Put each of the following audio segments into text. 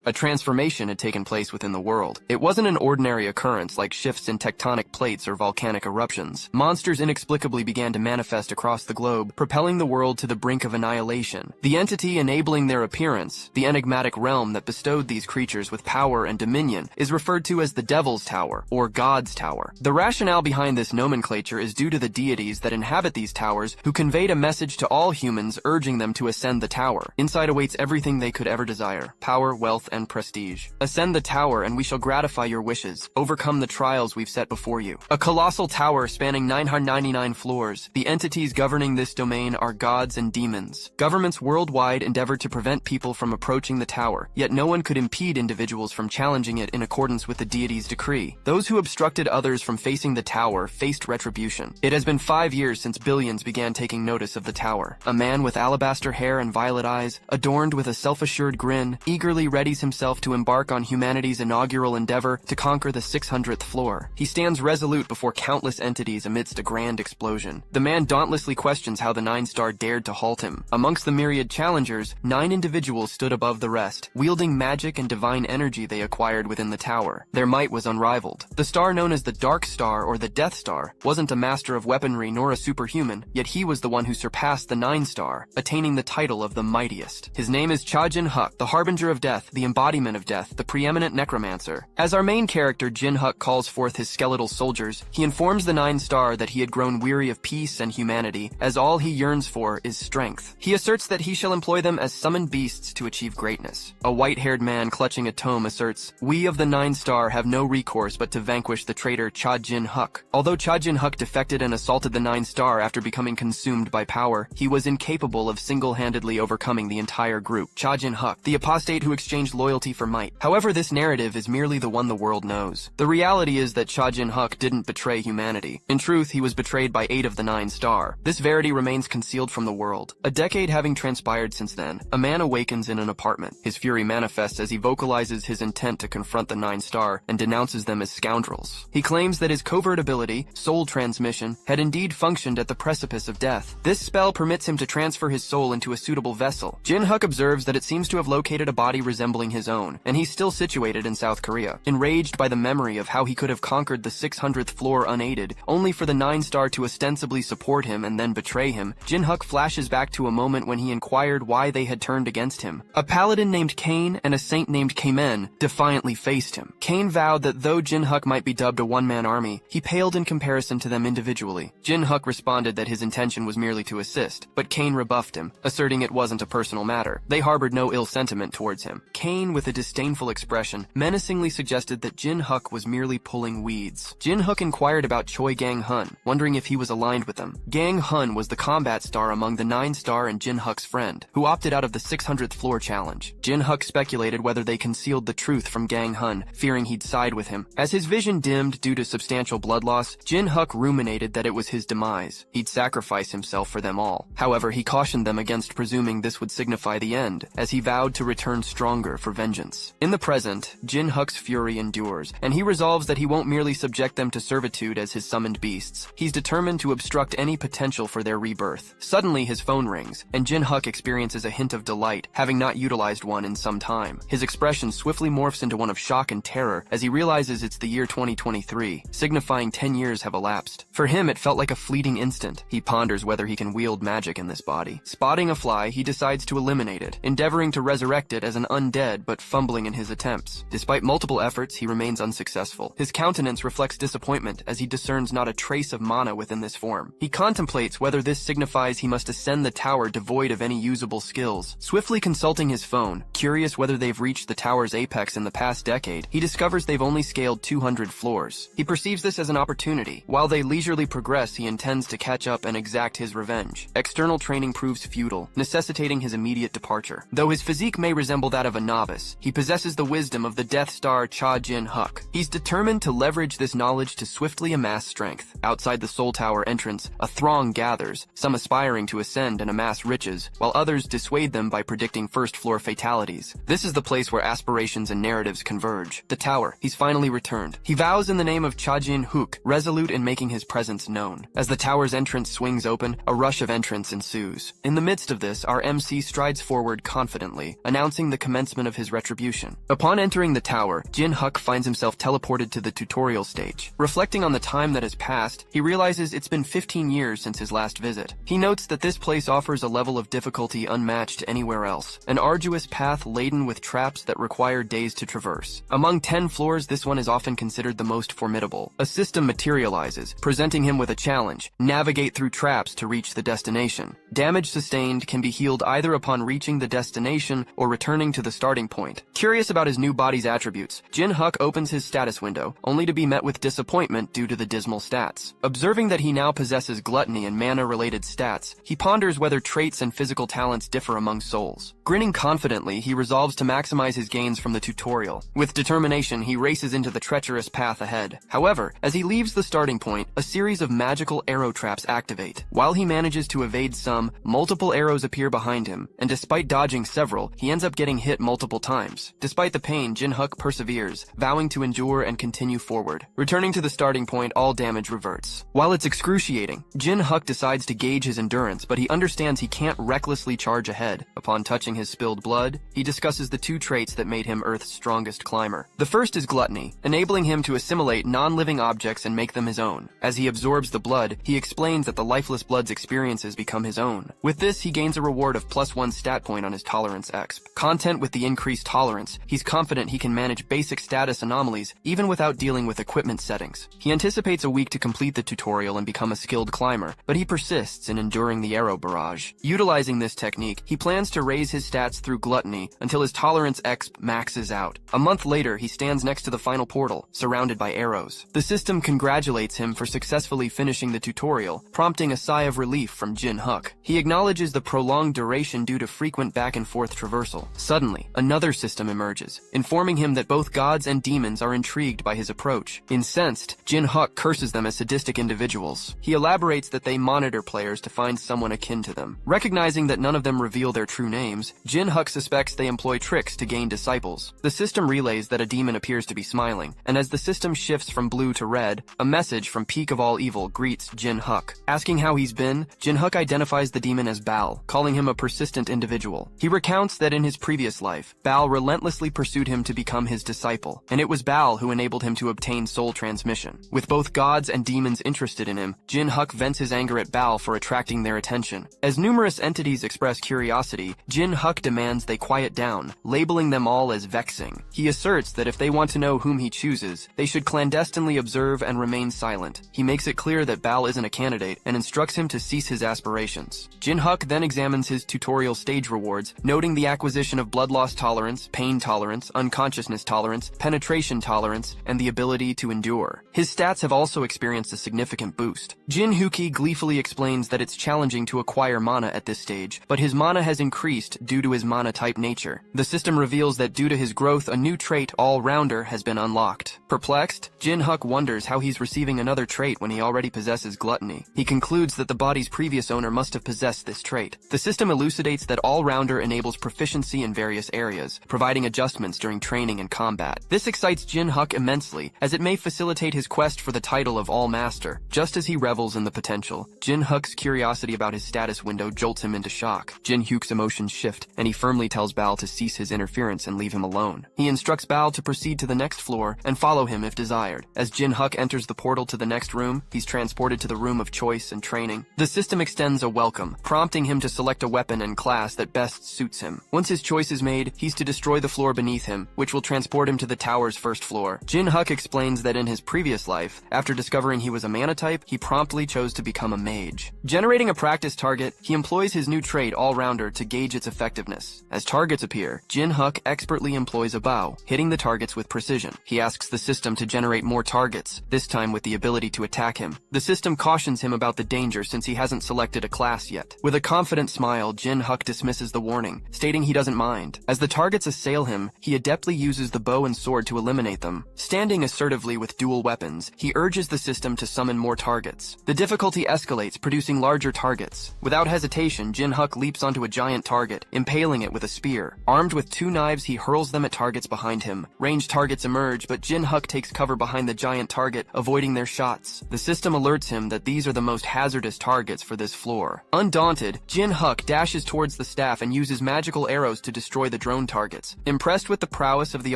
A transformation had taken place within the world. It wasn't an ordinary occurrence like shifts in tectonic plates or volcanic eruptions. Monsters inexplicably began to manifest across the globe, propelling the world to the brink of annihilation. The entity enabling their appearance, the enigmatic realm that bestowed these creatures with power and dominion, is referred to as the Devil's Tower, or God's Tower. The rationale behind this nomenclature is due to the deities that inhabit these towers, who conveyed a message to all humans urging them to ascend the tower. Inside awaits everything they could ever desire: power, wealth, and prestige. Ascend the tower and we shall gratify your wishes. Overcome the trials we've set before you. A colossal tower spanning 999 floors. The entities governing this domain are gods and demons. Governments worldwide endeavored to prevent people from approaching the tower, yet no one could impede individuals from challenging it in accordance with the deity's decree. Those who obstructed others from facing the tower faced retribution. It has been 5 years since billions began taking notice of the tower. A man with alabaster hair and violet eyes, adorned with a self-assured grin, eagerly readies himself to embark on humanity's inaugural endeavor to conquer the 600th floor. He stands resolute before countless entities amidst a grand explosion. The man dauntlessly questions how the Nine-Star dared to halt him. Amongst the myriad challengers, 9 individuals stood above the rest, wielding magic and divine energy they acquired within the tower. Their might was unrivaled. The star known as the Dark Star or the Death Star wasn't a master of weaponry nor a superhuman, yet he was the one who surpassed the Nine-Star, attaining the title of the mightiest. His name is Jin Huk, the harbinger of death, the embodiment of death, the preeminent necromancer. As our main character Jin Huk calls forth his skeletal soldiers, he informs the Nine-Star that he had grown weary of peace and humanity, as all he yearns for is strength. He asserts that he shall employ them as summoned beasts to achieve greatness. A white-haired man clutching a tome asserts, "We of the Nine-Star have no recourse but to vanquish the traitor Jin Huk." Although Jin Huk defected and assaulted the Nine-Star after becoming consumed by power, he was incapable of single-handedly overcoming the entire group. Jin Huk, the apostate who exchanged loyalty for might. However, this narrative is merely the one the world knows. The reality is that Jin Huk didn't betray humanity. In truth, he was betrayed by 8 of the Nine-Star. This verity remains concealed from the world. A decade having transpired since then, a man awakens in an apartment. His fury manifests as he vocalizes his intent to confront the Nine-Star and denounces them as scoundrels. He claims that his covert ability, soul transmission, had indeed functioned at the precipice of death. This spell permits him to transfer his soul into a suitable vessel. Jin Huk observes that it seems to have located a body resembling his own, and he's still situated in South Korea. Enraged by the memory of how he could have conquered the 600th floor unaided, only for the Nine-Star to ostensibly support him and then betray him, Jin Huk flashes back to a moment when he inquired why they had turned against him. A paladin named Cain and a saint named Kamen defiantly faced him. Cain vowed that though Jin Huk might be dubbed a one-man army, he paled in comparison to them individually. Jin Huk responded that his intention was merely to assist, but Cain rebuffed him, asserting it wasn't a personal matter. They harbored no ill sentiment towards him. Cain, with a disdainful expression, menacingly suggested that Jin Huk was merely pulling weeds. Jin Huk inquired about Choi Gang-hun, wondering if he was aligned with them. Gang-hun was the combat star among the Nine-Star and Jin Huk's friend, who opted out of the 600th floor challenge. Jin Huk speculated whether they concealed the truth from Gang-hun, fearing he'd side with him. As his vision dimmed due to substantial blood loss, Jin Huk ruminated that it was his demise. He'd sacrifice himself for them all. However, he cautioned them against presuming this would signify the end, as he vowed to return stronger for vengeance. In the present, Jin Huk's fury endures, and he resolves that he won't merely subject them to servitude as his summoned beasts. He's determined to obstruct any potential for their rebirth. Suddenly, his phone rings, and Jin Huk experiences a hint of delight, having not utilized one in some time. His expression swiftly morphs into one of shock and terror as he realizes it's the year 2023, signifying 10 years have elapsed. For him, it felt like a fleeting instant. He ponders whether he can wield magic in this body. Spotting a fly, he decides to eliminate it, endeavoring to resurrect it as an undead but fumbling in his attempts. Despite multiple efforts, he remains unsuccessful. His countenance reflects disappointment as he discerns not a trace of mana within this form. He contemplates whether this signifies he must ascend the tower devoid of any usable skills. Swiftly consulting his phone, curious whether they've reached the tower's apex in the past decade, he discovers they've only scaled 200 floors. He perceives this as an opportunity. While they leisurely progress, he intends to catch up and exact his revenge. External training proves futile, necessitating his immediate departure. Though his physique may resemble that of a novice, he possesses the wisdom of the Death Star Jin Huk. He's determined to leverage this knowledge to swiftly amass strength. Outside the Soul Tower entrance, a throng gathers, some aspiring to ascend and amass riches, while others dissuade them by predicting first-floor fatalities. This is the place where aspirations and narratives converge. The tower. He's finally returned. He vows in the name of Jin Huk, resolute in making his presence known. As the tower's entrance swings open, a rush of entrants ensues. In the midst of this, our MC strides forward confidently, announcing the commencement of of his retribution. Upon entering the tower, Jin Huk finds himself teleported to the tutorial stage. Reflecting on the time that has passed, he realizes it's been 15 years since his last visit. He notes that this place offers a level of difficulty unmatched anywhere else, an arduous path laden with traps that require days to traverse. Among 10 floors, this one is often considered the most formidable. A system materializes, presenting him with a challenge: navigate through traps to reach the destination. Damage sustained can be healed either upon reaching the destination or returning to the starting point. Curious about his new body's attributes, Jin Huk opens his status window, only to be met with disappointment due to the dismal stats. Observing that he now possesses gluttony and mana-related stats, he ponders whether traits and physical talents differ among souls. Grinning confidently, he resolves to maximize his gains from the tutorial. With determination, he races into the treacherous path ahead. However, as he leaves the starting point, a series of magical arrow traps activate. While he manages to evade some, multiple arrows appear behind him, and despite dodging several, he ends up getting hit multiple times. Despite the pain, Jin Huk perseveres, vowing to endure and continue forward. Returning to the starting point, all damage reverts. While it's excruciating, Jin Huk decides to gauge his endurance, but he understands he can't recklessly charge ahead. Upon touching his spilled blood, he discusses the two traits that made him Earth's strongest climber. The first is gluttony, enabling him to assimilate non-living objects and make them his own. As he absorbs the blood, he explains that the lifeless blood's experiences become his own. With this, he gains a reward of +1 stat point on his tolerance exp. Content with the increased tolerance, he's confident he can manage basic status anomalies even without dealing with equipment settings. He anticipates a week to complete the tutorial and become a skilled climber, but he persists in enduring the arrow barrage. Utilizing this technique, he plans to raise his stats through gluttony until his tolerance exp maxes out. A month later, he stands next to the final portal, surrounded by arrows. The system congratulates him for successfully finishing the tutorial, prompting a sigh of relief from Jin Huk. He acknowledges the prolonged duration due to frequent back-and-forth traversal. Suddenly, another system emerges, informing him that both gods and demons are intrigued by his approach. Incensed, Jin Huk curses them as sadistic individuals. He elaborates that they monitor players to find someone akin to them. Recognizing that none of them reveal their true names, Jin Huk suspects they employ tricks to gain disciples. The system relays that a demon appears to be smiling, and as the system shifts from blue to red, a message from Peak of All Evil greets Jin Huk. Asking how he's been, Jin Huk identifies the demon as Baal, calling him a persistent individual. He recounts that in his previous life, Baal relentlessly pursued him to become his disciple, and it was Baal who enabled him to obtain soul transmission. With both gods and demons interested in him, Jin Huk vents his anger at Baal for attracting their attention. As numerous entities express curiosity, Jin Huk demands they quiet down, labeling them all as vexing. He asserts that if they want to know whom he chooses, they should clandestinely observe and remain silent. He makes it clear that Baal isn't a candidate and instructs him to cease his aspirations. Jin Huk then examines his tutorial stage rewards, noting the acquisition of blood loss tolerance, pain tolerance, unconsciousness tolerance, penetration tolerance, and the ability to endure. His stats have also experienced a significant boost. Jin Huk gleefully explains that it's challenging to acquire mana at this stage, but his mana has increased due to his mana-type nature. The system reveals that due to his growth, a new trait, All-Rounder, has been unlocked. Perplexed, Jin Huk wonders how he's receiving another trait when he already possesses gluttony. He concludes that the body's previous owner must have possessed this trait. The system elucidates that All-Rounder enables proficiency in various areas, providing adjustments during training and combat. This excites Jin Huk immensely, as it may facilitate his quest for the title of All-Master. Just as he revels in the potential, Jin Huk's curiosity about his status window jolts him into shock. Jin Huk's emotions shift, and he firmly tells Baal to cease his interference and leave him alone. He instructs Baal to proceed to the next floor and follow him if desired. As Jin Huk enters the portal to the next room, he's transported to the room of choice and training. The system extends a welcome, prompting him to select a weapon and class that best suits him. Once his choice is made, he's to destroy the floor beneath him, which will transport him to the tower's first floor. Jin Huk explains that in his previous life, after discovering he was a mana type, he promptly chose to become a mage. Generating a practice target, he employs his new trait, All-Rounder, to gauge its effectiveness. As targets appear, Jin Huk expertly employs a bow, hitting the targets with precision. He asks the system to generate more targets, this time with the ability to attack him. The system cautions him about the danger since he hasn't selected a class yet. With a confident smile, Jin Huk dismisses the warning, stating he doesn't mind. As the targets assail him, he adeptly uses the bow and sword to eliminate them. Standing assertively with dual weapons, he urges the system to summon more targets. The difficulty escalates, producing larger targets. Without hesitation, Jin Huk leaps onto a giant target, impaling it with a spear. Armed with 2 knives, he hurls them at targets behind him. Ranged targets emerge, but Jin Huk takes cover behind the giant target, avoiding their shots. The system alerts him that these are the most hazardous targets for this floor. Undaunted, Jin Huk dashes towards the staff and uses magical arrows to destroy the drone unknown targets. Impressed with the prowess of the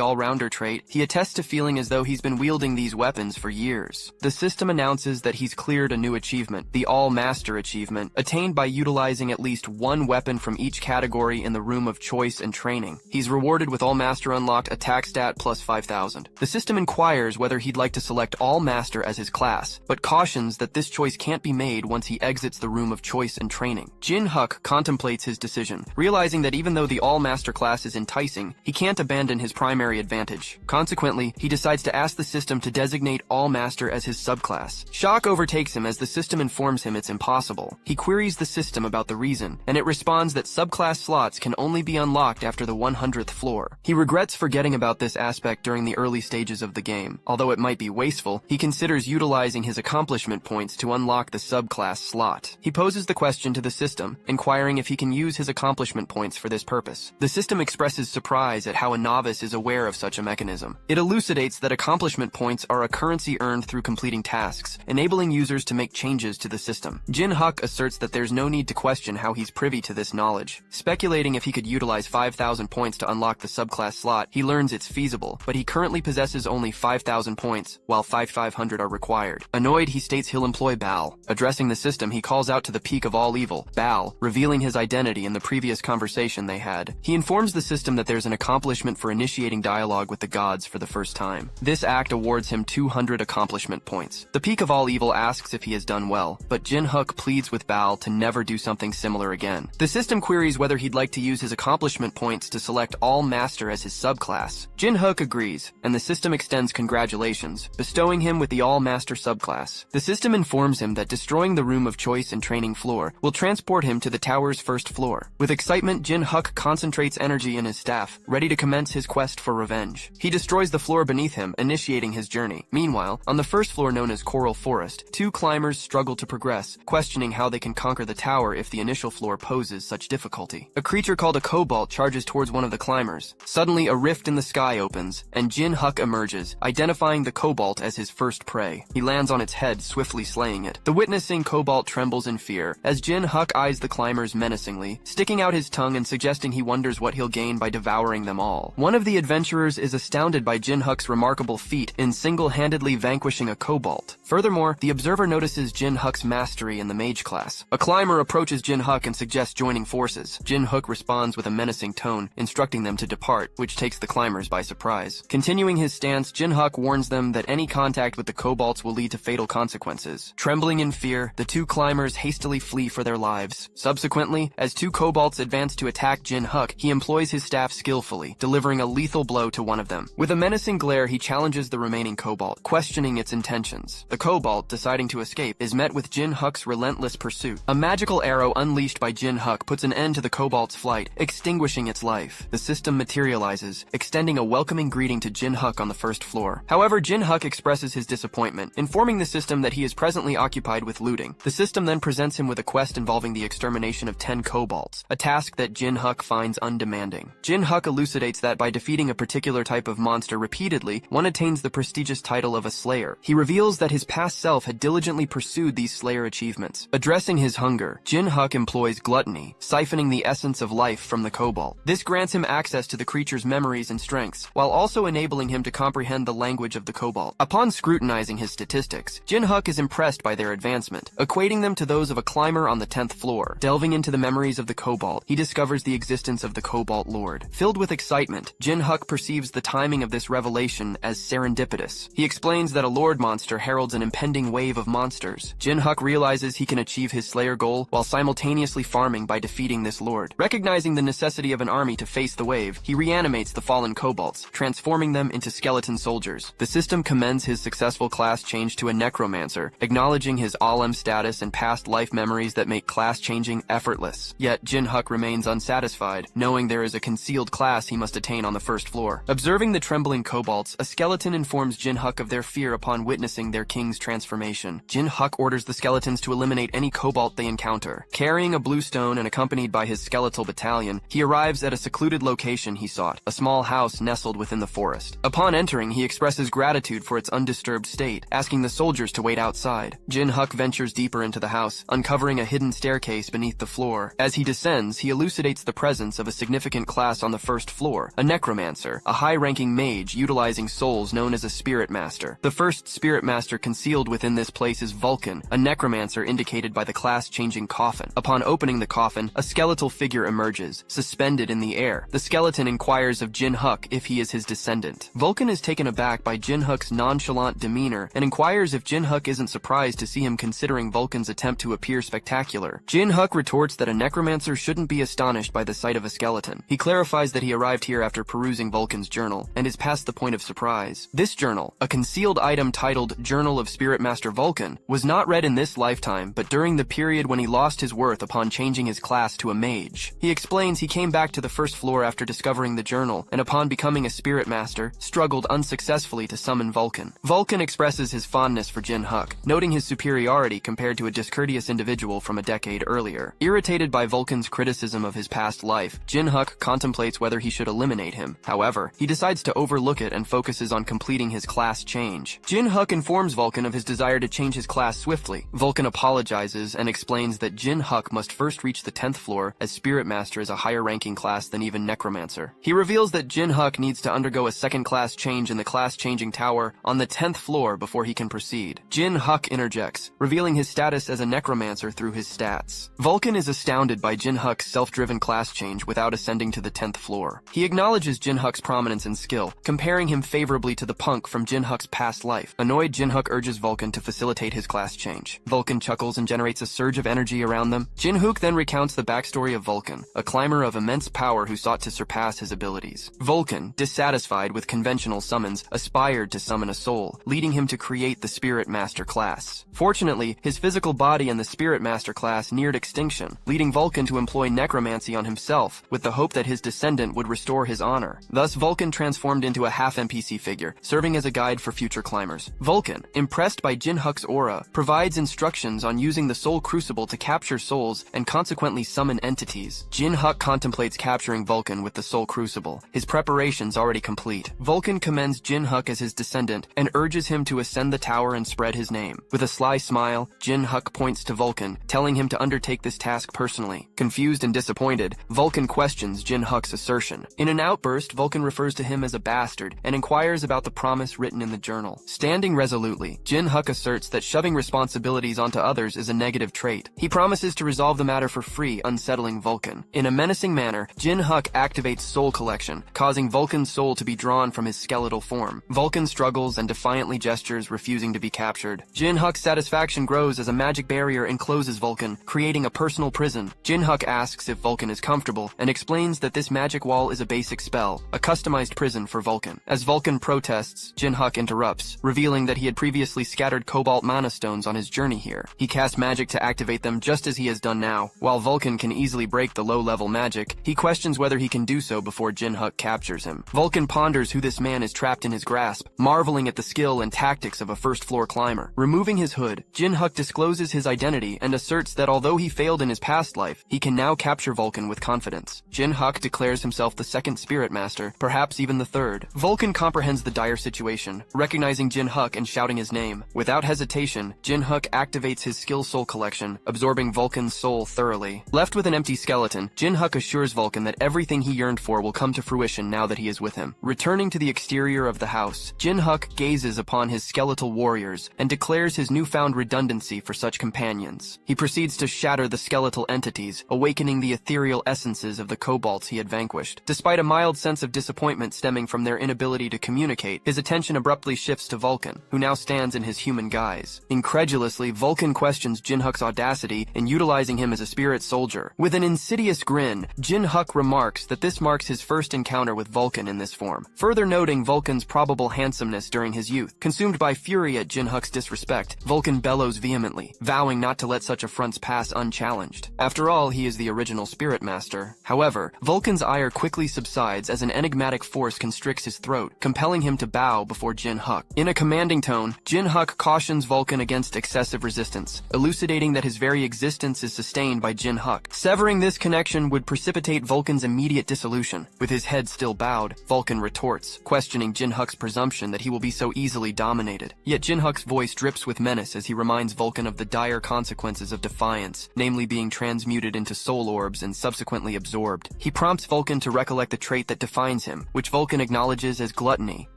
all-rounder trait, he attests to feeling as though he's been wielding these weapons for years. The system announces that he's cleared a new achievement, the All-Master achievement, attained by utilizing at least one weapon from each category in the room of choice and training. He's rewarded with All-Master unlocked attack stat plus 5,000. The system inquires whether he'd like to select All-Master as his class, but cautions that this choice can't be made once he exits the room of choice and training. Jin Huk contemplates his decision, realizing that even though the All-Master class is enticing, he can't abandon his primary advantage. Consequently, he decides to ask the system to designate All-Master as his subclass. Shock overtakes him as the system informs him it's impossible. He queries the system about the reason, and it responds that subclass slots can only be unlocked after the 100th floor. He regrets forgetting about this aspect during the early stages of the game. Although it might be wasteful, he considers utilizing his accomplishment points to unlock the subclass slot. He poses the question to the system, inquiring if he can use his accomplishment points for this purpose. The system expresses surprise at how a novice is aware of such a mechanism. It elucidates that accomplishment points are a currency earned through completing tasks, enabling users to make changes to the system. Jin Huk asserts that there's no need to question how he's privy to this knowledge. Speculating if he could utilize 5,000 points to unlock the subclass slot, he learns it's feasible, but he currently possesses only 5,000 points, while 5,500 are required. Annoyed, he states he'll employ Baal. Addressing the system, he calls out to the peak of all evil, Baal, revealing his identity in the previous conversation they had. He informs the system that there's an accomplishment for initiating dialogue with the gods for the first time. This act awards him 200 accomplishment points. The peak of all evil asks if he has done well, but Jin Huk pleads with Baal to never do something similar again. The system queries whether he'd like to use his accomplishment points to select All-Master as his subclass. Jin Huk agrees, and the system extends congratulations, bestowing him with the All-Master subclass. The system informs him that destroying the room of choice and training floor will transport him to the tower's first floor. With excitement, Jin Huk concentrates energy in his staff, ready to commence his quest for revenge. He destroys the floor beneath him, initiating his journey. Meanwhile, on the first floor known as Coral Forest, two climbers struggle to progress, questioning how they can conquer the tower if the initial floor poses such difficulty. A creature called a cobalt charges towards one of the climbers. Suddenly, a rift in the sky opens, and Jin Huk emerges, identifying the cobalt as his first prey. He lands on its head, swiftly slaying it. The witnessing cobalt trembles in fear, as Jin Huk eyes the climbers menacingly, sticking out his tongue and suggesting he wonders what he'll gain by devouring them all. One of the adventurers is astounded by Jin Huk's remarkable feat in single-handedly vanquishing a cobalt. Furthermore, the observer notices Jin Huk's mastery in the mage class. A climber approaches Jin Huk and suggests joining forces. Jin Huk responds with a menacing tone, instructing them to depart, which takes the climbers by surprise. Continuing his stance, Jin Huk warns them that any contact with the kobolds will lead to fatal consequences. Trembling in fear, the two climbers hastily flee for their lives. Subsequently, as two kobolds advance to attack Jin Huk, he employs his staff skillfully, delivering a lethal blow to one of them. With a menacing glare, he challenges the remaining kobold, questioning its intentions. The kobold, deciding to escape, is met with Jin Huk's relentless pursuit. A magical arrow unleashed by Jin Huk puts an end to the kobold's flight, extinguishing its life. The system materializes, extending a welcoming greeting to Jin Huk on the first floor. However, Jin Huk expresses his disappointment, informing the system that he is presently occupied with looting. The system then presents him with a quest involving the extermination of 10 kobolds, a task that Jin Huk finds undemanding. Jin Huk elucidates that by defeating a particular type of monster repeatedly, one attains the prestigious title of a slayer. He reveals that his past self had diligently pursued these slayer achievements. Addressing his hunger, Jin Huk employs gluttony, siphoning the essence of life from the kobold. This grants him access to the creature's memories and strengths, while also enabling him to comprehend the language of the kobold. Upon scrutinizing his statistics, Jin Huk is impressed by their advancement, equating them to those of a climber on the 10th floor. Delving into the memories of the kobold, he discovers the existence of the Cobalt Lord. Filled with excitement, Jin Huk perceives the timing of this revelation as serendipitous. He explains that a Lord monster heralds an impending wave of monsters. Jin Huk realizes he can achieve his Slayer goal while simultaneously farming by defeating this Lord. Recognizing the necessity of an army to face the wave, he reanimates the fallen kobolds, transforming them into skeleton soldiers. The system commends his successful class change to a Necromancer, acknowledging his Alem status and past life memories that make class changing effortless. Yet Jin Huk remains unsatisfied, knowing there is a concealed class he must attain on the first floor. Observing the trembling kobolds, a skeleton informs Jin Huk of their fear upon witnessing their king's transformation. Jin Huk orders the skeletons to eliminate any kobold they encounter. Carrying a blue stone and accompanied by his skeletal battalion, he arrives at a secluded location he sought, a small house nestled within the forest. Upon entering, he expresses gratitude for its undisturbed state, asking the soldiers to wait outside. Jin Huk ventures deeper into the house, uncovering a hidden staircase beneath the floor. As he descends, he elucidates the presence of a significant class class on the first floor, a Necromancer, a high-ranking mage utilizing souls known as a Spirit Master. The first Spirit Master concealed within this place is Vulcan, a Necromancer indicated by the class-changing coffin. Upon opening the coffin, a skeletal figure emerges, suspended in the air. The skeleton inquires of Jin Huk if he is his descendant. Vulcan is taken aback by Jin Huk's nonchalant demeanor and inquires if Jin Huk isn't surprised to see him considering Vulcan's attempt to appear spectacular. Jin Huk retorts that a Necromancer shouldn't be astonished by the sight of a skeleton. He clarifies that he arrived here after perusing Vulcan's journal and is past the point of surprise. This journal, a concealed item titled Journal of Spirit Master Vulcan, was not read in this lifetime but during the period when he lost his worth upon changing his class to a mage. He explains he came back to the first floor after discovering the journal and upon becoming a Spirit Master, struggled unsuccessfully to summon Vulcan. Vulcan expresses his fondness for Jin Huk, noting his superiority compared to a discourteous individual from a decade earlier. Irritated by Vulcan's criticism of his past life, Jin Huk contemplates whether he should eliminate him. However, he decides to overlook it and focuses on completing his class change. Jin Huk informs Vulcan of his desire to change his class swiftly. Vulcan apologizes and explains that Jin Huk must first reach the 10th floor, as Spirit Master is a higher ranking class than even Necromancer. He reveals that Jin Huk needs to undergo a second class change in the class-changing tower on the 10th floor before he can proceed. Jin Huk interjects, revealing his status as a Necromancer through his stats. Vulcan is astounded by Jin Huk's self-driven class change without ascending to the 10th floor. He acknowledges Jin Huk's prominence and skill, comparing him favorably to the punk from Jin Huk's past life. Annoyed, Jin Huk urges Vulcan to facilitate his class change. Vulcan chuckles and generates a surge of energy around them. Jin Huk then recounts the backstory of Vulcan, a climber of immense power who sought to surpass his abilities. Vulcan, dissatisfied with conventional summons, aspired to summon a soul, leading him to create the Spirit Master class. Fortunately, his physical body and the Spirit Master class neared extinction, leading Vulcan to employ necromancy on himself, with the hope that his descendant would restore his honor. Thus, Vulcan transformed into a half-NPC figure, serving as a guide for future climbers. Vulcan, impressed by Jin Huk's aura, provides instructions on using the Soul Crucible to capture souls and consequently summon entities. Jin Huk contemplates capturing Vulcan with the Soul Crucible, his preparations already complete. Vulcan commends Jin Huk as his descendant and urges him to ascend the tower and spread his name. With a sly smile, Jin Huk points to Vulcan, telling him to undertake this task personally. Confused and disappointed, Vulcan questions Jin Huk's assertion. In an outburst, Vulcan refers to him as a bastard and inquires about the promise written in the journal. Standing resolutely, Jin Huk asserts that shoving responsibilities onto others is a negative trait. He promises to resolve the matter for free, unsettling Vulcan. In a menacing manner, Jin Huk activates Soul Collection, causing Vulcan's soul to be drawn from his skeletal form. Vulcan struggles and defiantly gestures, refusing to be captured. Jin Huk's satisfaction grows as a magic barrier encloses Vulcan, creating a personal prison. Jin Huk asks if Vulcan is comfortable and explains that this magic wall is a basic spell, a customized prison for Vulcan. As Vulcan protests, Jin Huk interrupts, revealing that he had previously scattered cobalt mana stones on his journey here. He casts magic to activate them just as he has done now. While Vulcan can easily break the low-level magic, he questions whether he can do so before Jin Huk captures him. Vulcan ponders who this man is trapped in his grasp, marveling at the skill and tactics of a first-floor climber. Removing his hood, Jin Huk discloses his identity and asserts that although he failed in his past life, he can now capture Vulcan with confidence. Jin Huk declares himself the second Spirit Master, perhaps even the third. Vulcan comprehends the dire situation, recognizing Jin Huk and shouting his name. Without hesitation, Jin Huk activates his skill soul collection, absorbing Vulcan's soul thoroughly. Left with an empty skeleton, Jin Huk assures Vulcan that everything he yearned for will come to fruition now that he is with him. Returning to the exterior of the house, Jin Huk gazes upon his skeletal warriors and declares his newfound redundancy for such companions. He proceeds to shatter the skeletal entities, awakening the ethereal essences of the kobolds he had vanquished. Despite a mild sense of disappointment stemming from their inability to communicate, his attention abruptly shifts to Vulcan, who now stands in his human guise. Incredulously, Vulcan questions Jin Huk's audacity in utilizing him as a spirit soldier. With an insidious grin, Jin Huk remarks that this marks his first encounter with Vulcan in this form, further noting Vulcan's probable handsomeness during his youth. Consumed by fury at Jin Huk's disrespect, Vulcan bellows vehemently, vowing not to let such affronts pass unchallenged. After all, he is the original Spirit Master. However, Vulcan's ire quickly subsides as an enigmatic force constricts his throat, compelling him to bow before Jin Huk. In a commanding tone, Jin Huk cautions Vulcan against excessive resistance, elucidating that his very existence is sustained by Jin Huk. Severing this connection would precipitate Vulcan's immediate dissolution. With his head still bowed, Vulcan retorts, questioning Jin Huk's presumption that he will be so easily dominated. Yet Jin Huk's voice drips with menace as he reminds Vulcan of the dire consequences of Defiance, namely being transmuted into soul orbs and subsequently absorbed. He prompts prompts Vulcan to recollect the trait that defines him, which Vulcan acknowledges as gluttony.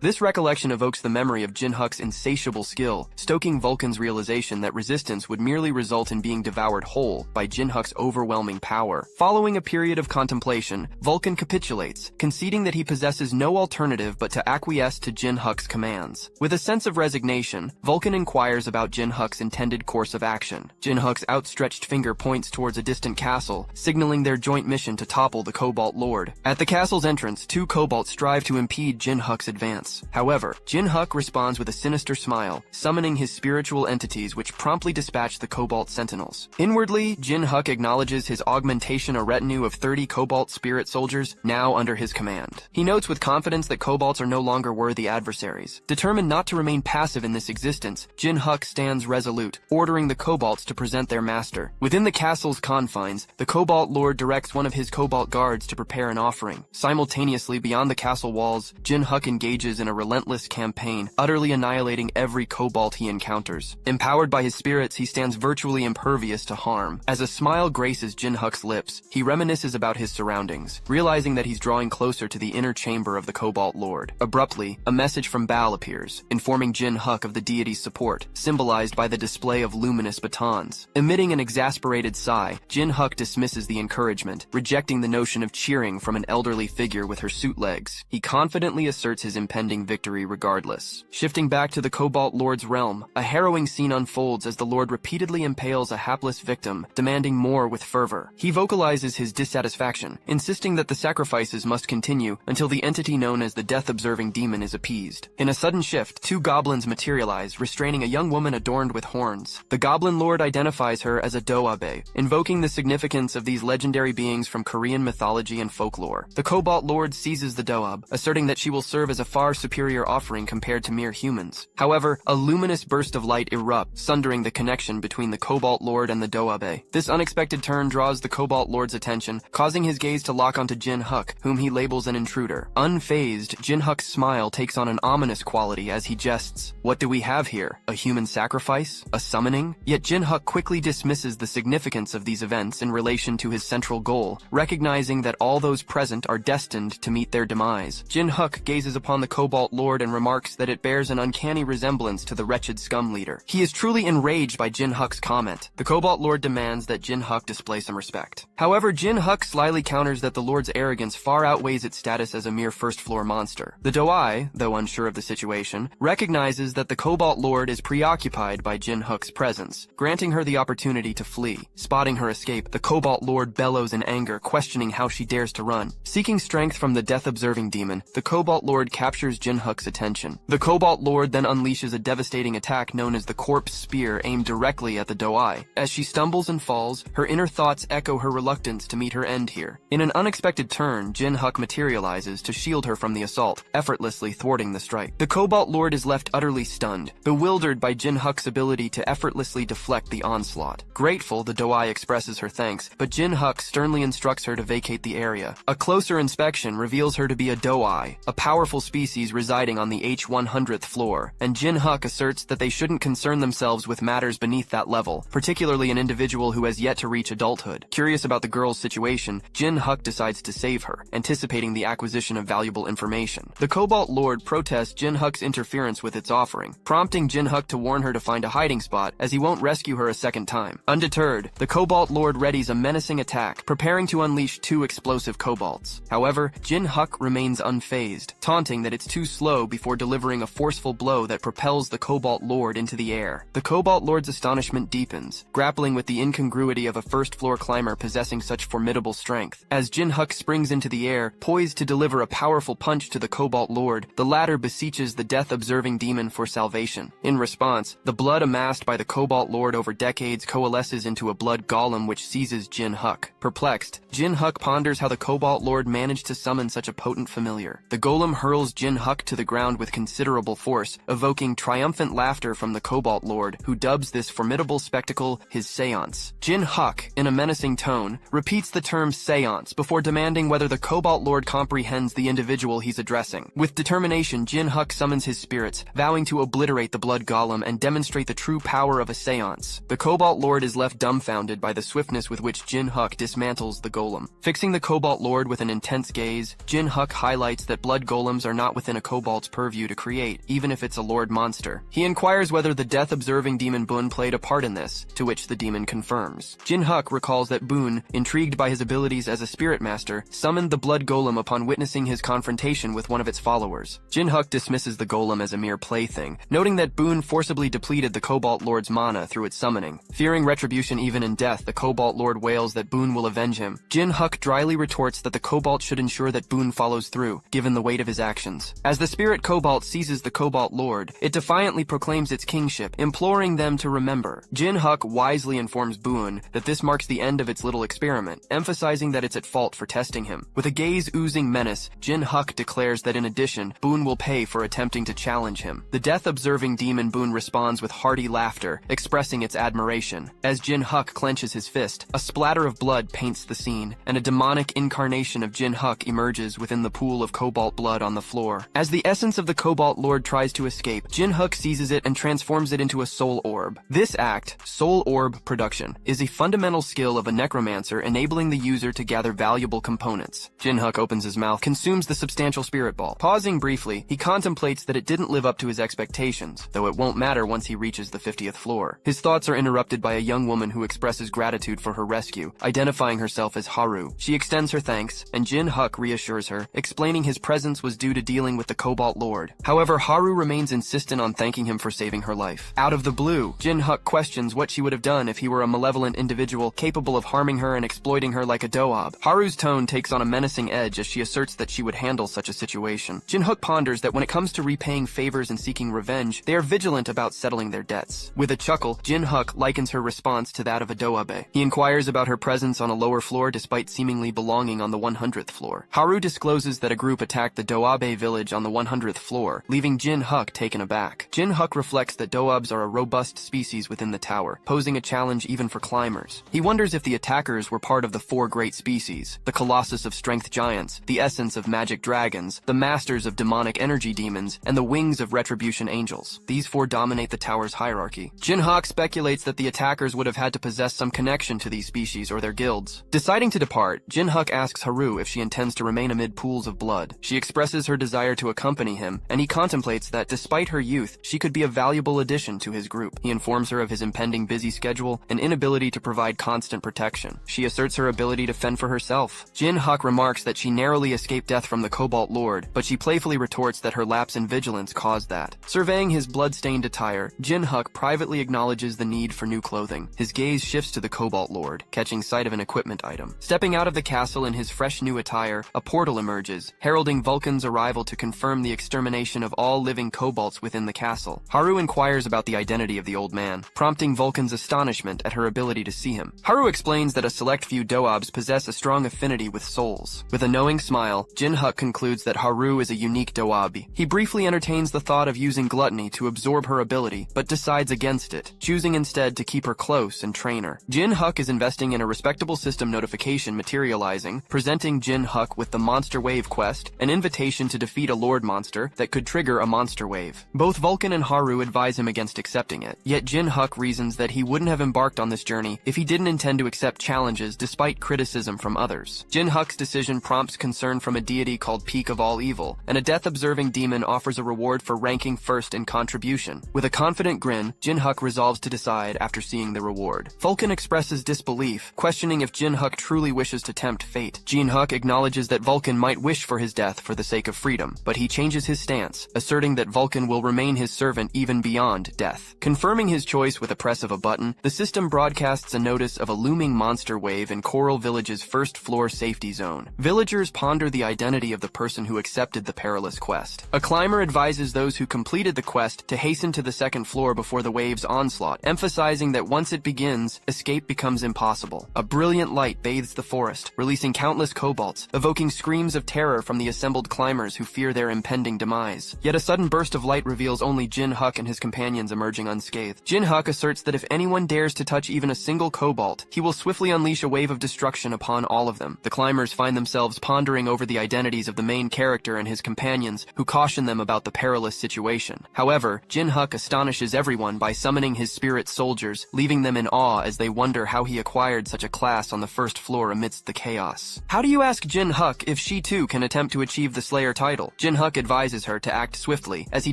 This recollection evokes the memory of Jin Huk's insatiable skill, stoking Vulcan's realization that resistance would merely result in being devoured whole by Jin Huk's overwhelming power. Following a period of contemplation, Vulcan capitulates, conceding that he possesses no alternative but to acquiesce to Jin Huk's commands. With a sense of resignation, Vulcan inquires about Jin Huk's intended course of action. Jin Huk's outstretched finger points towards a distant castle, signaling their joint mission to topple the Cobalt Lord. At the castle's entrance, two kobolds strive to impede Jin Huk's advance. However, Jin Huk responds with a sinister smile, summoning his spiritual entities which promptly dispatch the Cobalt Sentinels. Inwardly, Jin Huk acknowledges his augmentation a retinue of 30 Cobalt spirit soldiers now under his command. He notes with confidence that kobolds are no longer worthy adversaries. Determined not to remain passive in this existence, Jin Huk stands resolute, ordering the kobolds to present their master. Within the castle's confines, the Cobalt Lord directs one of his Cobalt guards to prepare an offering. Simultaneously, beyond the castle walls, Jin Huk engages in a relentless campaign, utterly annihilating every Cobalt he encounters. Empowered by his spirits, he stands virtually impervious to harm. As a smile graces Jin Huk's lips, he reminisces about his surroundings, realizing that he's drawing closer to the inner chamber of the Cobalt Lord. Abruptly, a message from Baal appears, informing Jin Huk of the deity's support, symbolized by the display of luminous batons. Emitting an exasperated sigh, Jin Huk dismisses the encouragement, rejecting the notion of cheering from an elderly figure with her suit legs. He confidently asserts his impending victory regardless. Shifting back to the Cobalt Lord's realm, a harrowing scene unfolds as the Lord repeatedly impales a hapless victim, demanding more with fervor. He vocalizes his dissatisfaction, insisting that the sacrifices must continue until the entity known as the death-observing demon is appeased. In a sudden shift, two goblins materialize, restraining a young woman adorned with horns. The Goblin Lord identifies her as a Doabe, invoking the significance of these legendary beings from Korean mythology and folklore. The Cobalt Lord seizes the Doab, asserting that she will serve as a far superior offering compared to mere humans. However, a luminous burst of light erupts, sundering the connection between the Cobalt Lord and the Doabe. This unexpected turn draws the Cobalt Lord's attention, causing his gaze to lock onto Jin Huk, whom he labels an intruder. Unfazed, Jin Huk's smile takes on an ominous quality as he jests. What do we have here? A human sacrifice? A summoning? Yet Jin Huk quickly dismisses the significance of these events in relation to his central goal, recognizing that all those present are destined to meet their demise. Jin Huk gazes upon the Cobalt Lord and remarks that it bears an uncanny resemblance to the wretched scum leader. He is truly enraged by Jin Huk's comment. The Cobalt Lord demands that Jin Huk display some respect. However, Jin Huk slyly counters that the Lord's arrogance far outweighs its status as a mere first-floor monster. The Doai, though unsure of the situation, recognizes that the Cobalt Lord is preoccupied by Jin Huk's presence, granting her the opportunity to flee. Spotting her escape, the Cobalt Lord bellows in anger, questioning how she dares to run. Seeking strength from the death-observing demon, the Cobalt Lord captures Jin Huk's attention. The Cobalt Lord then unleashes a devastating attack known as the Corpse Spear aimed directly at the Doai. As she stumbles and falls, her inner thoughts echo her reluctance to meet her end here. In an unexpected turn, Jin Huk materializes to shield her from the assault, effortlessly thwarting the strike. The Cobalt Lord is left utterly stunned, bewildered by Jin Huk's ability to effortlessly deflect the onslaught. Grateful, the Doai expresses her thanks, but Jin Huk sternly instructs her to vacate the area. A closer inspection reveals her to be a Doai, a powerful species residing on the H100th floor, and Jin Huk asserts that they shouldn't concern themselves with matters beneath that level, particularly an individual who has yet to reach adulthood. Curious about the girl's situation, Jin Huk decides to save her, anticipating the acquisition of valuable information. The Cobalt Lord protests Jin Huk's interference with its offering, prompting Jin Huk to warn her to find a hiding spot, as he won't rescue her a second time. Undeterred, the Cobalt Lord readies a menacing attack, preparing to unleash two explosive kobolds. However, Jin Huk remains unfazed, taunting that it's too slow before delivering a forceful blow that propels the Cobalt Lord into the air. The Cobalt Lord's astonishment deepens, grappling with the incongruity of a first-floor climber possessing such formidable strength. As Jin Huk springs into the air, poised to deliver a powerful punch to the Cobalt Lord, the latter beseeches the death-observing demon for salvation. In response, the blood amassed by the Cobalt Lord over decades coalesces into a blood golem which seizes Jin Huk. Perplexed, Jin Huk ponders how the Cobalt Lord managed to summon such a potent familiar. The golem hurls Jin Huk to the ground with considerable force, evoking triumphant laughter from the Cobalt Lord, who dubs this formidable spectacle his seance. Jin Huk, in a menacing tone, repeats the term seance before demanding whether the Cobalt Lord comprehends the individual he's addressing. With determination, Jin Huk summons his spirits, vowing to obliterate the blood golem and demonstrate the true power of a seance. The Cobalt Lord is left dumbfounded by the swiftness with which Jin Huk dismantles the golem. Fixing the Cobalt Lord with an intense gaze, Jin Huk highlights that blood golems are not within a Cobalt's purview to create, even if it's a Lord monster. He inquires whether the death-observing demon Bun played a part in this, to which the demon confirms. Jin Huk recalls that Bun, intrigued by his abilities as a spirit master, summoned the blood golem upon witnessing his confrontation with one of its followers. Jin Huk dismisses the golem as a mere plaything, noting that Bun forcibly depleted the Cobalt Lord's mana through its summoning. Fearing retribution even in death, the Cobalt Lord wails that Bun will avenge him. Jin Huk dryly retorts that the Cobalt should ensure that Bun follows through, given the weight of his actions. As the spirit Cobalt seizes the Cobalt Lord, it defiantly proclaims its kingship, imploring them to remember. Jin Huk wisely informs Bun that this marks the end of its little experiment, emphasizing that it's at fault for testing him. With a gaze oozing menace, Jin Huk declares that in addition, Bun will pay for attempting to challenge him. The death-observing demon Bun responds with hearty laughter, expressing its admiration. As Jin Huk clenches his fist, a splatter of blood paints the scene, and a demonic incarnation of Jin Huk emerges within the pool of Cobalt blood on the floor. As the essence of the Cobalt Lord tries to escape, Jin Huk seizes it and transforms it into a soul orb. This act, soul orb production, is a fundamental skill of a necromancer, enabling the user to gather valuable components. Jin Huk opens his mouth, consumes the substantial spirit ball. Pausing briefly, he contemplates that it didn't live up to his expectations, though it won't matter once he reaches the 50th floor. His thoughts are interrupted by a young woman who expresses gratitude for her rescue, identifying herself as Haru. She extends her thanks, and Jin Huk reassures her, explaining his presence was due to dealing with the Cobalt Lord. However, Haru remains insistent on thanking him for saving her life. Out of the blue, Jin Huk questions what she would have done if he were a malevolent individual capable of harming her and exploiting her like a doab. Haru's tone takes on a menacing edge as she asserts that she would handle such a situation. Jin Huk ponders that when it comes to repaying favors and seeking revenge, they are vigilant about settling their debts. With a chuckle, Jin Huk likens her response to that of a doabe. He inquires about her presence on a lower floor despite seemingly belonging on the 100th floor. Haru discloses that a group attacked the doabe village on the 100th floor, leaving Jin Huk taken aback. Jin Huk reflects that doabs are a robust species within the tower, posing a challenge even for climbers. He wonders if the attackers were part of the four great species: the Colossus of Strength Giants, the Essence of Magic Dragons, the Masters of Demonic Energy Demons, and the Wings of Retribution Angels. These four dominate the tower's hierarchy. Jin Huk speculates that the attackers would have had to possess some connection to these species or their guilds. Deciding to depart, Jin Huk asks Haru if she intends to remain amid pools of blood. She expresses her desire to accompany him, and he contemplates that, despite her youth, she could be a valuable addition to his group. He informs her of his impending busy schedule and inability to provide constant protection. She asserts her ability to fend for herself. Jin Huk remarks that she narrowly escaped death from the Cobalt Lord, but she playfully retorts that her lapse in vigilance caused that. Surveying his blood-stained attire, Jin Huk privately acknowledges the need for new clothing. His gaze shifts to the Cobalt Lord, catching sight of an equipment item. Stepping out of the castle in his fresh new attire, a portal emerges, heralding Vulcan's arrival to confirm the extermination of all living Cobalts within the castle. Haru inquires about the identity of the old man, prompting Vulcan's astonishment at her ability to see him. Haru explains that a select few doabs possess a strong affinity with souls. With a knowing smile, Jin Huk concludes that Haru is a unique doabi. He briefly entertains the thought of using gluttony to absorb her ability, but decides against it, choosing instead to keep her close and train her. Jin Huk is investing in a respectable system notification materializing, presenting Jin Huk with the Monster Wave quest, an invitation to defeat a Lord monster that could trigger a monster wave. Both Vulcan and Haru advise him against accepting it, yet Jin Huk reasons that he wouldn't have embarked on this journey if he didn't intend to accept challenges despite criticism from others. Jin Huk's decision prompts concern from a deity called Peak of All Evil, and a death-observing demon offers a reward for ranking first in contribution. With a confident grin, Jin Huk resolves to decide after seeing the reward. Vulcan expresses disbelief, questioning if Jin Huk truly wishes to tempt fate. Jin Huk acknowledges that Vulcan might wish for his death for the sake of freedom, but he changes his stance, asserting that Vulcan will remain his servant even beyond death. Confirming his choice with a press of a button, the system broadcasts a notice of a looming monster wave in Coral Village's first-floor safety zone. Villagers ponder the identity of the person who accepted the perilous quest. A climber advises those who completed the quest to hasten to the second floor before the wave's onslaught, emphasizing that once it begins, escape becomes impossible. A brilliant light bathes the forest, releasing countless kobolds, evoking screams of terror from the assembled climbers who fear their impending demise. Yet a sudden burst of light reveals only Jin Huk and his companions emerging unscathed. Jin Huk asserts that if anyone dares to touch even a single cobalt, he will swiftly unleash a wave of destruction upon all of them. The climbers find themselves pondering over the identities of the main character and his companions, who caution them about the perilous situation. However, Jin Huk astonishes everyone by summoning his spirit soldiers, leaving them in awe as they wonder how he acquired such a class on the first floor amidst the chaos. chaos. How do you ask Jin Huk if she too can attempt to achieve the Slayer title? Jin Huk advises her to act swiftly, as he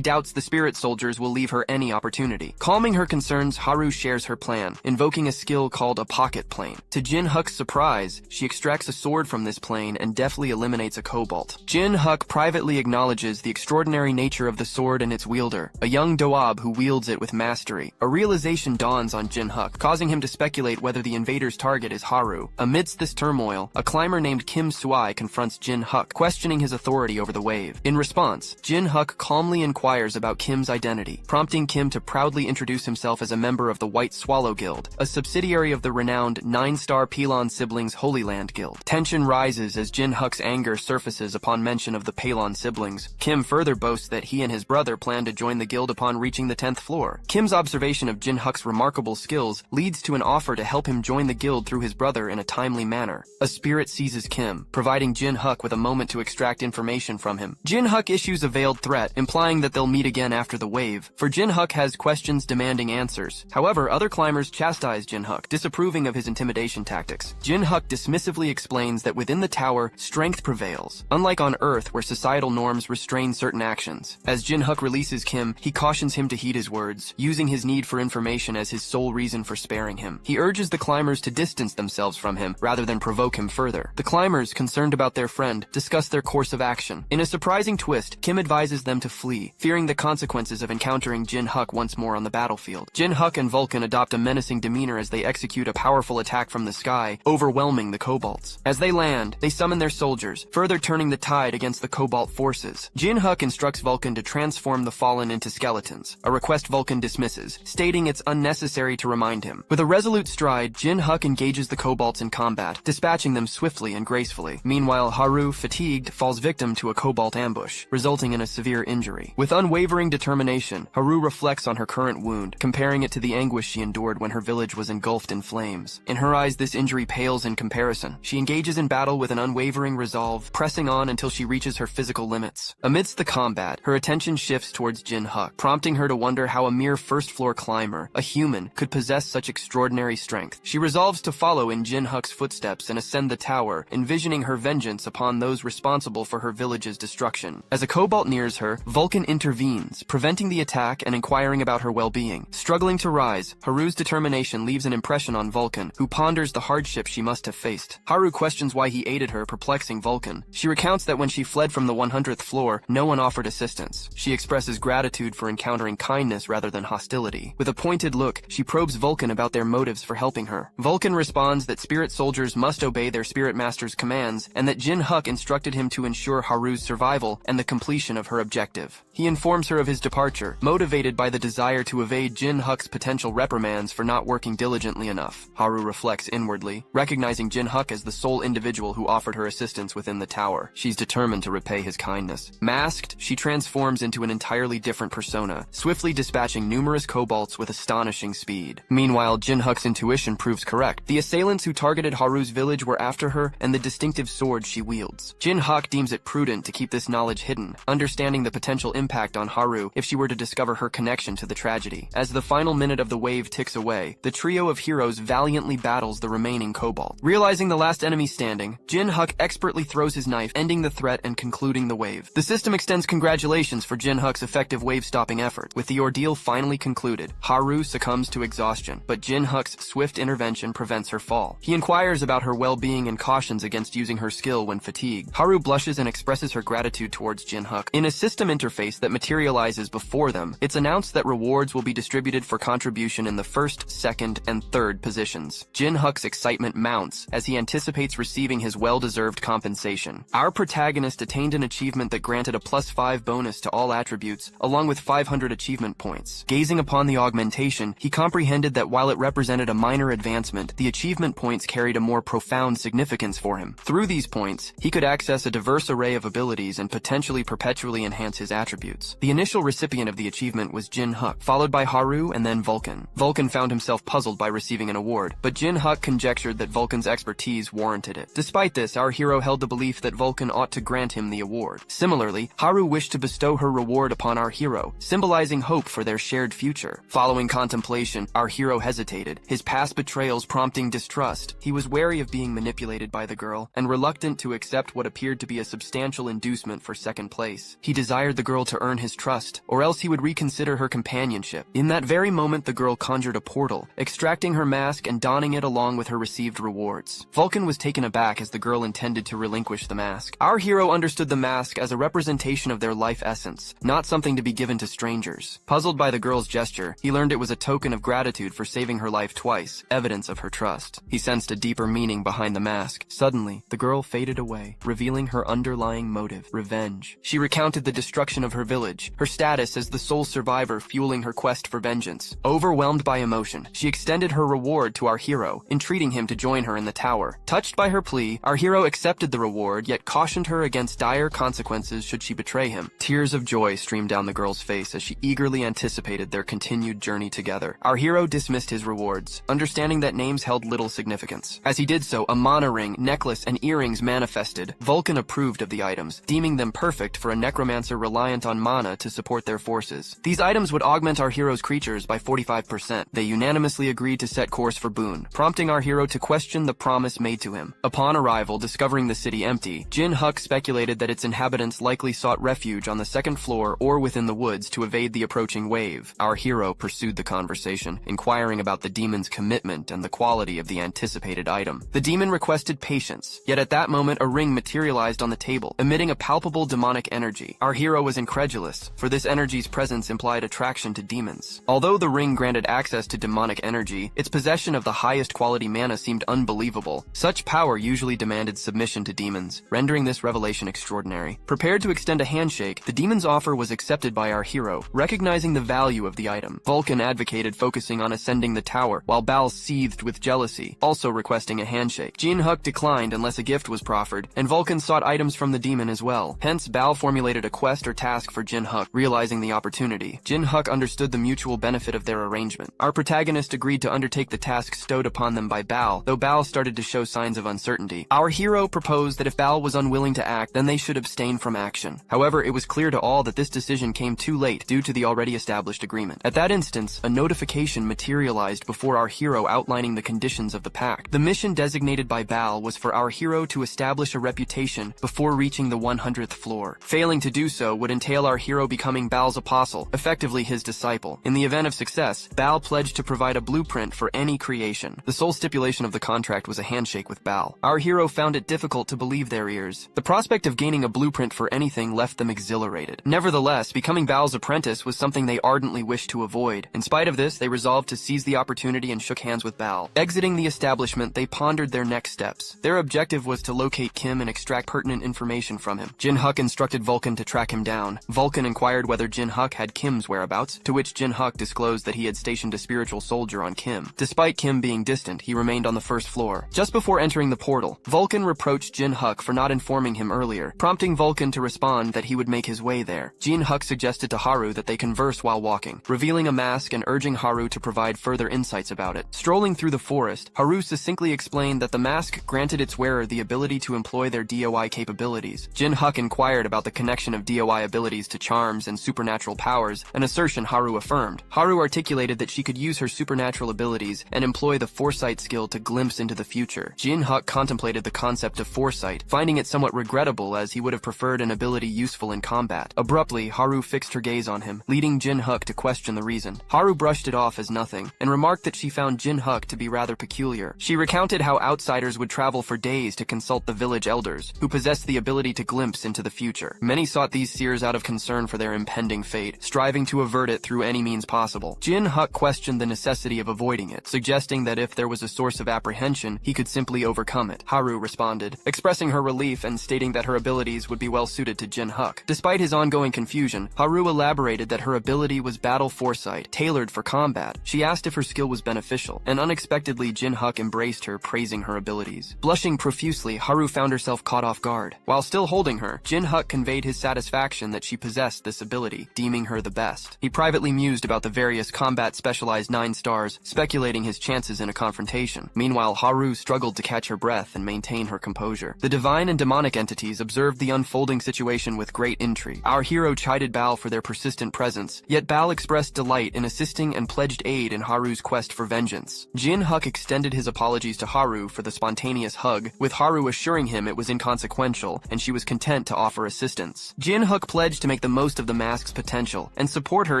doubts the spirit soldiers will leave her any opportunity. Calming her concerns, Haru shares her plan, invoking a skill called a pocket plane. To Jin Huk's surprise, she extracts a sword from this plane and deftly eliminates a kobold. Jin Huk privately acknowledges the extraordinary nature of the sword and its wielder, a young Doab who wields it with mastery. A realization dawns on Jin Huk, causing him to speculate whether the invader's target is Haru. Amidst this turmoil, a climber named Kim Suai confronts Jin Huk, questioning his authority over the wave. In response, Jin Huk calmly inquires about Kim's identity, prompting Kim to proudly introduce himself as a member of the White Swallow Guild, a subsidiary of the renowned 9-star Pelon siblings Holy Land Guild. Tension rises as Jin Huk's anger surfaces upon mention of the Pelon siblings. Kim further boasts that he and his brother plan to join the guild upon reaching the 10th floor. Kim's observation of Jin Huk's remarkable skills leads to an offer to help him join the guild through his brother in a timely manner. A spirit seizes Kim, providing Jin Huk with a moment to extract information from him. Jin Huk issues a veiled threat, implying that they'll meet again after the wave, for Jin Huk has questions demanding answers. However, other climbers chastise Jin Huk, disapproving of his intimidation tactics. Jin Huk dismissively explains that within the tower, strength prevails, unlike on Earth where societal norms restrain certain actions. As Jin Huk releases Kim, he cautions him to heed his words, using his need for information as his sole reason for sparing him. He urges the climbers to distance themselves from him, rather than provoke him further. The climbers, concerned about their friend, discuss their course of action. In a surprising twist, Kim advises them to flee, fearing the consequences of encountering Jin Huk once more on the battlefield. Jin Huk and Vulcan adopt a menacing demeanor as they execute a powerful attack from the sky, overwhelming the kobolds. As they land, they summon their soldiers, further turning the tide against the cobalt forces. Jin Huk instructs Vulcan to transform the fallen into skeletons, a request Vulcan dismisses, stating it's unnecessary to remind him. With a resolute stride, Jin Huk engages the kobolds in combat, dispatching them swiftly and gracefully. Meanwhile, Haru, fatigued, falls victim to a cobalt ambush, resulting in a severe injury. With unwavering determination, Haru reflects on her current wound, comparing it to the anguish she endured when her village was engulfed in flames. In her eyes, this injury pales in comparison. She engages in battle with an unwavering resolve, pressing on until she reaches her physical limits. Amidst the combat, her attention shifts towards Jin Huk, prompting her to wonder how a mere first-floor climber, a human, could possess such extraordinary strength. She resolves to follow in Jin Huk's footsteps and ascend the tower, envisioning her vengeance upon those responsible for her village's destruction. As a cobalt nears her, Vulcan intervenes, preventing the attack and inquiring about her well-being. Struggling to rise, Haru's determination leaves an impression on Vulcan, who ponders the hardship she must have faced. Haru questions why he aided her, perplexing Vulcan. She recounts that when she fled from the 100th floor, no one offered assistance. She expresses gratitude for encountering kindness rather than hostility. With a pointed look, she probes Vulcan about their motives for helping her. Vulcan responds that spirit soldiers must obey their spirit master's commands, and that Jin Huk instructed him to ensure Haru's survival and the completion of her objective. He informs her of his departure, motivated by the desire to evade Jin Huk's potential reprimands for not working diligently enough. Haru reflects inwardly, recognizing Jin Huk as the sole individual who offered her assistance within the tower. She's determined to repay his kindness. Masked, she transforms into an entirely different persona, swiftly dispatching numerous kobolds with astonishing speed. Meanwhile, Jin Huk's intuition proves correct. The assailants who targeted Haru's village were after her and the distinctive sword she wields. Jin Huk deems it prudent to keep this knowledge hidden, understanding the potential impact on Haru if she were to discover her connection to the tragedy. As the final minute of the wave ticks away, the trio of heroes valiantly battles the remaining kobold. Realizing the last enemy standing, Jin Huk expertly throws his knife, ending the threat and concluding the wave. The system extends congratulations for Jin Huk's effective wave-stopping effort. With the ordeal finally concluded, Haru succumbs to exhaustion, but Jin Huk's swift intervention prevents her fall. He inquires about her well-being and cautions against using her skill when fatigued. Haru blushes and expresses her gratitude towards Jin Huk. In a system interface that materializes before them, it's announced that rewards will be distributed for contribution in the first, second, and third positions. Jin Huk's excitement mounts as he anticipates receiving his well-deserved compensation. Our protagonist attained an achievement that granted a +5 bonus to all attributes, along with 500 achievement points. Gazing upon the augmentation, he comprehended that while it represented a minor advancement, the achievement points carried a more profound significance for him. Through these points, he could access a diverse array of abilities and potentially perpetually enhance his attributes. The initial recipient of the achievement was Jin Huk, followed by Haru and then Vulcan. Vulcan found himself puzzled by receiving an award, but Jin Huk conjectured that Vulcan's expertise warranted it. Despite this, our hero held the belief that Vulcan ought to grant him the award. Similarly, Haru wished to bestow her reward upon our hero, symbolizing hope for their shared future. Following contemplation, our hero hesitated, his past betrayals prompting distrust. He was wary of being manipulated manipulated by the girl, and reluctant to accept what appeared to be a substantial inducement for second place. He desired the girl to earn his trust, or else he would reconsider her companionship. In that very moment, the girl conjured a portal, extracting her mask and donning it along with her received rewards. Vulcan was taken aback as the girl intended to relinquish the mask. Our hero understood the mask as a representation of their life essence, not something to be given to strangers. Puzzled by the girl's gesture, he learned it was a token of gratitude for saving her life twice, evidence of her trust. He sensed a deeper meaning behind the mask. Suddenly, the girl faded away, revealing her underlying motive, revenge. She recounted the destruction of her village, her status as the sole survivor fueling her quest for vengeance. Overwhelmed by emotion, she extended her reward to our hero, entreating him to join her in the tower. Touched by her plea, our hero accepted the reward, yet cautioned her against dire consequences should she betray him. Tears of joy streamed down the girl's face as she eagerly anticipated their continued journey together. Our hero dismissed his rewards, understanding that names held little significance. As he did so, a mana ring, necklace, and earrings manifested. Vulcan approved of the items, deeming them perfect for a necromancer reliant on mana to support their forces. These items would augment our hero's creatures by 45%. They unanimously agreed to set course for Boon, prompting our hero to question the promise made to him. Upon arrival, discovering the city empty, Jin Huk speculated that its inhabitants likely sought refuge on the second floor or within the woods to evade the approaching wave. Our hero pursued the conversation, inquiring about the demon's commitment and the quality of the anticipated item. The demon requested patience, yet at that moment a ring materialized on the table, emitting a palpable demonic energy. Our hero was incredulous, for this energy's presence implied attraction to demons. Although the ring granted access to demonic energy, its possession of the highest quality mana seemed unbelievable. Such power usually demanded submission to demons, rendering this revelation extraordinary. Prepared to extend a handshake, the demon's offer was accepted by our hero, recognizing the value of the item. Vulcan advocated focusing on ascending the tower, while Bal seethed with jealousy, also requesting a handshake. Jin Huk declined unless a gift was proffered, and Vulcan sought items from the demon as well. Hence, Bal formulated a quest or task for Jin Huk, realizing the opportunity. Jin Huk understood the mutual benefit of their arrangement. Our protagonist agreed to undertake the task stowed upon them by Bal, though Bal started to show signs of uncertainty. Our hero proposed that if Bal was unwilling to act, then they should abstain from action. However, it was clear to all that this decision came too late due to the already established agreement. At that instance, a notification materialized before our hero outlining the conditions of the pact. The mission designated by Bal was for our hero to establish a reputation before reaching the 100th floor. Failing to do so would entail our hero becoming Bal's apostle, effectively his disciple. In the event of success, Bal pledged to provide a blueprint for any creation. The sole stipulation of the contract was a handshake with Bal. Our hero found it difficult to believe their ears. The prospect of gaining a blueprint for anything left them exhilarated. Nevertheless, becoming Bal's apprentice was something they ardently wished to avoid. In spite of this, they resolved to seize the opportunity and shook hands with Bal. Exiting the establishment, they pondered their next steps. Their objective was to locate Kim and extract pertinent information from him. Jin Huk instructed Vulcan to track him down. Vulcan inquired whether Jin Huk had Kim's whereabouts, to which Jin Huk disclosed that he had stationed a spiritual soldier on Kim. Despite Kim being distant, he remained on the first floor. Just before entering the portal, Vulcan reproached Jin Huk for not informing him earlier, prompting Vulcan to respond that he would make his way there. Jin Huk suggested to Haru that they converse while walking, revealing a mask and urging Haru to provide further insights about it. Strolling through the forest, Haru succinctly explained that the mask granted its wearer the ability to employ their DOI capabilities. Jin Huk inquired about the connection of DOI abilities to charms and supernatural powers, an assertion Haru affirmed. Haru articulated that she could use her supernatural abilities and employ the foresight skill to glimpse into the future. Jin Huk contemplated the concept of foresight, finding it somewhat regrettable as he would have preferred an ability useful in combat. Abruptly, Haru fixed her gaze on him, leading Jin Huk to question the reason. Haru brushed it off as nothing, and remarked that she found Jin Huk to be rather peculiar. She recounted how outsiders would travel for days to consult the village elders, who possessed the ability to glimpse into the future. Many sought these seers out of concern for their impending fate, striving to avert it through any means possible. Jin Huk questioned the necessity of avoiding it, suggesting that if there was a source of apprehension, he could simply overcome it. Haru responded, expressing her relief and stating that her abilities would be well suited to Jin Huk. Despite his ongoing confusion, Haru elaborated that her ability was battle foresight, tailored for combat. She asked if her skill was beneficial, and unexpectedly Jin Huk embraced her, praising her abilities. Blushing profusely, Haru found herself caught off guard. While still holding her, Jin Huk conveyed his satisfaction that she possessed this ability, deeming her the best. He privately mused about the various combat-specialized 9 stars, speculating his chances in a confrontation. Meanwhile, Haru struggled to catch her breath and maintain her composure. The divine and demonic entities observed the unfolding situation with great intrigue. Our hero chided Bal for their persistent presence, yet Bal expressed delight in assisting and pledged aid in Haru's quest for vengeance. Jin Huk extended his apologies to Haru for the spontaneous hug, with Haru assuring him it was inconsequential and she was content to offer assistance. Jin Huk pledged to make the most of the mask's potential and support her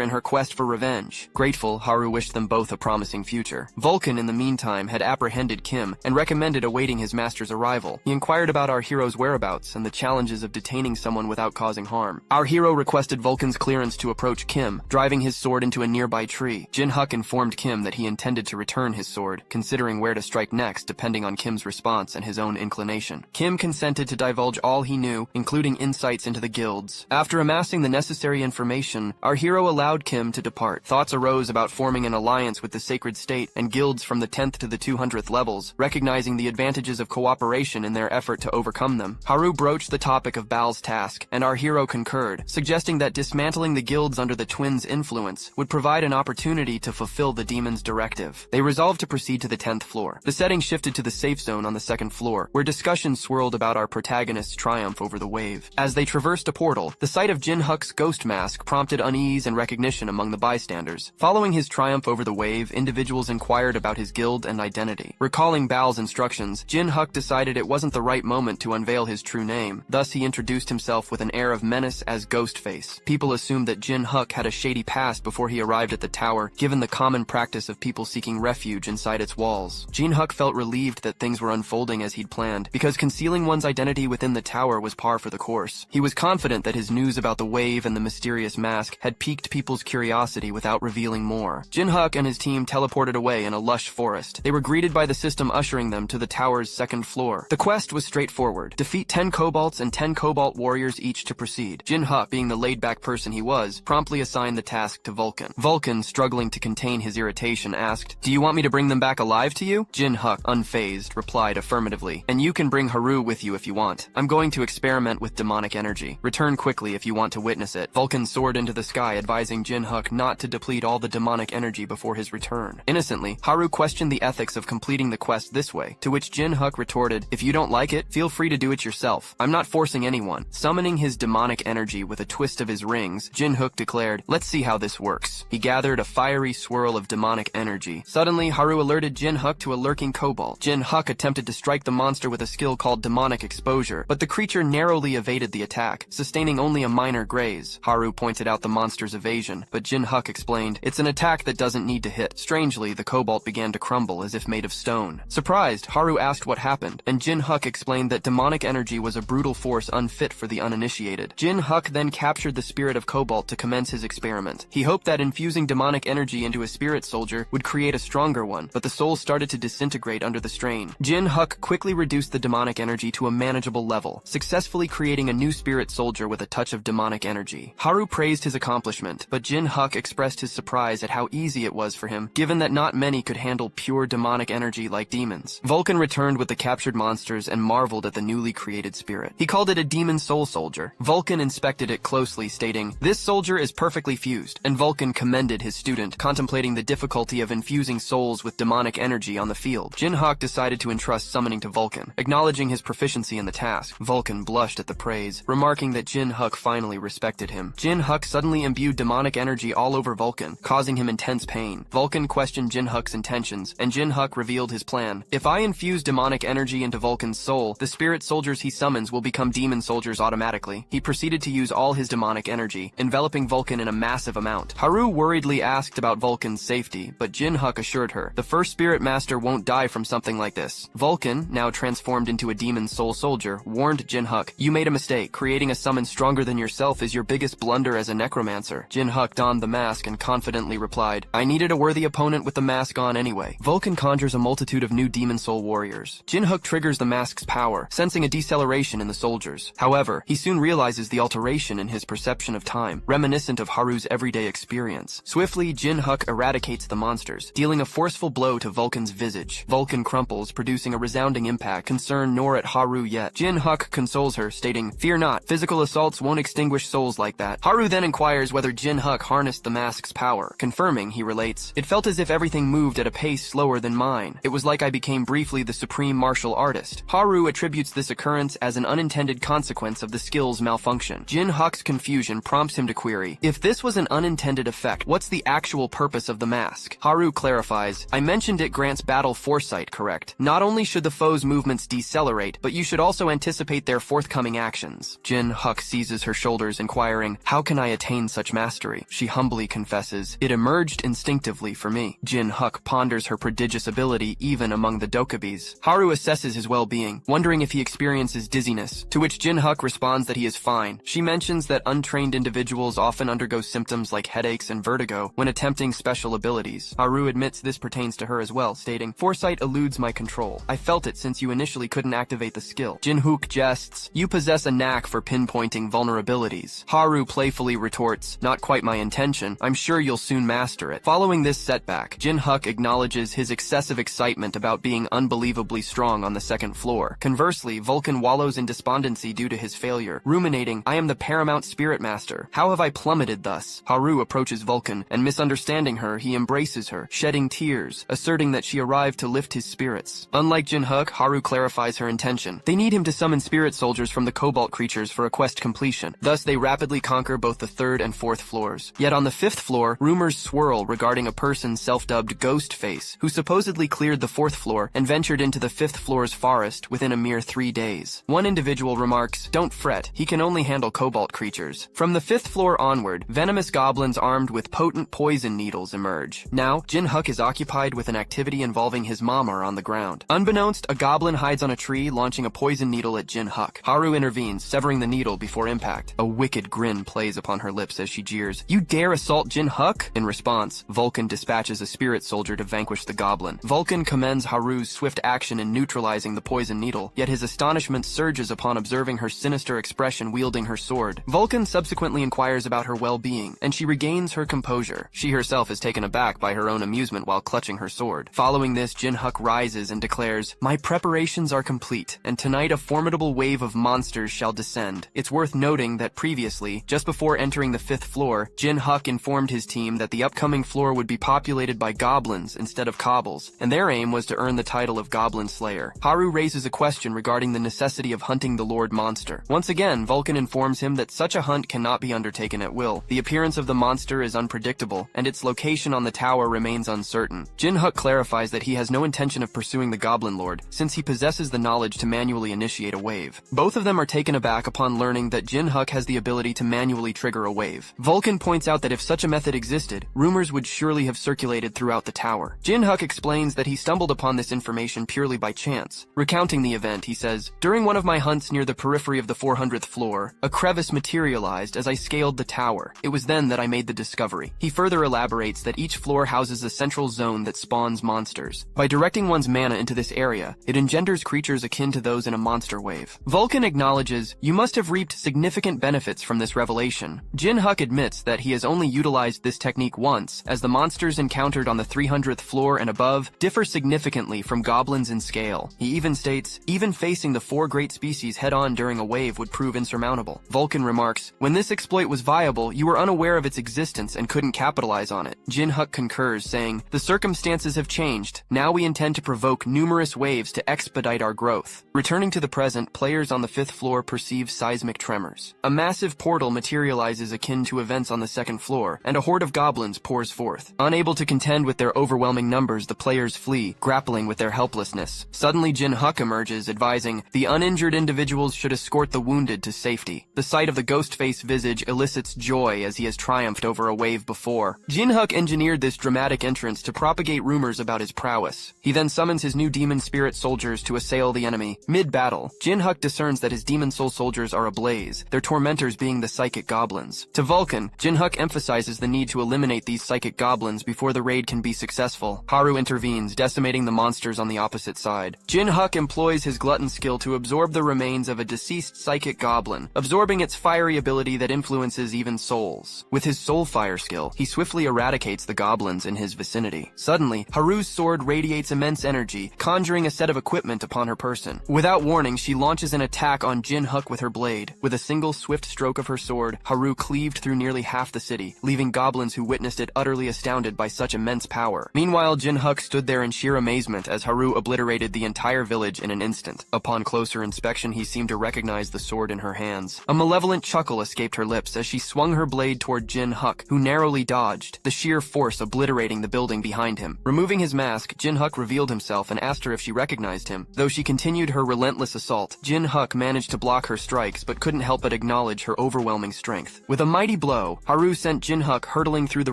in her quest for revenge. Grateful, Haru wished them both a promising future. Vulcan, in the meantime, had apprehended Kim and recommended awaiting his master's arrival. He inquired about our hero's whereabouts and the challenges of detaining someone without causing harm. Our hero requested Vulcan's clearance to approach Kim, driving his sword into a nearby tree. Jin Huk informed Kim that he intended to return his sword, considering where to strike next depending on Kim's response and his own inclination. Kim consented to divulge all he knew, including insights into the guilds. After amassing the necessary information, our hero allowed Kim to depart. Thoughts arose about forming an alliance with the Sacred State and guilds from the 10th to the 200th levels, recognizing the advantages of cooperation in their effort to overcome them. Haru broached the topic of Baal's task, and our hero concurred, suggesting that dismantling the guilds under the twins' influence would provide an opportunity to fulfill the demon's directive. They resolved to proceed to the 10th floor. The setting shifted to the safe zone on the 2nd floor, where discussions swirled about our protagonist's triumph over the wave. As they traversed a portal, the sight of Jin Huk's ghost mask prompted unease and recognition among the bystanders. Following his triumph over the wave, individuals inquired about his guild and identity. Recalling Baal's instructions, Jin Huk decided it wasn't the right moment to unveil his true name. Thus, he introduced himself with an air of menace as Ghostface. People assumed that Jin Huk had a shady past before he arrived at the tower, given the common practice of people seeking refuge inside its walls. Jin Huk felt relieved that things were unfolding as he'd planned, because concealing one's identity within the tower was par for the course. He was confident that his news about the wave and the mysterious mask had piqued people's curiosity without revealing more. Jin Huk and his team teleported away in a lush forest. They were greeted by the system ushering them to the tower's 2nd floor. The quest was straightforward. Defeat 10 kobolds and 10 cobalt warriors each to proceed. Jin Huk, being the laid-back person he was, promptly assigned the task to Vulcan. Vulcan, struggling to contain his irritation, asked, "Do you want me to bring them back alive to you?" Jin Huk, unfazed, replied affirmatively, "And you can bring Haru with you if you want. I'm going to experiment with demonic energy. Return quickly if you want to witness it." Vulcan soared into the sky, advising Jin Huk not to deplete all the demonic energy before his return. Innocently, Haru questioned the ethics of completing the quest this way, to which Jin Huk retorted, "If you don't like it, feel free to do it yourself. I'm not forcing anyone." Summoning his demonic energy with a twist of his rings, Jin Huk declared, "Let's see how this works." He gathered a fiery swirl of demonic energy. Suddenly, Haru alerted Jin Huk to a lurking kobold. Jin Huk attempted to strike the monster with a skill called demonic exposure, but the creature narrowly evaded the attack, sustaining only a minor graze. Haru pointed out the monster's evasion, but Jin Huk explained, "It's an attack that doesn't need to hit." Strangely, the kobold began to crumble as if made of stone. Surprised, Haru asked what happened, and Jin Huk explained that demonic energy was a brutal force unfit for the uninitiated. Jin Huk then captured the spirit of Cobalt to commence his experiment. He hoped that infusing demonic energy into a spirit soldier would create a stronger one, but the soul started to disintegrate under the strain. Jin Huk quickly reduced the demonic energy to a manageable level, successfully creating a new spirit soldier with a touch of demonic energy. Haru praised his accomplishment, but Jin Huk expressed his surprise at how easy it was for him, given that not many could handle pure demonic energy like demons. Vulcan returned with the captured monsters and marveled at the newly created spirit. He called it a demon soul soldier. Vulcan inspected it closely, stating, "This soldier is perfectly fused," and Vulcan commended his student, contemplating the difficulty of infusing souls with demonic energy on the field. Jin Huk decided to entrust summoning to Vulcan. Acknowledging his proficiency in the task, Vulcan blushed at the praise, remarking that Jin Huk finally respected him. Jin Huk suddenly imbued demonic energy all over Vulcan, causing him intense pain. Vulcan questioned Jin Huk's intentions, and Jin Huk revealed his plan. "If I infuse demonic energy into Vulcan's soul, the spirit soldiers he summons will become demon soldiers automatically." He proceeded to use all his demonic energy, enveloping Vulcan in a massive amount. Haru worriedly asked about Vulcan's safety, but Jin Huk assured her, "The first spirit master won't die from something like this." Vulcan, now transformed into a demon soul soldier, warned Jin Huk, "You made a mistake. Creating a summon stronger than yourself is your biggest blunder as a necromancer." Jin Huk donned the mask and confidently replied, "I needed a worthy opponent with the mask on anyway." Vulcan conjures a multitude of new demon soul warriors. Jin Huk triggers the mask's power, sensing a deceleration in the soldiers. However, he soon realizes the alteration in his perception of time, reminiscent of Haru's everyday experience. Swiftly, Jin Huk eradicates the monsters, dealing a forceful blow to Vulcan's visage. Vulcan crumples, producing a resounding impact, concerned nor at Haru yet. Jin Huk consoles her, stating, "Fear not, physical assaults won't extinguish souls like that." Haru then inquires whether Jin Huk harnessed the mask's power. Confirming, he relates, "It felt as if everything moved at a pace slower than mine. It was like I became briefly the supreme martial artist." Haru attributes this occurrence as an unintended consequence of the skill's malfunction. Jin Huk's confusion prompts him to query, "If this was an unintended effect, what's the actual purpose of the mask?" Haru clarifies, "I mentioned it grants battle foresight, correct? Not only should the foe's movements decelerate, but you should also anticipate their forthcoming actions. Jin Huk seizes her shoulders, inquiring, how can I attain such mastery? She humbly confesses, it emerged instinctively for me. Jin Huk ponders her prodigious ability even among the dokabes. Haru assesses his well-being, wondering if he experiences dizziness, to which Jin Huk responds that he is fine. She mentions that untrained individuals often undergo symptoms like headaches and vertigo when attempting special abilities. Haru admits this pertains to her as well, stating, foresight eludes my control. I felt it since you initially couldn't activate the skill. Jin Huk jests, you possess a knack for pinpointing vulnerabilities. Haru playfully retorts, not quite my intention. I'm sure you'll soon master it. Following this setback, Jin Huk acknowledges his excessive excitement about being unbelievably strong on the second floor. Conversely, Vulcan wallows in despondency due to his failure, ruminating, I am the paramount spirit master. How have I plummeted thus? Haru approaches Vulcan, and misunderstanding her, he embraces her, shedding tears, asserting that she arrived to lift his spirits. Unlike Jin Huk, Haru clarifies her intention. They need him to summon spirit soldiers from the cobalt creatures for a quest completion. Thus, they rapidly conquer both the third and fourth floors. Yet on the fifth floor, rumors swirl regarding a person self-dubbed Ghostface, who supposedly cleared the fourth floor and ventured into the fifth floor's forest within a mere 3 days. One individual remarks, don't fret, he can only handle cobalt creatures. From the fifth floor onward, venomous goblins armed with potent poison needles emerge. Now, Jin Huk is occupied with an activity involving his mama on the ground. Unbeknownst, a goblin hides on a tree, launching a poison needle at Jin Huk. Haru intervenes, severing the needle before impact. A wicked grin plays upon her lips as she jeers, you dare assault Jin Huk? In response, Vulcan dispatches a spirit soldier to vanquish the goblin. Vulcan commends Haru's swift action in neutralizing the poison needle, yet his astonishment surges upon observing her sinister expression wielding her sword. Vulcan subsequently inquires about her well-being, and she regains her composure. She herself is taken aback by her own amusement while clutching her sword. Following this, Jin Huk rises and declares, my preparations are complete, and tonight a formidable wave of monsters shall descend. It's worth noting that previously, just before entering the fifth floor, Jin Huk informed his team that the upcoming floor would be populated by goblins instead of cobbles, and their aim was to earn the title of Goblin Slayer. Haru raises a question regarding the necessity of hunting the Lord Monster. Once again, Vulcan informs him that such a hunt cannot be undertaken at will. The appearance of the monster is unpredictable, and its location on the tower remains uncertain. Jin Huk clarifies that he has no intention of pursuing the Goblin Lord, since he possesses the knowledge to manually initiate a wave. Both of them are taken aback upon learning that Jin Huk has the ability to manually trigger a wave. Vulcan points out that if such a method existed, rumors would surely have circulated throughout the tower. Jin Huk explains that he stumbled upon this information purely by chance. Recounting the event, he says, during one of my hunts near the periphery of the 400th floor, a crevice materialized as I scaled the tower. It was then that I made the discovery. He further elaborates that each floor houses a central zone that spawns monsters. By directing one's mana into this area, it engenders creatures akin to those in a monster wave. Vulcan acknowledges, you must have reaped significant benefits from this revelation. Jin Huk admits that he has only utilized this technique once, as the monsters encountered on the 300th floor and above differ significantly from goblins in scale. He even states, even facing the 4 great species head-on during a wave would prove insurmountable. Vulcan remarks, when this exploit was viable, you were unaware of its existence and couldn't capitalize on it. Jin Huk concurs, saying, the circumstances have changed. Now we intend to provoke numerous waves to expedite our growth. Returning to the present, players on the 5th floor perceive seismic tremors. A massive portal materializes akin to events on the 2nd floor, and a horde of goblins pours forth. Unable to contend with their overwhelming numbers, the players flee, grappling with their helplessness. Suddenly, Jin Huk emerges, advising, the uninjured individuals should escort the wounded to safety. The sight of the Ghostface visage elicits joy as he has triumphed over a wave before. Jin Huk engineered this dramatic entrance to propagate rumors about his prowess. He then summons his new demon spirit soldiers to assail the enemy. Mid-battle, Jin Huk discerns that his demon soul soldiers are ablaze, their tormentors being the psychic goblins. To Vulcan, Jin Huk emphasizes the need to eliminate these psychic goblins before the raid can be successful. Haru intervenes, decimating the monsters on the opposite side. Jin Huk employs his glutton skill to absorb the remains of a deceased psychic goblin, absorbing its fiery ability that influences even souls. With his soul fire skill, he swiftly eradicates the goblins in his vicinity. Suddenly, Haru's sword radiates immense energy, conjuring a set of equipment upon her person. Without warning, she launches an attack on Jin Huk with her blade. With a single swift stroke of her sword, Haru cleaved through nearly half the city, leaving goblins who witnessed it utterly astounded by such immense power. Meanwhile, Jin Huk stood there in sheer amazement as Haru obliterated the entire village in an instant. Upon closer inspection, he seemed to recognize the sword in her hands. A malevolent chuckle escaped her lips as she swung her blade toward Jin Huk, who narrowly dodged, the sheer force obliterating the building behind him. Removing his mask, Jin Huk revealed himself herself and asked her if she recognized him. Though she continued her relentless assault, Jin Huk managed to block her strikes but couldn't help but acknowledge her overwhelming strength. With a mighty blow, Haru sent Jin Huk hurtling through the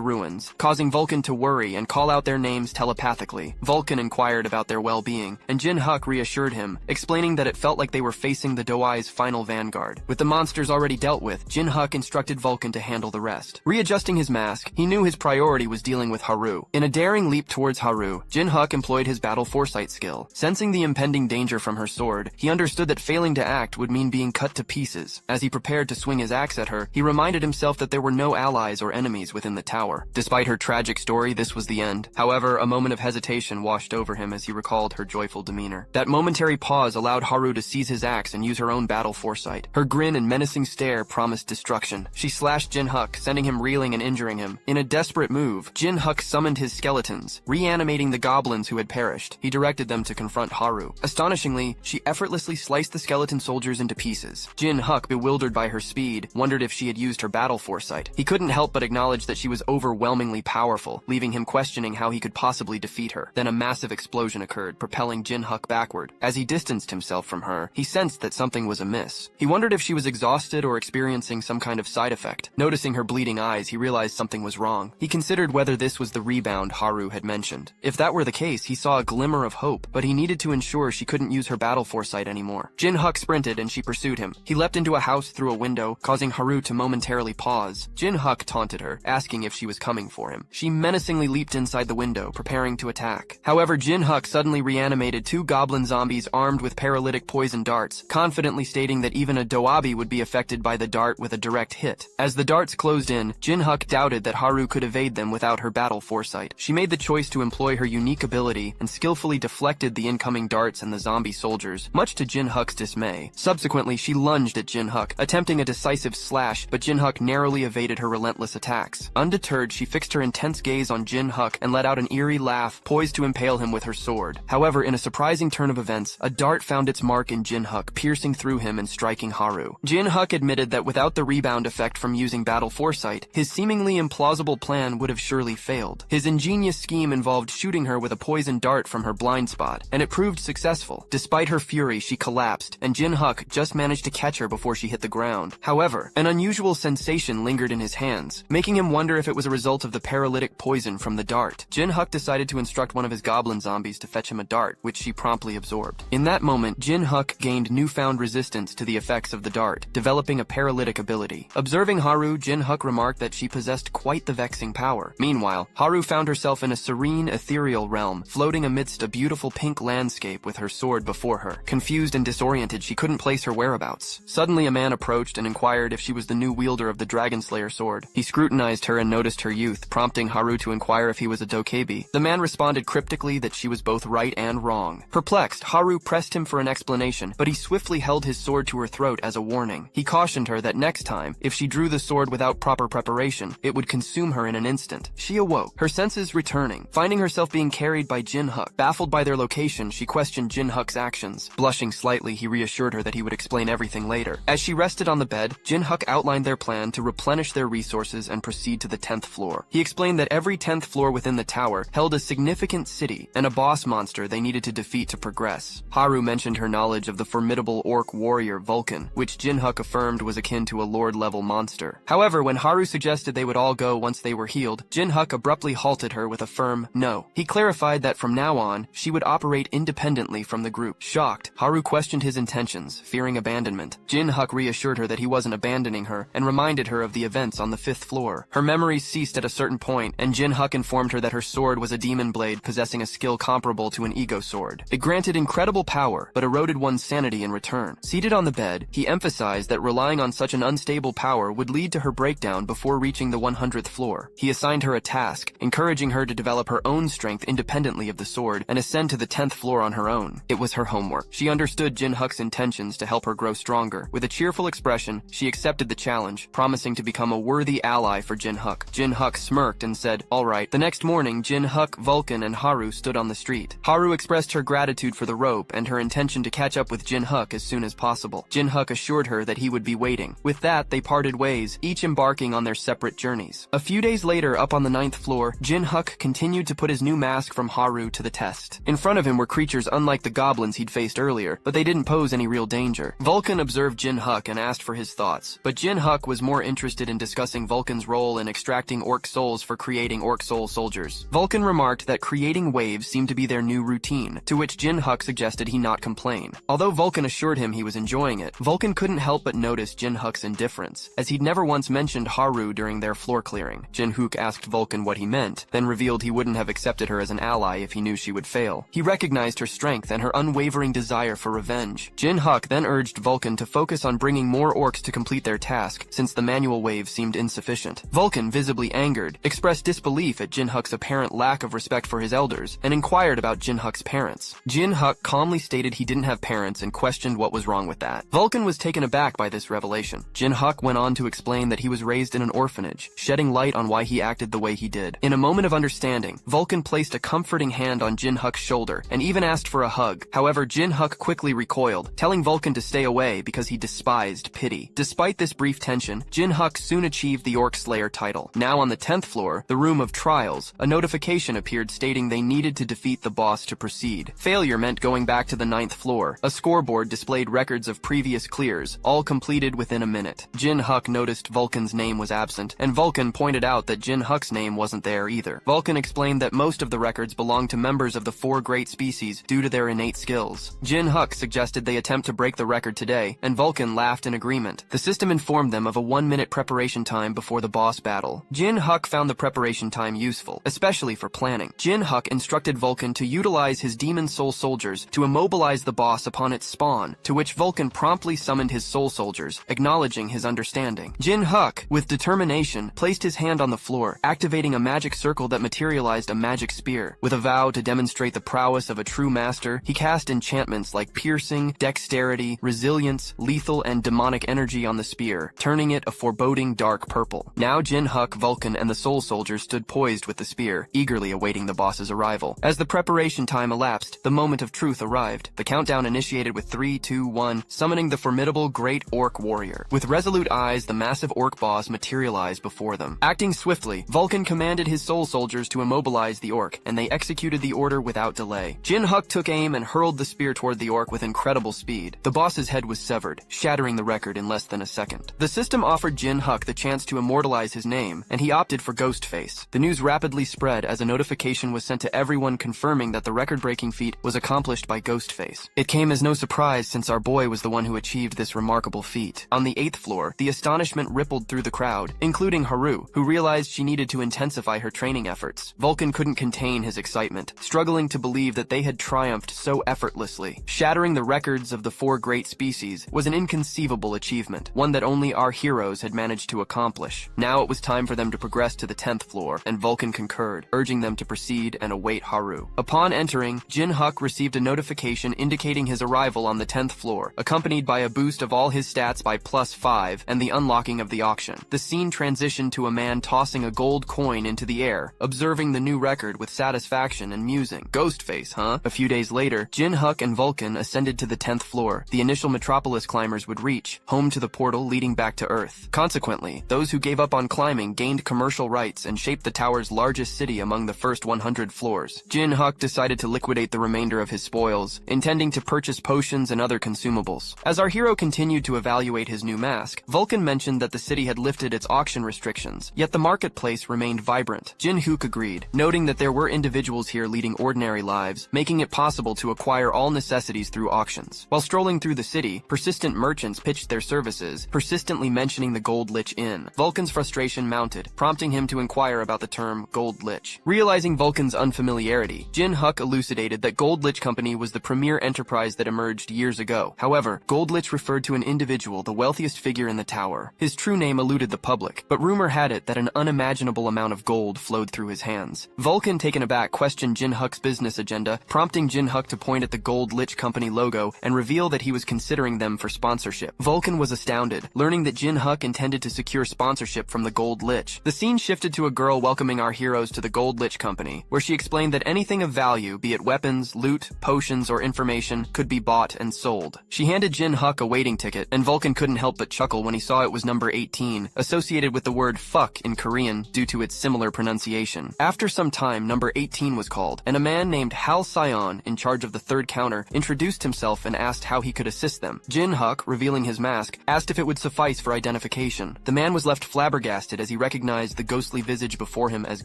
ruins, causing Vulcan to worry and call out their names telepathically. Vulcan inquired about their well-being, and Jin Huk reassured him, explaining that it felt like they were facing the Doai's final vanguard. With the monsters already dealt with, Jin Huk instructed Vulcan to handle the rest. Readjusting his mask, he knew his priority was dealing with Haru. In a daring leap towards Haru, Jin Huk employed his battle foresight skill. Sensing the impending danger from her sword, he understood that failing to act would mean being cut to pieces. As he prepared to swing his axe at her, he reminded himself that there were no allies or enemies within the tower. Despite her tragic story, this was the end. However, a moment of hesitation washed over him as he recalled her joyful demeanor. That momentary pause allowed Haru to seize his axe and use her own battle foresight. Her grin and menacing stare promised destruction. She slashed Jin Huk, sending him reeling and injuring him. In a desperate move, Jin Huk summoned his skeletons, reanimating the goblins who had perished. He directed them to confront Haru. Astonishingly, she effortlessly sliced the skeleton soldiers into pieces. Jin Huk, bewildered by her speed, wondered if she had used her battle foresight. He couldn't help but acknowledge that she was overwhelmingly powerful, leaving him questioning how he could possibly defeat her. Then a massive explosion occurred, propelling Jin Huk backward. As he distanced himself from her, he sensed that something was amiss. He wondered if she was exhausted or experiencing some kind of side effect. Noticing her bleeding eyes, he realized something was wrong. He considered whether this was the rebound Haru had mentioned. If that were the case, he saw a glimmer of hope, but he needed to ensure she couldn't use her battle foresight anymore. Jin Huk sprinted and she pursued him. He leapt into a house through a window, causing Haru to momentarily pause. Jin Huk taunted her, asking if she was coming for him. She menacingly leaped inside the window, preparing to attack. However, Jin Huk suddenly reanimated two goblin zombies armed with paralytic poison darts, confidently stating that even a Doabi would be affected by the dart with a direct hit. As the darts closed in, Jin Huk doubted that Haru could evade them without her battle foresight. She made the choice to employ her unique ability and skillfully deflected the incoming darts and the zombie soldiers, much to Jin Huk's dismay. Subsequently, she lunged at Jin Huk, attempting a decisive slash, but Jin Huk narrowly evaded her relentless attacks. Undeterred, she fixed her intense gaze on Jin Huk and let out an eerie laugh, poised to impale him with her sword. However, in a surprising turn of events, a dart found its mark in Jin Huk, piercing through him and striking Haru. Jin Huk admitted that without the rebound effect from using battle foresight, his seemingly implausible plan would have surely failed. His ingenious scheme involved shooting her with a poison dart from her blind spot, and it proved successful. Despite her fury, she collapsed, and Jin Huk just managed to catch her before she hit the ground. However, an unusual sensation lingered in his hands, making him wonder if it was a result of the paralytic poison from the dart. Jin Huk decided to instruct one of his goblin zombies to fetch him a dart, which she promptly absorbed. In that moment, Jin Huk gained newfound resistance to the effects of the dart, developing a paralytic ability. Observing Haru, Jin Huk remarked that she possessed quite the vexing power. Meanwhile, Haru found herself in a serene, ethereal realm, floating amidst a beautiful pink landscape with her sword before her. Confused and disoriented, she couldn't place her whereabouts. Suddenly, a man approached and inquired if she was the new wielder of the Dragon Slayer sword. He scrutinized her and noticed her youth, prompting Haru to inquire if he was a dokebi. The man responded cryptically that she was both right and wrong. Perplexed, Haru pressed him for an explanation, but he swiftly held his sword to her throat as a warning. He cautioned her that next time, if she drew the sword without proper preparation, it would consume her in an instant. She awoke, her senses returning, finding herself being carried by Jin Huk. Baffled by their location, she questioned Jin Huk's actions. Blushing slightly, he reassured her that he would explain everything later. As she rested on the bed, Jin Huk outlined their plan to replenish their resources and proceed to the 10th floor. He explained that every 10th floor within the tower held a significant city and a boss monster they needed to defeat to progress. Haru mentioned her knowledge of the formidable orc warrior Vulcan, which Jin Huk affirmed was akin to a lord-level monster. However, when Haru suggested they would all go once they were healed, Jin Huk abruptly halted her with a firm no. He clarified that from now on, she would operate independently from the group. Shocked, Haru questioned his intentions, fearing abandonment. Jin Huk reassured her that he wasn't abandoning her and reminded her of the events on the 5th floor. Her memories ceased at a certain point, and Jin Huk informed her that her sword was a demon blade possessing a skill comparable to an ego sword. It granted incredible power, but eroded one's sanity in return. Seated on the bed, he emphasized that relying on such an unstable power would lead to her breakdown before reaching the 100th floor. He assigned her a task, encouraging her to develop her own strength independently of the sword and ascend to the 10th floor on her own. It was her homework. She understood Jin Huk's intentions to help her grow stronger. With a cheerful expression, she accepted the challenge, promising to become a worthy ally for Jin Huk. Jin Huk smirked and said, "All right." The next morning, Jin Huk, Vulcan, and Haru stood on the street. Haru expressed her gratitude for the rope and her intention to catch up with Jin Huk as soon as possible. Jin Huk assured her that he would be waiting. With that, they parted ways, each embarking on their separate journeys. A few days later, up on the 9th floor, Jin Huk continued to put his new mask from Haru to the test. forest. In front of him were creatures unlike the goblins he'd faced earlier, but they didn't pose any real danger. Vulcan observed Jin Huk and asked for his thoughts, but Jin Huk was more interested in discussing Vulcan's role in extracting orc souls for creating orc soul soldiers. Vulcan remarked that creating waves seemed to be their new routine, to which Jin Huk suggested he not complain. Although Vulcan assured him he was enjoying it, Vulcan couldn't help but notice Jin Huk's indifference, as he'd never once mentioned Haru during their floor clearing. Jin Huk asked Vulcan what he meant, then revealed he wouldn't have accepted her as an ally if he knew she would fail. He recognized her strength and her unwavering desire for revenge. Jin Huk then urged Vulcan to focus on bringing more orcs to complete their task, since the manual wave seemed insufficient. Vulcan, visibly angered, expressed disbelief at Jin Huk's apparent lack of respect for his elders, and inquired about Jin Huk's parents. Jin Huk calmly stated he didn't have parents and questioned what was wrong with that. Vulcan was taken aback by this revelation. Jin Huk went on to explain that he was raised in an orphanage, shedding light on why he acted the way he did. In a moment of understanding, Vulcan placed a comforting hand on Jin Huk's shoulder and even asked for a hug. However, Jin Huk quickly recoiled, telling Vulcan to stay away because he despised pity. Despite this brief tension, Jin Huk soon achieved the Orc Slayer title. Now on the 10th floor, the room of trials, a notification appeared stating they needed to defeat the boss to proceed. Failure meant going back to the 9th floor. A scoreboard displayed records of previous clears, all completed within a minute. Jin Huk noticed Vulcan's name was absent, and Vulcan pointed out that Jin Huk's name wasn't there either. Vulcan explained that most of the records belonged to members of the 4 great species due to their innate skills. Jin Huk suggested they attempt to break the record today, and Vulcan laughed in agreement. The system informed them of a 1-minute preparation time before the boss battle. Jin Huk found the preparation time useful, especially for planning. Jin Huk instructed Vulcan to utilize his demon soul soldiers to immobilize the boss upon its spawn, to which Vulcan promptly summoned his soul soldiers, acknowledging his understanding. Jin Huk, with determination, placed his hand on the floor, activating a magic circle that materialized a magic spear. With a vow to demonstrate the prowess of a true master, he cast enchantments like piercing, dexterity, resilience, lethal, and demonic energy on the spear, turning it a foreboding dark purple. Now Jin Huk, Vulcan, and the soul soldiers stood poised with the spear, eagerly awaiting the boss's arrival. As the preparation time elapsed, the moment of truth arrived. The countdown initiated with 3, 2, 1, summoning the formidable great orc warrior. With resolute eyes, the massive orc boss materialized before them. Acting swiftly, Vulcan commanded his soul soldiers to immobilize the orc, and they executed the order without delay. Jin Huk took aim and hurled the spear toward the orc with incredible speed. The boss's head was severed, shattering the record in less than a second. The system offered Jin Huk the chance to immortalize his name, and he opted for Ghostface. The news rapidly spread as a notification was sent to everyone confirming that the record-breaking feat was accomplished by Ghostface. It came as no surprise since our boy was the one who achieved this remarkable feat. On the 8th floor, the astonishment rippled through the crowd, including Haru, who realized she needed to intensify her training efforts. Vulcan couldn't contain his excitement, struggling to believe that they had triumphed so effortlessly. Shattering the records of the 4 great species was an inconceivable achievement, one that only our heroes had managed to accomplish. Now it was time for them to progress to the 10th floor, and Vulcan concurred, urging them to proceed and await Haru. Upon entering, Jin Huk received a notification indicating his arrival on the 10th floor, accompanied by a boost of all his stats by +5 and the unlocking of the auction. The scene transitioned to a man tossing a gold coin into the air, observing the new record with satisfaction and musing. Ghostface, huh? A few days later, Jin Huk and Vulcan ascended to the 10th floor, the initial metropolis climbers would reach, home to the portal leading back to Earth. Consequently, those who gave up on climbing gained commercial rights and shaped the tower's largest city among the first 100 floors. Jin Huk decided to liquidate the remainder of his spoils, intending to purchase potions and other consumables. As our hero continued to evaluate his new mask, Vulcan mentioned that the city had lifted its auction restrictions, yet the marketplace remained vibrant. Jin Huk agreed, noting that there were individuals here leading ordinary lives, making it possible to acquire all necessities through auctions. While strolling through the city, persistent merchants pitched their services, persistently mentioning the Gold Lich Inn. Vulcan's frustration mounted, prompting him to inquire about the term Gold Lich. Realizing Vulcan's unfamiliarity, Jin Huk elucidated that Gold Lich Company was the premier enterprise that emerged years ago. However, Gold Lich referred to an individual, the wealthiest figure in the tower. His true name eluded the public, but rumor had it that an unimaginable amount of gold flowed through his hands. Vulcan, taken aback, questioned Jin Huk's business agenda, prompting Jin Huk to point at the Gold Lich Company logo and reveal that he was considering them for sponsorship. Vulcan was astounded, learning that Jin Huk intended to secure sponsorship from the Gold Lich. The scene shifted to a girl welcoming our heroes to the Gold Lich Company, where she explained that anything of value, be it weapons, loot, potions, or information, could be bought and sold. She handed Jin Huk a waiting ticket, and Vulcan couldn't help but chuckle when he saw it was number 18, associated with the word fuck in Korean due to its similar pronunciation. After some time, number 18 was called, and a man man named Hal Sion, in charge of the third counter, introduced himself and asked how he could assist them. Jin Huk, revealing his mask, asked if it would suffice for identification. The man was left flabbergasted as he recognized the ghostly visage before him as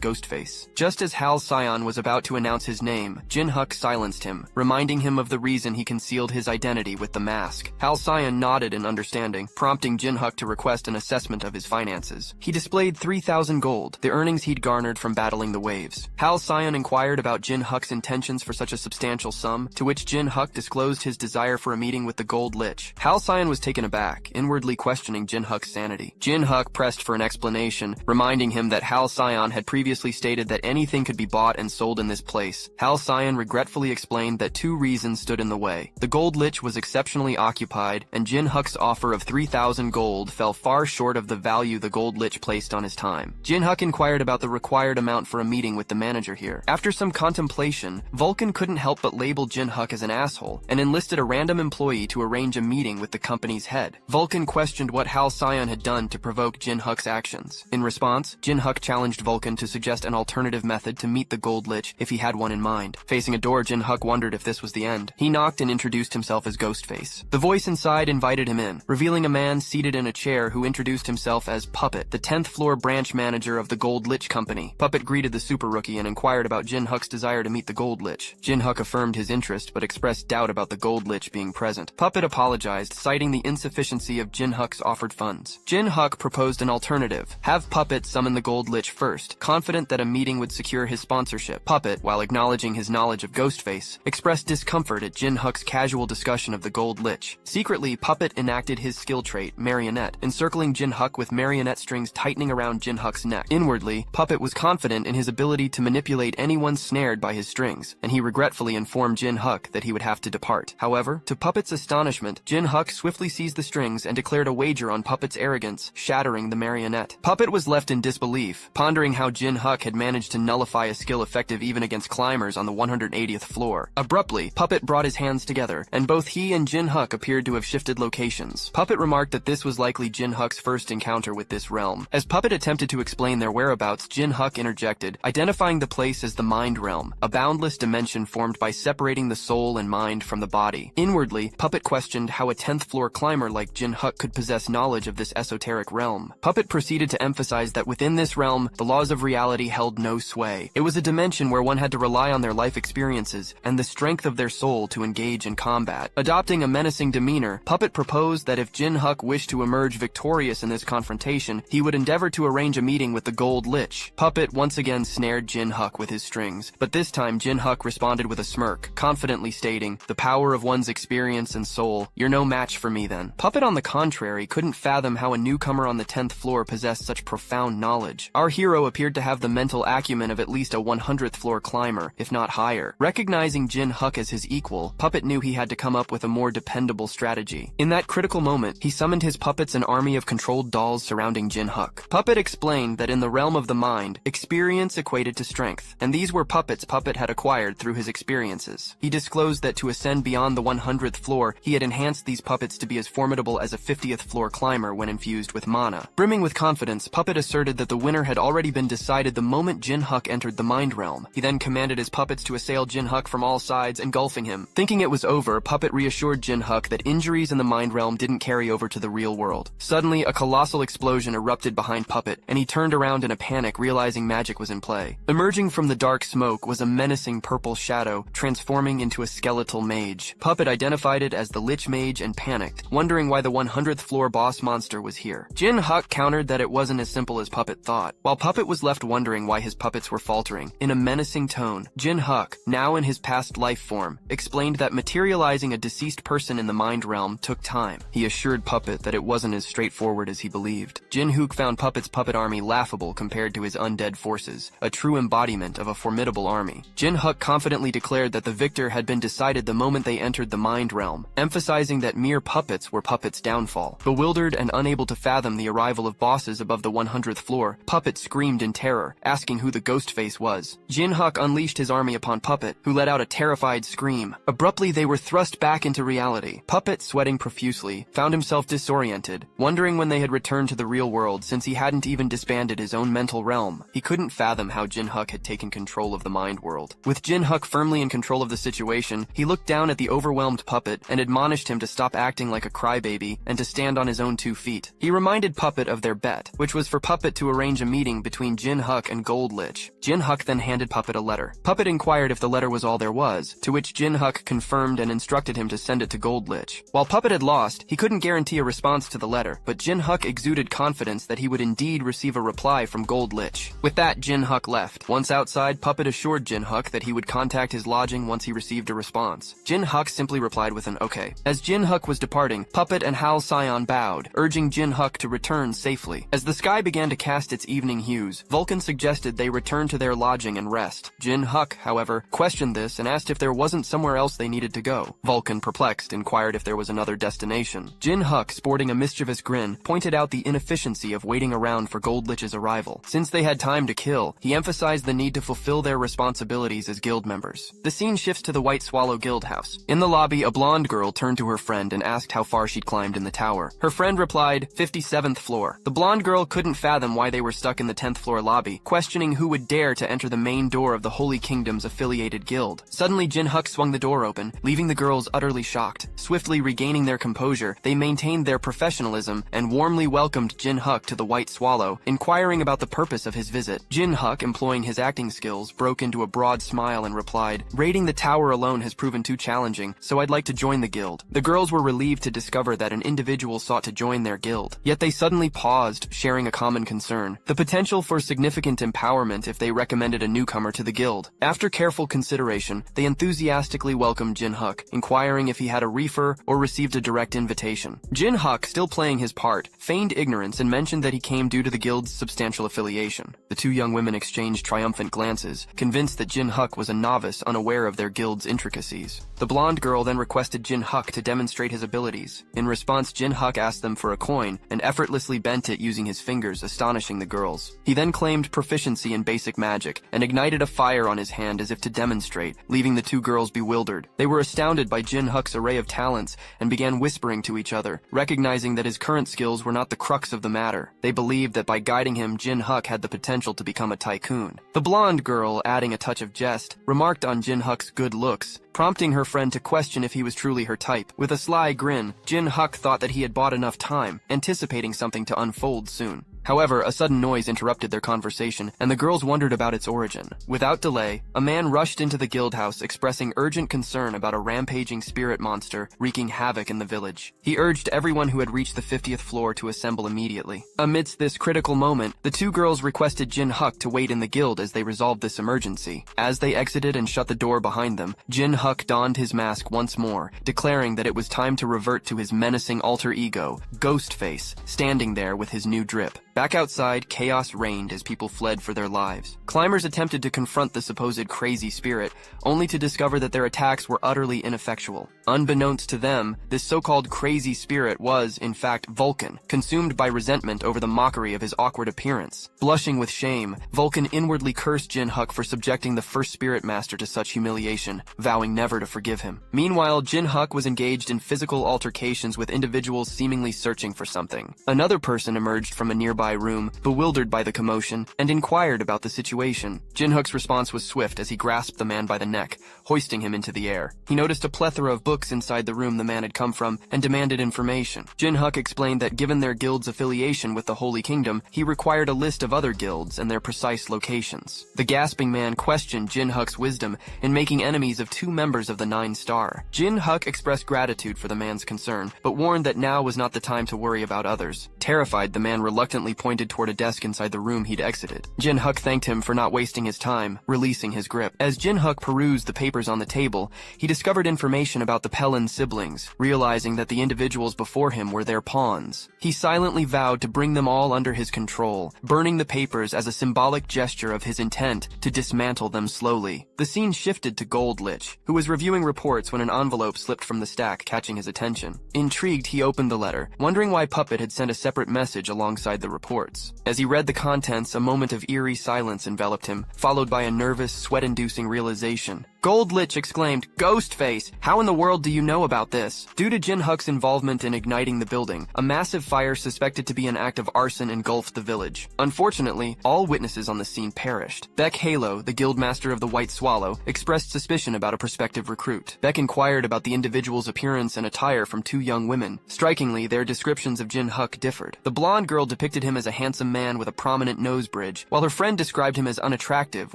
Ghostface. Just as Hal Sion was about to announce his name, Jin Huk silenced him, reminding him of the reason he concealed his identity with the mask. Hal Sion nodded in understanding, prompting Jin Huk to request an assessment of his finances. He displayed 3,000 gold, the earnings he'd garnered from battling the waves. Hal Sion inquired about Jin Huk's intentions for such a substantial sum, to which Jin Huk disclosed his desire for a meeting with the Gold Lich. Hal Sion was taken aback, inwardly questioning Jin Huk's sanity. Jin Huk pressed for an explanation, reminding him that Hal Sion had previously stated that anything could be bought and sold in this place. Hal Sion regretfully explained that 2 reasons stood in the way. The Gold Lich was exceptionally occupied, and Jin Huk's offer of 3,000 gold fell far short of the value the Gold Lich placed on his time. Jin Huk inquired about the required amount for a meeting with the manager here. After some contemplation, Vulcan couldn't help but label Jin Huk as an asshole, and enlisted a random employee to arrange a meeting with the company's head. Vulcan questioned what Hal Sion had done to provoke Jin Huk's actions. In response, Jin Huk challenged Vulcan to suggest an alternative method to meet the Gold Lich if he had one in mind. Facing a door, Jin Huk wondered if this was the end. He knocked and introduced himself as Ghostface. The voice inside invited him in, revealing a man seated in a chair who introduced himself as Puppet, the 10th floor branch manager of the Gold Lich Company. Puppet greeted the super rookie and inquired about Jin Huk's desire to meet the Gold Lich. Jin Huk affirmed his interest but expressed doubt about the Gold Lich being present. Puppet apologized, citing the insufficiency of Jin Huk's offered funds. Jin Huk proposed an alternative. Have Puppet summon the Gold Lich first, confident that a meeting would secure his sponsorship. Puppet, while acknowledging his knowledge of Ghostface, expressed discomfort at Jin Huk's casual discussion of the Gold Lich. Secretly, Puppet enacted his skill trait, Marionette, encircling Jin Huk with marionette strings tightening around Jin Huk's neck. Inwardly, Puppet was confident in his ability to manipulate anyone snared by his strings, and he regretfully informed Jin Huk that he would have to depart. However, to Puppet's astonishment, Jin Huk swiftly seized the strings and declared a wager on Puppet's arrogance, shattering the marionette. Puppet was left in disbelief, pondering how Jin Huk had managed to nullify a skill effective even against climbers on the 180th floor. Abruptly, Puppet brought his hands together, and both he and Jin Huk appeared to have shifted locations. Puppet remarked that this was likely Jin Huk's first encounter with this realm. As Puppet attempted to explain their whereabouts, Jin Huk interjected, identifying the place as the Mind Realm, a boundless dimension formed by separating the soul and mind from the body. Inwardly, Puppet questioned how a 10th floor climber like Jin Huk could possess knowledge of this esoteric realm. Puppet proceeded to emphasize that within this realm, the laws of reality held no sway. It was a dimension where one had to rely on their life experiences and the strength of their soul to engage in combat. Adopting a menacing demeanor, Puppet proposed that if Jin Huk wished to emerge victorious in this confrontation, he would endeavor to arrange a meeting with the Gold Lich. Puppet once again snared Jin Huk with his strings, but this time Jin Huk responded with a smirk, confidently stating, "The power of one's experience and soul, you're no match for me then." Puppet, on the contrary, couldn't fathom how a newcomer on the 10th floor possessed such profound knowledge. Our hero appeared to have the mental acumen of at least a 100th floor climber, if not higher. Recognizing Jin Huk as his equal, Puppet knew he had to come up with a more dependable strategy. In that critical moment, he summoned his puppets, an army of controlled dolls surrounding Jin Huk. Puppet explained that in the realm of the mind, experience equated to strength, and these were puppets Puppet had acquired through his experiences. He disclosed that to ascend beyond the 100th floor, he had enhanced these puppets to be as formidable as a 50th floor climber when infused with mana. Brimming with confidence, Puppet asserted that the winner had already been decided the moment Jin Huk entered the mind realm. He then commanded his puppets to assail Jin Huk from all sides, engulfing him. Thinking it was over, Puppet reassured Jin Huk that injuries in the mind realm didn't carry over to the real world. Suddenly, a colossal explosion erupted behind Puppet, and he turned around in a panic, realizing magic was in play. Emerging from the dark smoke was a menacing purple shadow, transforming into a skeletal mage. Puppet identified it as the Lich Mage and panicked, wondering why the 100th floor boss monster was here. Jin Huk countered that it wasn't as simple as Puppet thought. While Puppet was left wondering why his puppets were faltering, in a menacing tone, Jin Huk, now in his past life form, explained that materializing a deceased person in the mind realm took time. He assured Puppet that it wasn't as straightforward as he believed. Jin Huk found Puppet's puppet army laughable compared to his undead forces, a true embodiment of a formidable army. Jin Huk confidently declared that the victor had been decided the moment they entered the mind realm, emphasizing that mere puppets were Puppet's downfall. Bewildered and unable to fathom the arrival of bosses above the 100th floor, Puppet screamed in terror, asking who the Ghostface was. Jin Huk unleashed his army upon Puppet, who let out a terrified scream. Abruptly, they were thrust back into reality. Puppet, sweating profusely, found himself disoriented, wondering when they had returned to the real world since he hadn't even disbanded his own mental realm. He couldn't fathom how Jin Huk had taken control of the mind world. world. With Jin Huk firmly in control of the situation, he looked down at the overwhelmed Puppet and admonished him to stop acting like a crybaby and to stand on his own 2 feet. He reminded Puppet of their bet, which was for Puppet to arrange a meeting between Jin Huk and Gold Lich. Jin Huk then handed Puppet a letter. Puppet inquired if the letter was all there was, to which Jin Huk confirmed and instructed him to send it to Gold Lich. While Puppet had lost, he couldn't guarantee a response to the letter, but Jin Huk exuded confidence that he would indeed receive a reply from Gold Lich. With that, Jin Huk left. Once outside, Puppet assured Jin Huk that he would contact his lodging once he received a response. Jin Huk simply replied with an okay. As Jin Huk was departing, Puppet and Hal Sion bowed, urging Jin Huk to return safely. As the sky began to cast its evening hues, Vulcan suggested they return to their lodging and rest. Jin Huk, however, questioned this and asked if there wasn't somewhere else they needed to go. Vulcan, perplexed, inquired if there was another destination. Jin Huk, sporting a mischievous grin, pointed out the inefficiency of waiting around for Gold Lich's arrival. Since they had time to kill, he emphasized the need to fulfill their responsibilities as guild members. The scene shifts to the White Swallow Guild House. In the lobby, a blonde girl turned to her friend and asked how far she'd climbed in the tower. Her friend replied, 57th floor. The blonde girl couldn't fathom why they were stuck in the 10th floor lobby, questioning who would dare to enter the main door of the Holy Kingdom's affiliated guild. Suddenly, Jin Huk swung the door open, leaving the girls utterly shocked. Swiftly regaining their composure, they maintained their professionalism and warmly welcomed Jin Huk to the White Swallow, inquiring about the purpose of his visit. Jin Huk, employing his acting skills, broke into a broad smile and replied, raiding the tower alone has proven too challenging, so I'd like to join the guild. The girls were relieved to discover that an individual sought to join their guild. Yet they suddenly paused, sharing a common concern: the potential for significant empowerment if they recommended a newcomer to the guild. After careful consideration, they enthusiastically welcomed Jin Huk, inquiring if he had a reefer or received a direct invitation. Jin Huk, still playing his part, feigned ignorance and mentioned that he came due to the guild's substantial affiliation. The 2 young women exchanged triumphant glances, convinced that Jin Huk was a novice unaware of their guild's intricacies. The blonde girl then requested Jin Huk to demonstrate his abilities. In response, Jin Huk asked them for a coin and effortlessly bent it using his fingers, astonishing the girls. He then claimed proficiency in basic magic and ignited a fire on his hand as if to demonstrate, leaving the 2 girls bewildered. They were astounded by Jin Huk's array of talents and began whispering to each other, recognizing that his current skills were not the crux of the matter. They believed that by guiding him, Jin Huk had the potential to become a tycoon. The blonde girl, adding a touch of jest, remarked on Jin Huk's good looks, prompting her friend to question if he was truly her type. With a sly grin, Jin Huk thought that he had bought enough time, anticipating something to unfold soon. However, a sudden noise interrupted their conversation, and the girls wondered about its origin. Without delay, a man rushed into the guild house expressing urgent concern about a rampaging spirit monster wreaking havoc in the village. He urged everyone who had reached the 50th floor to assemble immediately. Amidst this critical moment, the 2 girls requested Jin Huk to wait in the guild as they resolved this emergency. As they exited and shut the door behind them, Jin Huk donned his mask once more, declaring that it was time to revert to his menacing alter ego, Ghostface, standing there with his new drip. Back outside, chaos reigned as people fled for their lives. Climbers attempted to confront the supposed crazy spirit, only to discover that their attacks were utterly ineffectual. Unbeknownst to them, this so-called crazy spirit was, in fact, Vulcan, consumed by resentment over the mockery of his awkward appearance. Blushing with shame, Vulcan inwardly cursed Jin Huk for subjecting the first spirit master to such humiliation, vowing never to forgive him. Meanwhile, Jin Huk was engaged in physical altercations with individuals seemingly searching for something. Another person emerged from a nearby room, bewildered by the commotion, and inquired about the situation. Jin Huk's response was swift as he grasped the man by the neck, hoisting him into the air. He noticed a plethora of books inside the room the man had come from and demanded information. Jin Huk explained that given their guild's affiliation with the Holy Kingdom, he required a list of other guilds and their precise locations. The gasping man questioned Jin Huk's wisdom in making enemies of 2 members of the 9 Star. Jin Huk expressed gratitude for the man's concern, but warned that now was not the time to worry about others. Terrified, the man reluctantly pointed toward a desk inside the room he'd exited. Jin Huk thanked him for not wasting his time, releasing his grip. As Jin Huk perused the papers on the table, he discovered information about the Pelin siblings, realizing that the individuals before him were their pawns. He silently vowed to bring them all under his control, burning the papers as a symbolic gesture of his intent to dismantle them slowly. The scene shifted to Gold Lich, who was reviewing reports when an envelope slipped from the stack, catching his attention. Intrigued, he opened the letter, wondering why Puppet had sent a separate message alongside the report. reports. As he read the contents, a moment of eerie silence enveloped him, followed by a nervous, sweat-inducing realization. Gold Lich exclaimed, "Ghostface! How in the world do you know about this?" Due to Jin Huk's involvement in igniting the building, a massive fire suspected to be an act of arson engulfed the village. Unfortunately, all witnesses on the scene perished. Beck Halo, the guildmaster of the White Swallow, expressed suspicion about a prospective recruit. Beck inquired about the individual's appearance and attire from two young women. Strikingly, their descriptions of Jin Huk differed. The blonde girl depicted him as a handsome man with a prominent nose bridge, while her friend described him as unattractive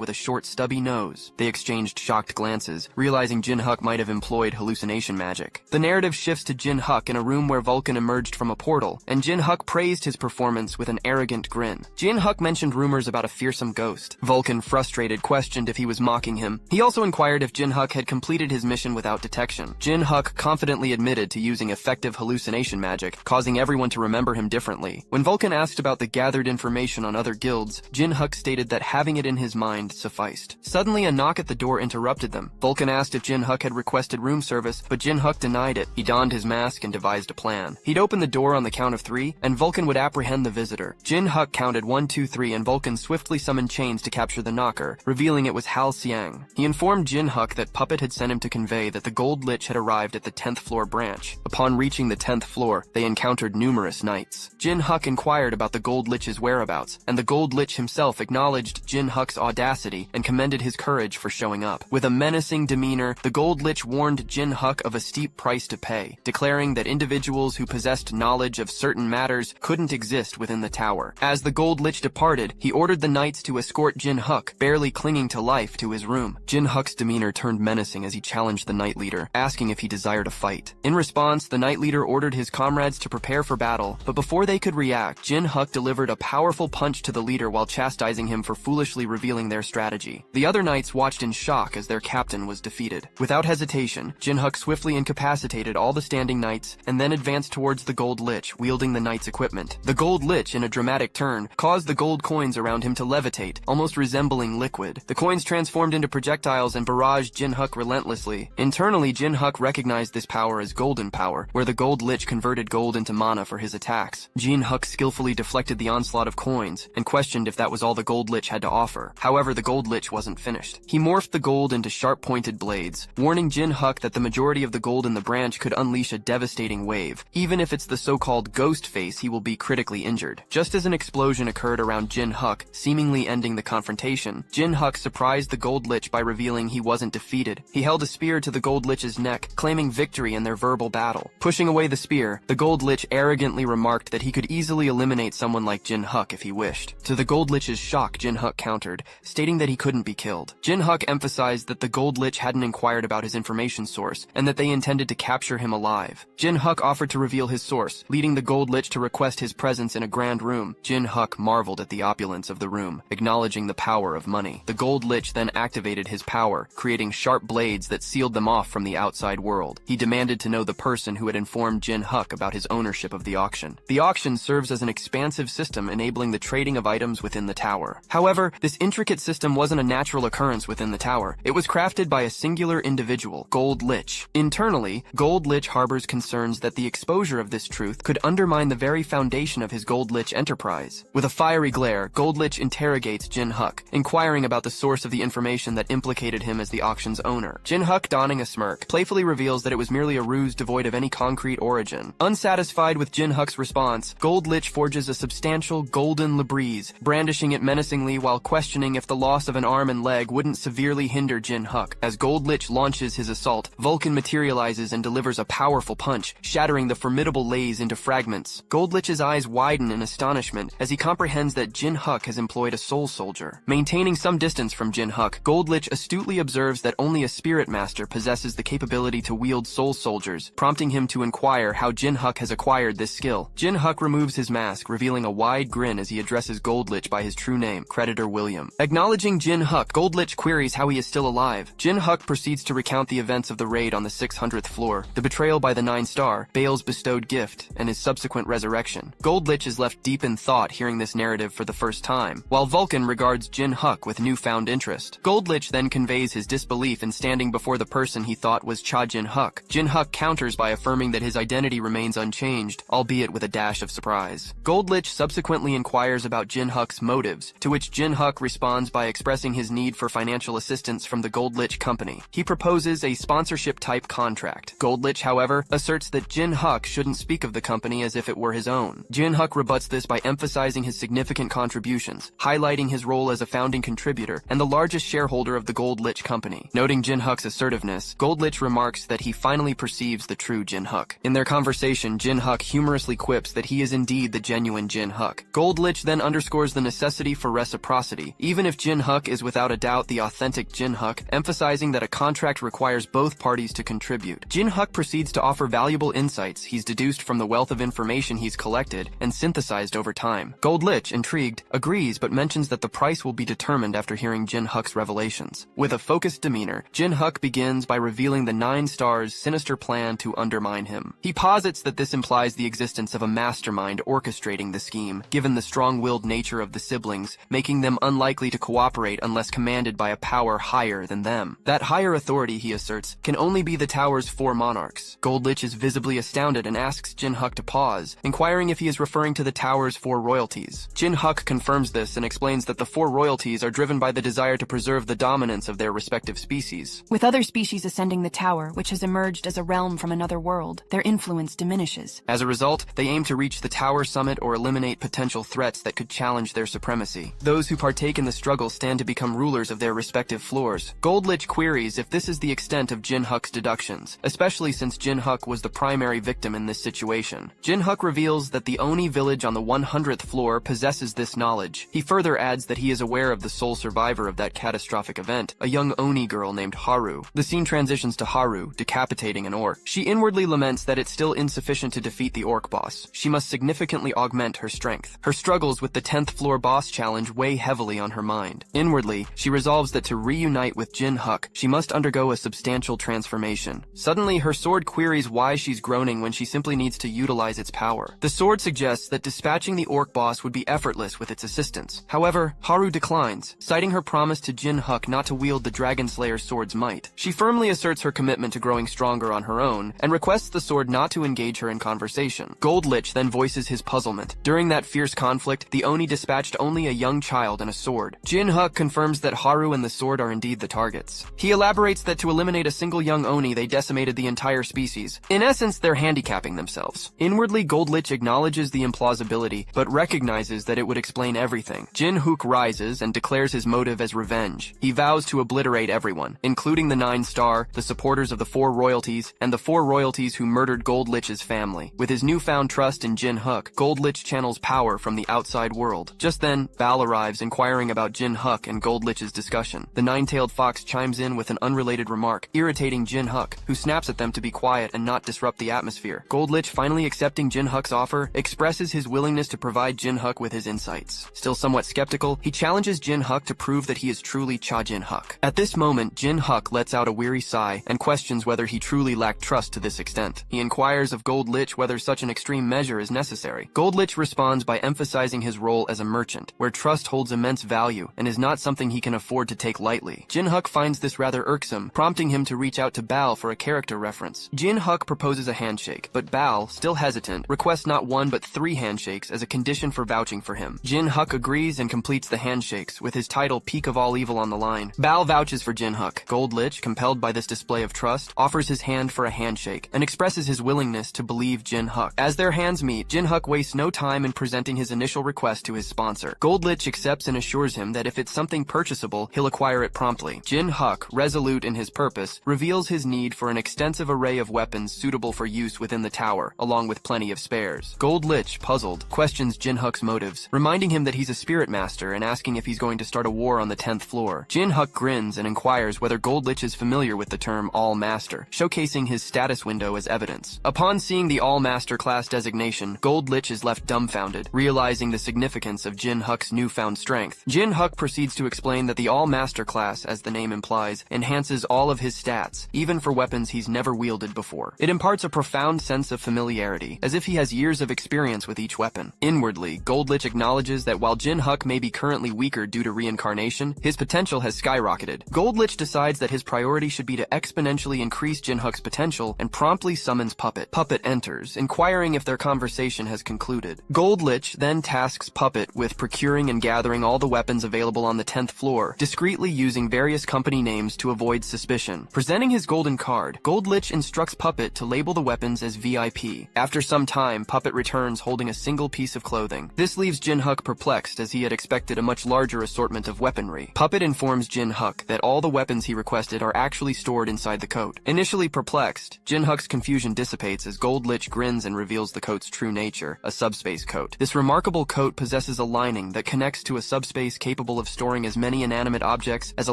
with a short, stubby nose. They exchanged shocked glances, realizing Jin Huk might have employed hallucination magic. The narrative shifts to Jin Huk in a room where Vulcan emerged from a portal, and Jin Huk praised his performance with an arrogant grin. Jin Huk mentioned rumors about a fearsome ghost. Vulcan, frustrated, questioned if he was mocking him. He also inquired if Jin Huk had completed his mission without detection. Jin Huk confidently admitted to using effective hallucination magic, causing everyone to remember him differently. When Vulcan asked about the gathered information on other guilds, Jin Huk stated that having it in his mind sufficed. Suddenly, a knock at the door interrupted them. Vulcan asked if Jin Huk had requested room service, but Jin Huk denied it. He donned his mask and devised a plan. He'd open the door on the count of 3, and Vulcan would apprehend the visitor. Jin Huk counted 1, 2, 3, and Vulcan swiftly summoned chains to capture the knocker, revealing it was Hal Xiang. He informed Jin Huk that Puppet had sent him to convey that the Gold Lich had arrived at the 10th floor branch. Upon reaching the 10th floor, they encountered numerous knights. Jin Huk inquired about the Gold Lich's whereabouts, and the Gold Lich himself acknowledged Jin Huk's audacity and commended his courage for showing up. With a menacing demeanor, the Gold Lich warned Jin Huk of a steep price to pay, declaring that individuals who possessed knowledge of certain matters couldn't exist within the tower. As the Gold Lich departed, he ordered the knights to escort Jin Huk, barely clinging to life, to his room. Jin Huk's demeanor turned menacing as he challenged the knight leader, asking if he desired a fight. In response, the knight leader ordered his comrades to prepare for battle, but before they could react, Jin Huk delivered a powerful punch to the leader while chastising him for foolishly revealing their strategy. The other knights watched in shock as their captain was defeated. Without hesitation, Jin Huk swiftly incapacitated all the standing knights and then advanced towards the Gold Lich, wielding the knight's equipment. The Gold Lich, in a dramatic turn, caused the gold coins around him to levitate, almost resembling liquid. The coins transformed into projectiles and barraged Jin Huk relentlessly. Internally, Jin Huk recognized this power as golden power, where the Gold Lich converted gold into mana for his attacks. Jin Huk skillfully deflected the onslaught of coins and questioned if that was all the Gold Lich had to offer. However, the Gold Lich wasn't finished. He morphed the gold into sharp-pointed blades, warning Jin Huk that the majority of the gold in the branch could unleash a devastating wave. Even if it's the so-called ghost face, he will be critically injured. Just as an explosion occurred around Jin Huk, seemingly ending the confrontation, Jin Huk surprised the Gold Lich by revealing he wasn't defeated. He held a spear to the Gold Lich's neck, claiming victory in their verbal battle. Pushing away the spear, the Gold Lich arrogantly remarked that he could easily eliminate someone like Jin Huk if he wished. To the Gold Lich's shock, Jin Huk countered, stating that he couldn't be killed. Jin Huk emphasized that the Gold Lich hadn't inquired about his information source, and that they intended to capture him alive. Jin Huk offered to reveal his source, leading the Gold Lich to request his presence in a grand room. Jin Huk marveled at the opulence of the room, acknowledging the power of money. The Gold Lich then activated his power, creating sharp blades that sealed them off from the outside world. He demanded to know the person who had informed Jin Huk about his ownership of the auction. The auction serves as an expansive system enabling the trading of items within the tower. However, this intricate system wasn't a natural occurrence within the tower. It was crafted by a singular individual, Gold Lich. Internally, Gold Lich harbors concerns that the exposure of this truth could undermine the very foundation of his Gold Lich enterprise. With a fiery glare, Gold Lich interrogates Jin Huk, inquiring about the source of the information that implicated him as the auction's owner. Jin Huk, donning a smirk, playfully reveals that it was merely a ruse devoid of any concrete origin. Unsatisfied with Jin Huk's response, Gold Lich forges a substantial golden labrise, brandishing it menacingly while questioning if the loss of an arm and leg wouldn't severely hinder Jin Huk. As Gold Lich launches his assault, Vulcan materializes and delivers a powerful punch, shattering the formidable lays into fragments. Gold Lich's eyes widen in astonishment as he comprehends that Jin Huk has employed a soul soldier. Maintaining some distance from Jin Huk, Gold Lich astutely observes that only a spirit master possesses the capability to wield soul soldiers, prompting him to inquire how Jin Huk has acquired this skill. Jin Huk removes his mask, revealing a wide grin as he addresses Gold Lich by his true name, Creditor William. Acknowledging Jin Huk, Gold Lich queries how he is still alive. Jin Huk proceeds to recount the events of the raid on the 600th floor, the betrayal by the 9-star, Bale's bestowed gift, and his subsequent resurrection. Gold Lich is left deep in thought hearing this narrative for the first time, while Vulcan regards Jin Huk with newfound interest. Gold Lich then conveys his disbelief in standing before the person he thought was Cha Jin Huk. Jin Huk counters by affirming that his identity remains unchanged, albeit with a dash of surprise. Gold Lich Lich subsequently inquires about Jin Huk's motives, to which Jin Huk responds by expressing his need for financial assistance from the Gold Lich Company. He proposes a sponsorship-type contract. Gold Lich, however, asserts that Jin Huk shouldn't speak of the company as if it were his own. Jin Huk rebuts this by emphasizing his significant contributions, highlighting his role as a founding contributor and the largest shareholder of the Gold Lich Company. Noting Jin Huk's assertiveness, Gold Lich remarks that he finally perceives the true Jin Huk. In their conversation, Jin Huk humorously quips that he is indeed the genuine Jin Huk. Gold Lich then underscores the necessity for reciprocity, even if Jin Huk is without a doubt the authentic Jin Huk, emphasizing that a contract requires both parties to contribute. Jin Huk proceeds to offer valuable insights he's deduced from the wealth of information he's collected and synthesized over time. Gold Lich, intrigued, agrees but mentions that the price will be determined after hearing Jin Huk's revelations. With a focused demeanor, Jin Huk begins by revealing the 9 Stars' sinister plan to undermine him. He posits that this implies the existence of a mastermind orchestrating the scheme, given the strong-willed nature of the siblings, making them unlikely to cooperate unless commanded by a power higher than them. That higher authority, he asserts, can only be the tower's 4 monarchs. Gold Lich is visibly astounded and asks Jin Huk to pause, inquiring if he is referring to the tower's 4 royalties. Jin Huk confirms this and explains that the 4 royalties are driven by the desire to preserve the dominance of their respective species. With other species ascending the tower, which has emerged as a realm from another world, their influence diminishes. As a result, they aim to reach the tower summit or eliminate potential threats that could challenge their supremacy. Those who partake in the struggle stand to become rulers of their respective floors. Gold Lich queries if this is the extent of Jin Huk's deductions, especially since Jin Huk was the primary victim in this situation. Jin Huk reveals that the Oni village on the 100th floor possesses this knowledge. He further adds that he is aware of the sole survivor of that catastrophic event, a young Oni girl named Haru. The scene transitions to Haru, decapitating an orc. She inwardly laments that it's still insufficient to defeat the orc boss. She must significantly augment her strength. Her struggles with the 10th floor boss challenge weigh heavily on her mind. Inwardly, she resolves that to reunite with Jin Huk, she must undergo a substantial transformation. Suddenly, her sword queries why she's groaning when she simply needs to utilize its power. The sword suggests that dispatching the orc boss would be effortless with its assistance. However, Haru declines, citing her promise to Jin Huk not to wield the Dragon Slayer's sword's might. She firmly asserts her commitment to growing stronger on her own, and requests the sword not to engage her in conversation. Gold Lich then voices his puzzlement. During that fierce conflict, the Oni dispatched only a young child and a sword. Jin Huk confirms that Haru and the sword are indeed the targets. He elaborates that to eliminate a single young Oni, they decimated the entire species. In essence, they're handicapping themselves. Inwardly, Gold Lich acknowledges the implausibility, but recognizes that it would explain everything. Jin Huk rises and declares his motive as revenge. He vows to obliterate everyone, including the 9 Star, the supporters of the 4 royalties, and the 4 royalties who murdered Gold Lich's family. With his newfound trust in Jin Huk, Gold Lich channels power from the outside world. Just then, Bal arrives inquiring about Jin Huk and Gold Lich's discussion. The 9-tailed fox chimes in with an unrelated remark, irritating Jin Huk, who snaps at them to be quiet and not disrupt the atmosphere. Gold Lich, finally accepting Jin Huk's offer, expresses his willingness to provide Jin Huk with his insights. Still somewhat skeptical, he challenges Jin Huk to prove that he is truly Cha Jin Huk. At this moment, Jin Huk lets out a weary sigh and questions whether he truly lacked trust to this extent. He inquires of Gold Lich whether such an extreme measure is necessary. Gold Lich responds by emphasizing his role as a merchant, where trust holds immense value and is not something he can afford to take lightly. Jin Huk finds this rather irksome, prompting him to reach out to Bal for a character reference. Jin Huk proposes a handshake, but Bal, still hesitant, requests not 1 but 3 handshakes as a condition for vouching for him. Jin Huk agrees and completes the handshakes, with his title Peak of All Evil on the line. Bal vouches for Jin Huk. Gold Lich, compelled by this display of trust, offers his hand for a handshake and expresses his willingness to believe Jin Huk. As their hands meet, Jin Huk wastes no time in presenting his initial request to his sponsor. Gold Lich accepts and assures him that if it's something purchasable, he'll acquire it promptly. Jin Huk, resolute in his purpose, reveals his need for an extensive array of weapons suitable for use within the tower, along with plenty of spares. Gold Lich, puzzled, questions Jin Huk's motives, reminding him that he's a spirit master and asking if he's going to start a war on the 10th floor. Jin Huk grins and inquires whether Gold Lich is familiar with the term All-Master, showcasing his status window as evidence. Upon seeing the All-Master class designation, Gold Lich is left dumbfounded, realizing the significance of Jin Huk's newfound strength. Jin Huk proceeds to explain that the All-Master class, as the name implies, enhances all of his stats, even for weapons he's never wielded before. It imparts a profound sense of familiarity, as if he has years of experience with each weapon. Inwardly, Gold Lich acknowledges that while Jin Huk may be currently weaker due to reincarnation, his potential has skyrocketed. Gold Lich decides that his priority should be to exponentially increase Jin Huk's potential and promptly summons Puppet. Puppet enters, inquiring if their conversation has concluded. Gold Lich then tasks Puppet with procuring and gathering all the weapons available on the 10th floor, discreetly using various company names to avoid suspicion. Presenting his golden card, Gold Lich instructs Puppet to label the weapons as VIP. After some time, Puppet returns holding a single piece of clothing. This leaves Jin Huk perplexed, as he had expected a much larger assortment of weaponry. Puppet informs Jin Huk that all the weapons he requested are actually stored inside the coat. Initially perplexed, Jin Huk's confusion dissipates as Gold Lich grins and reveals the coat's true nature, a subspace coat. This remarkable coat possesses a lining that connects to a subspace capable of storing as many inanimate objects as a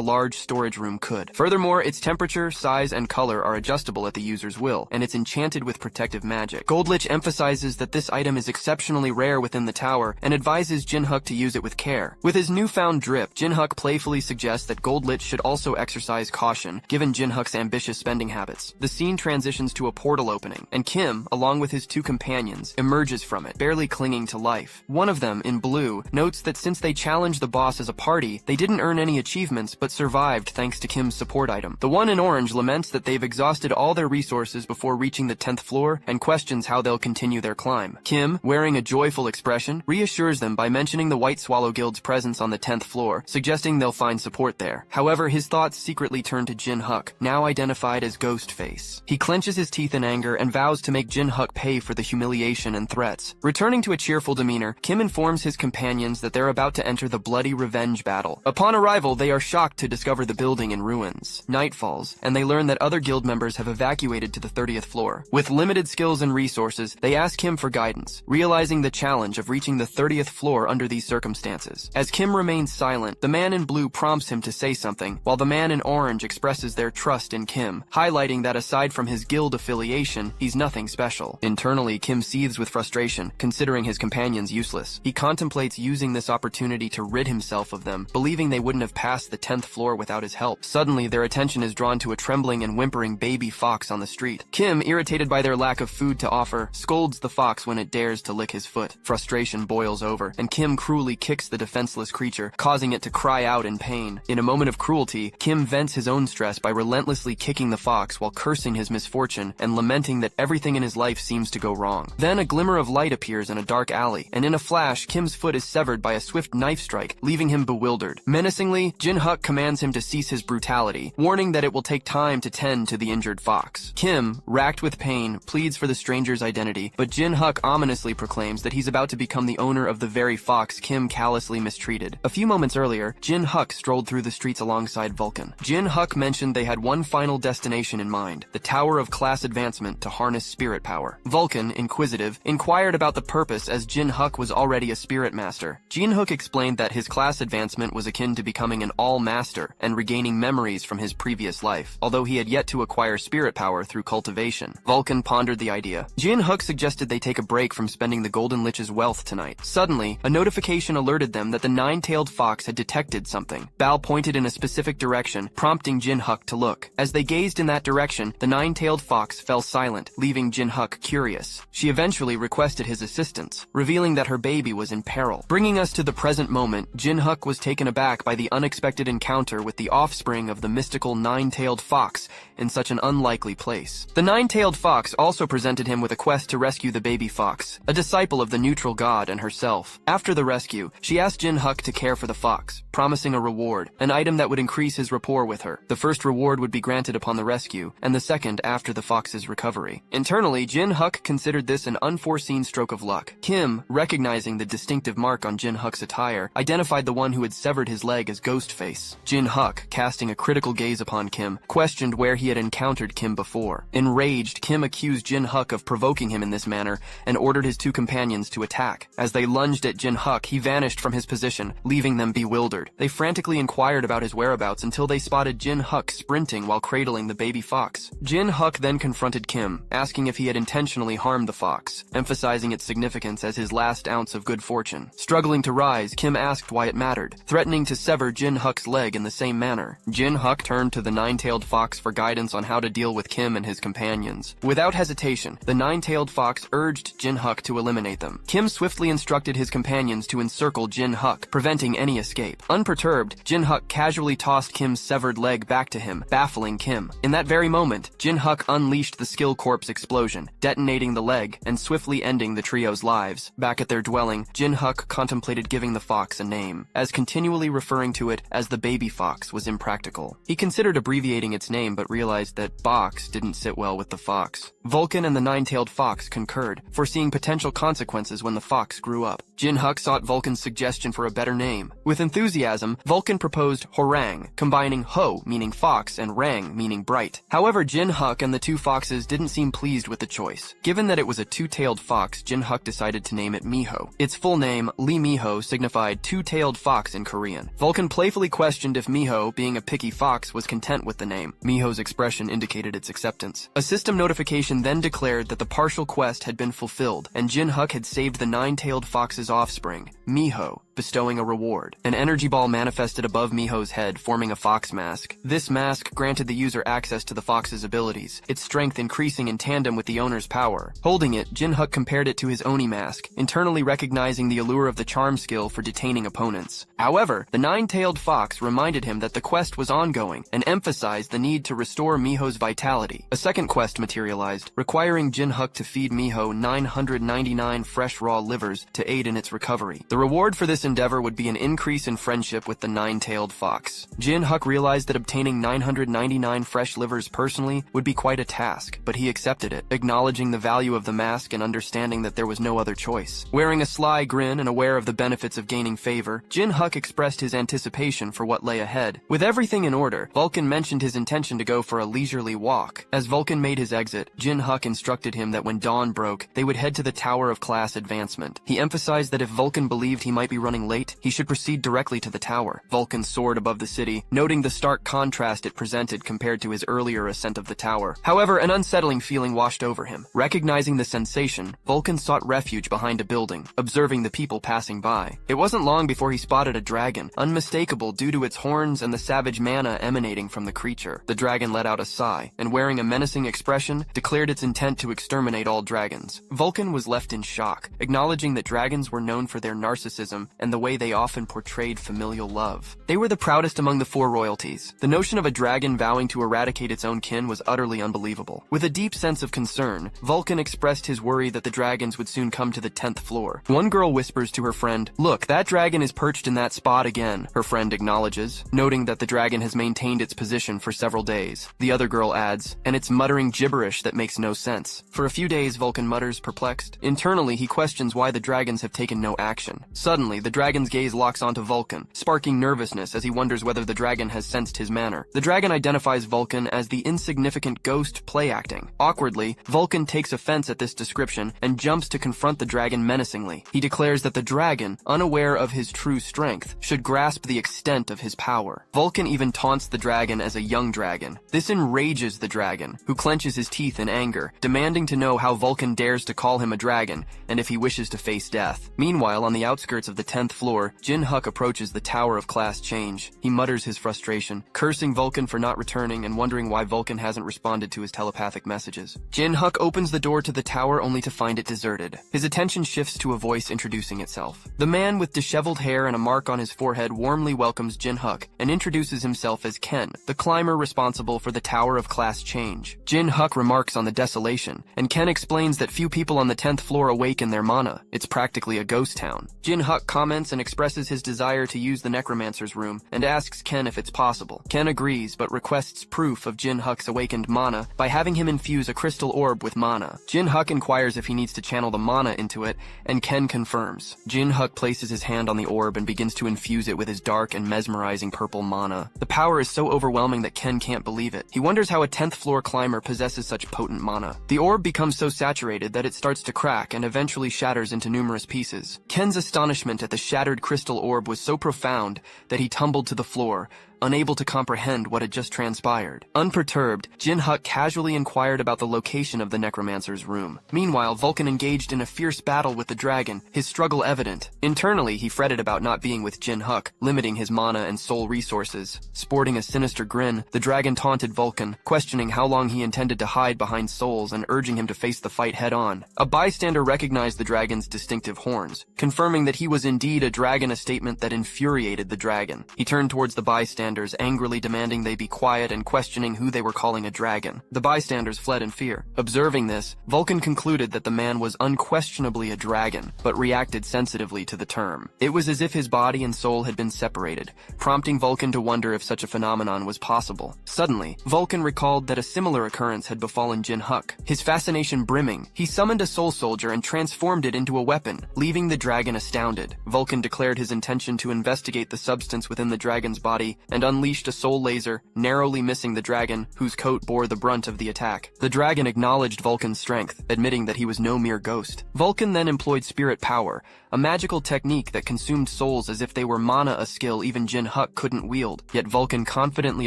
large storage room could. Furthermore, its temperature, size, and color are adjustable at the user's will, and it's enchanted with protective magic. Gold Lich emphasizes that this item is exceptionally rare within the tower and advises Jin Huk to use it with care. With his newfound drip, Jin Huk playfully suggests that Gold Lich should also exercise caution, given Jin Huk's ambitious spending habits. The scene transitions to a portal opening, and Kim, along with his two companions, emerges from it, barely clinging to life. One of them, in blue, notes that since they challenged the boss as a party, they didn't earn any achievements but survived thanks to Kim's support item. The one in orange laments that they've exhausted all their resources before reaching the 10th floor and questions how they'll continue their climb. Kim, wearing a joyful expression, reassures them by mentioning the White Swallow Guild's presence on the 10th floor, suggesting they'll find support there. However, his thoughts secretly turn to Jin Huk, now identified as Ghostface. He clenches his teeth in anger and vows to make Jin Huk pay for the humiliation and threats. Returning to a cheerful demeanor, Kim informs his companions that they're about to enter the bloody revenge battle. Upon arrival, they are shocked to discover the building in ruins. Night falls, and they learn that other guild members have evacuated to the 30th floor. With limited skills and resources, they ask Kim for guidance, realizing the challenge of reaching the 30th floor under these circumstances. As Kim remains silent, the man in blue prompts him to say something, while the man in orange expresses their trust in Kim, highlighting that aside from his guild affiliation, he's nothing special. Internally, Kim seethes with frustration, considering his companions useless. He contemplates using this opportunity to rid himself of them, believing they wouldn't have passed the 10th floor without his help. Suddenly, their attention is drawn to a trembling and whimpering baby fox on the street. Kim, irritated by their lack of food to offer, scolds the fox when it dares to lick his foot. Frustration boils over, and Kim cruelly kicks the defenseless creature, causing it to cry out in pain. In a moment of cruelty, Kim vents his own stress by relentlessly kicking the fox while cursing his misfortune and lamenting that everything in his life seems to go wrong. Then a glimmer of light appears in a dark alley, and in a flash, Kim's foot is severed by a swift knife strike, leaving him bewildered. Menacingly, Jin Huk commands him to cease his brutality, warning that it will take time to tend to the injured fox. Kim, racked with pain, pleads for the stranger's identity, but Jin Huk ominously proclaims that he's about to become the owner of the very fox Kim callously mistreated. A few moments earlier, Jin Huk strolled through the streets alongside Vulcan. Jin Huk mentioned they had one final destination in mind, the Tower of Class Advancement to harness spirit power. Vulcan, inquisitive, inquired about the purpose as Jin Huk was already a spirit master. Jin Huk explained that his class advancement was akin to becoming an all-master and regaining memories from his previous life, although he had yet to acquire spirit power through cultivation. Vulcan pondered the idea. Jin Huk suggested they take a break from spending the Golden Lich's wealth tonight. Suddenly, a notification alerted them that the nine-tailed fox had detected something. Bal pointed in a specific direction, prompting Jin Huk to look. As they gazed in that direction, the nine-tailed fox fell silent, leaving Jin Huk curious. She eventually requested his assistance, revealing that her baby was in peril. Bringing us to the present moment, Jin Huk was taken aback by the unexpected encounter with the offspring of the mystical nine-tailed fox in such an unlikely place. The nine-tailed fox also presented him with a quest to rescue the baby fox, a disciple of the neutral god and herself. After the rescue, she asked Jin Huk to care for the fox, promising a reward, an item that would increase his rapport with her. The first reward would be granted upon the rescue, and the second after the fox's recovery. Internally, Jin Huk considered this an unforeseen stroke of luck. Kim, recognizing the distinctive mark on Jin Huk's attire, identified the one who had severed his leg as Ghostface. Jin Huk, casting a critical gaze upon Kim, questioned where he had encountered Kim before. Enraged, Kim accused Jin Huk of provoking him in this manner and ordered his two companions to attack. As they lunged at Jin Huk, he vanished from his position, leaving them bewildered. They frantically inquired about his whereabouts until they spotted Jin Huk sprinting while cradling the baby fox. Jin Huk then confronted Kim, asking if he had intentionally harmed the fox, emphasizing its significance as his last ounce of good fortune. Struggling to rise, Kim asked why it mattered, threatening to sever Jin Huk's leg in the same manner. Jin Huk turned to the nine-tailed fox for guidance on how to deal with Kim and his companions. Without hesitation, the nine-tailed fox urged Jin Huk to eliminate them. Kim swiftly instructed his companions to encircle Jin Huk, preventing any escape. Unperturbed, Jin Huk casually tossed Kim's severed leg back to him, baffling Kim. In that very moment, Jin Huk unleashed the Skill Corpse explosion, detonating the leg and swiftly ending the trio's lives. Back at their dwelling, Jin Huk contemplated giving the fox a name, as continually referring to it as the baby fox was impractical. He considered abbreviating its name but realized that box didn't sit well with the fox. Vulcan and the nine-tailed fox concurred, foreseeing potential consequences when the fox grew up. Jin Huk sought Vulcan's suggestion for a better name. With enthusiasm, Vulcan proposed Horang, combining Ho, meaning fox, and Rang, meaning bright. However, Jin Huk and the two foxes didn't seem pleased with the choice. Given that it was a two-tailed fox, Jin Huk decided to name it Miho. Its full name, Lee Miho, signified two-tailed fox in Korean. Vulcan playfully questioned if Miho, being a picky fox, was content with the name. Miho's expression indicated its acceptance. A system notification then declared that the partial quest had been fulfilled, and Jin Huk had saved the nine-tailed fox's offspring, Miho, bestowing a reward. An energy ball manifested above Miho's head, forming a fox mask. This mask granted the user access to the fox's abilities, its strength increasing in tandem with the owner's power. Holding it, Jin Huk compared it to his Oni mask, internally recognizing the allure of the charm skill for detaining opponents. However, the nine-tailed fox reminded him that the quest was ongoing and emphasized the need to restore Miho's vitality. A second quest materialized, requiring Jin Huk to feed Miho 999 fresh raw livers to aid in its recovery. The reward for this endeavor would be an increase in friendship with the nine-tailed fox. Jin Huk realized that obtaining 999 fresh livers personally would be quite a task, but he accepted it, acknowledging the value of the mask and understanding that there was no other choice. Wearing a sly grin and aware of the benefits of gaining favor, Jin Huk expressed his anticipation for what lay ahead. With everything in order, Vulcan mentioned his intention to go for a leisurely walk. As Vulcan made his exit, Jin Huk instructed him that when dawn broke, they would head to the Tower of Class Advancement. He emphasized that if Vulcan believed he might be running late, he should proceed directly to the tower. Vulcan soared above the city, noting the stark contrast it presented compared to his earlier ascent of the tower. However, an unsettling feeling washed over him. Recognizing the sensation, Vulcan sought refuge behind a building, observing the people passing by. It wasn't long before he spotted a dragon, unmistakable due to its horns and the savage mana emanating from the creature. The dragon let out a sigh, and wearing a menacing expression, declared its intent to exterminate all dragons. Vulcan was left in shock, acknowledging that dragons were known for their narcissism and the way they often portrayed familial love. They were the proudest among the four royalties. The notion of a dragon vowing to eradicate its own kin was utterly unbelievable. With a deep sense of concern, Vulcan expressed his worry that the dragons would soon come to the 10th floor. One girl whispers to her friend, "Look, that dragon is perched in that spot again." Her friend acknowledges, noting that the dragon has maintained its position for several days. The other girl adds, "And it's muttering gibberish that makes no sense." For a few days, Vulcan mutters, perplexed. Internally, he questions why the dragons have taken no action. Suddenly, the dragon's gaze locks onto Vulcan, sparking nervousness as he wonders whether the dragon has sensed his manner. The dragon identifies Vulcan as the insignificant ghost play-acting. Awkwardly, Vulcan takes offense at this description and jumps to confront the dragon menacingly. He declares that the dragon, unaware of his true strength, should grasp the extent of his power. Vulcan even taunts the dragon as a young dragon. This enrages the dragon, who clenches his teeth in anger, demanding to know how Vulcan dares to call him a dragon and if he wishes to face death. Meanwhile, on the outskirts of the 10th floor, Jin Huk approaches the Tower of Class Change. He mutters his frustration, cursing Vulcan for not returning and wondering why Vulcan hasn't responded to his telepathic messages. Jin Huk opens the door to the tower only to find it deserted. His attention shifts to a voice introducing itself. The man with disheveled hair and a mark on his forehead warmly welcomes Jin Huk and introduces himself as Ken, the climber responsible for the Tower of Class Change. Jin Huk remarks on the desolation, and Ken explains that few people on the 10th floor awaken their mana. It's practically a ghost town. Jin Huk comments and expresses his desire to use the Necromancer's room and asks Ken if it's possible. Ken agrees but requests proof of Jin Huk's awakened mana by having him infuse a crystal orb with mana. Jin Huk inquires if he needs to channel the mana into it, and Ken confirms. Jin Huk places his hand on the orb and begins to infuse it with his dark and mesmerizing purple mana. The power is so overwhelming that Ken can't believe it. He wonders how a 10th floor climber possesses such potent mana. The orb becomes so saturated that it starts to crack and eventually shatters into numerous pieces. Ken's astonishment at the shattered crystal orb was so profound that he tumbled to the floor, unable to comprehend what had just transpired. Unperturbed, Jin Huk casually inquired about the location of the Necromancer's room. Meanwhile, Vulcan engaged in a fierce battle with the dragon, his struggle evident. Internally, he fretted about not being with Jin Huk, limiting his mana and soul resources. Sporting a sinister grin, the dragon taunted Vulcan, questioning how long he intended to hide behind souls and urging him to face the fight head-on. A bystander recognized the dragon's distinctive horns, confirming that he was indeed a dragon, a statement that infuriated the dragon. He turned towards the bystander bystanders, angrily demanding they be quiet and questioning who they were calling a dragon. The bystanders fled in fear. Observing this, Vulcan concluded that the man was unquestionably a dragon, but reacted sensitively to the term. It was as if his body and soul had been separated, prompting Vulcan to wonder if such a phenomenon was possible. Suddenly, Vulcan recalled that a similar occurrence had befallen Jin Huk. His fascination brimming, he summoned a soul soldier and transformed it into a weapon, leaving the dragon astounded. Vulcan declared his intention to investigate the substance within the dragon's body and unleashed a soul laser, narrowly missing the dragon, whose coat bore the brunt of the attack. The dragon acknowledged Vulcan's strength, admitting that he was no mere ghost. Vulcan then employed spirit power, a magical technique that consumed souls as if they were mana, a skill even Jin Huk couldn't wield. Yet Vulcan confidently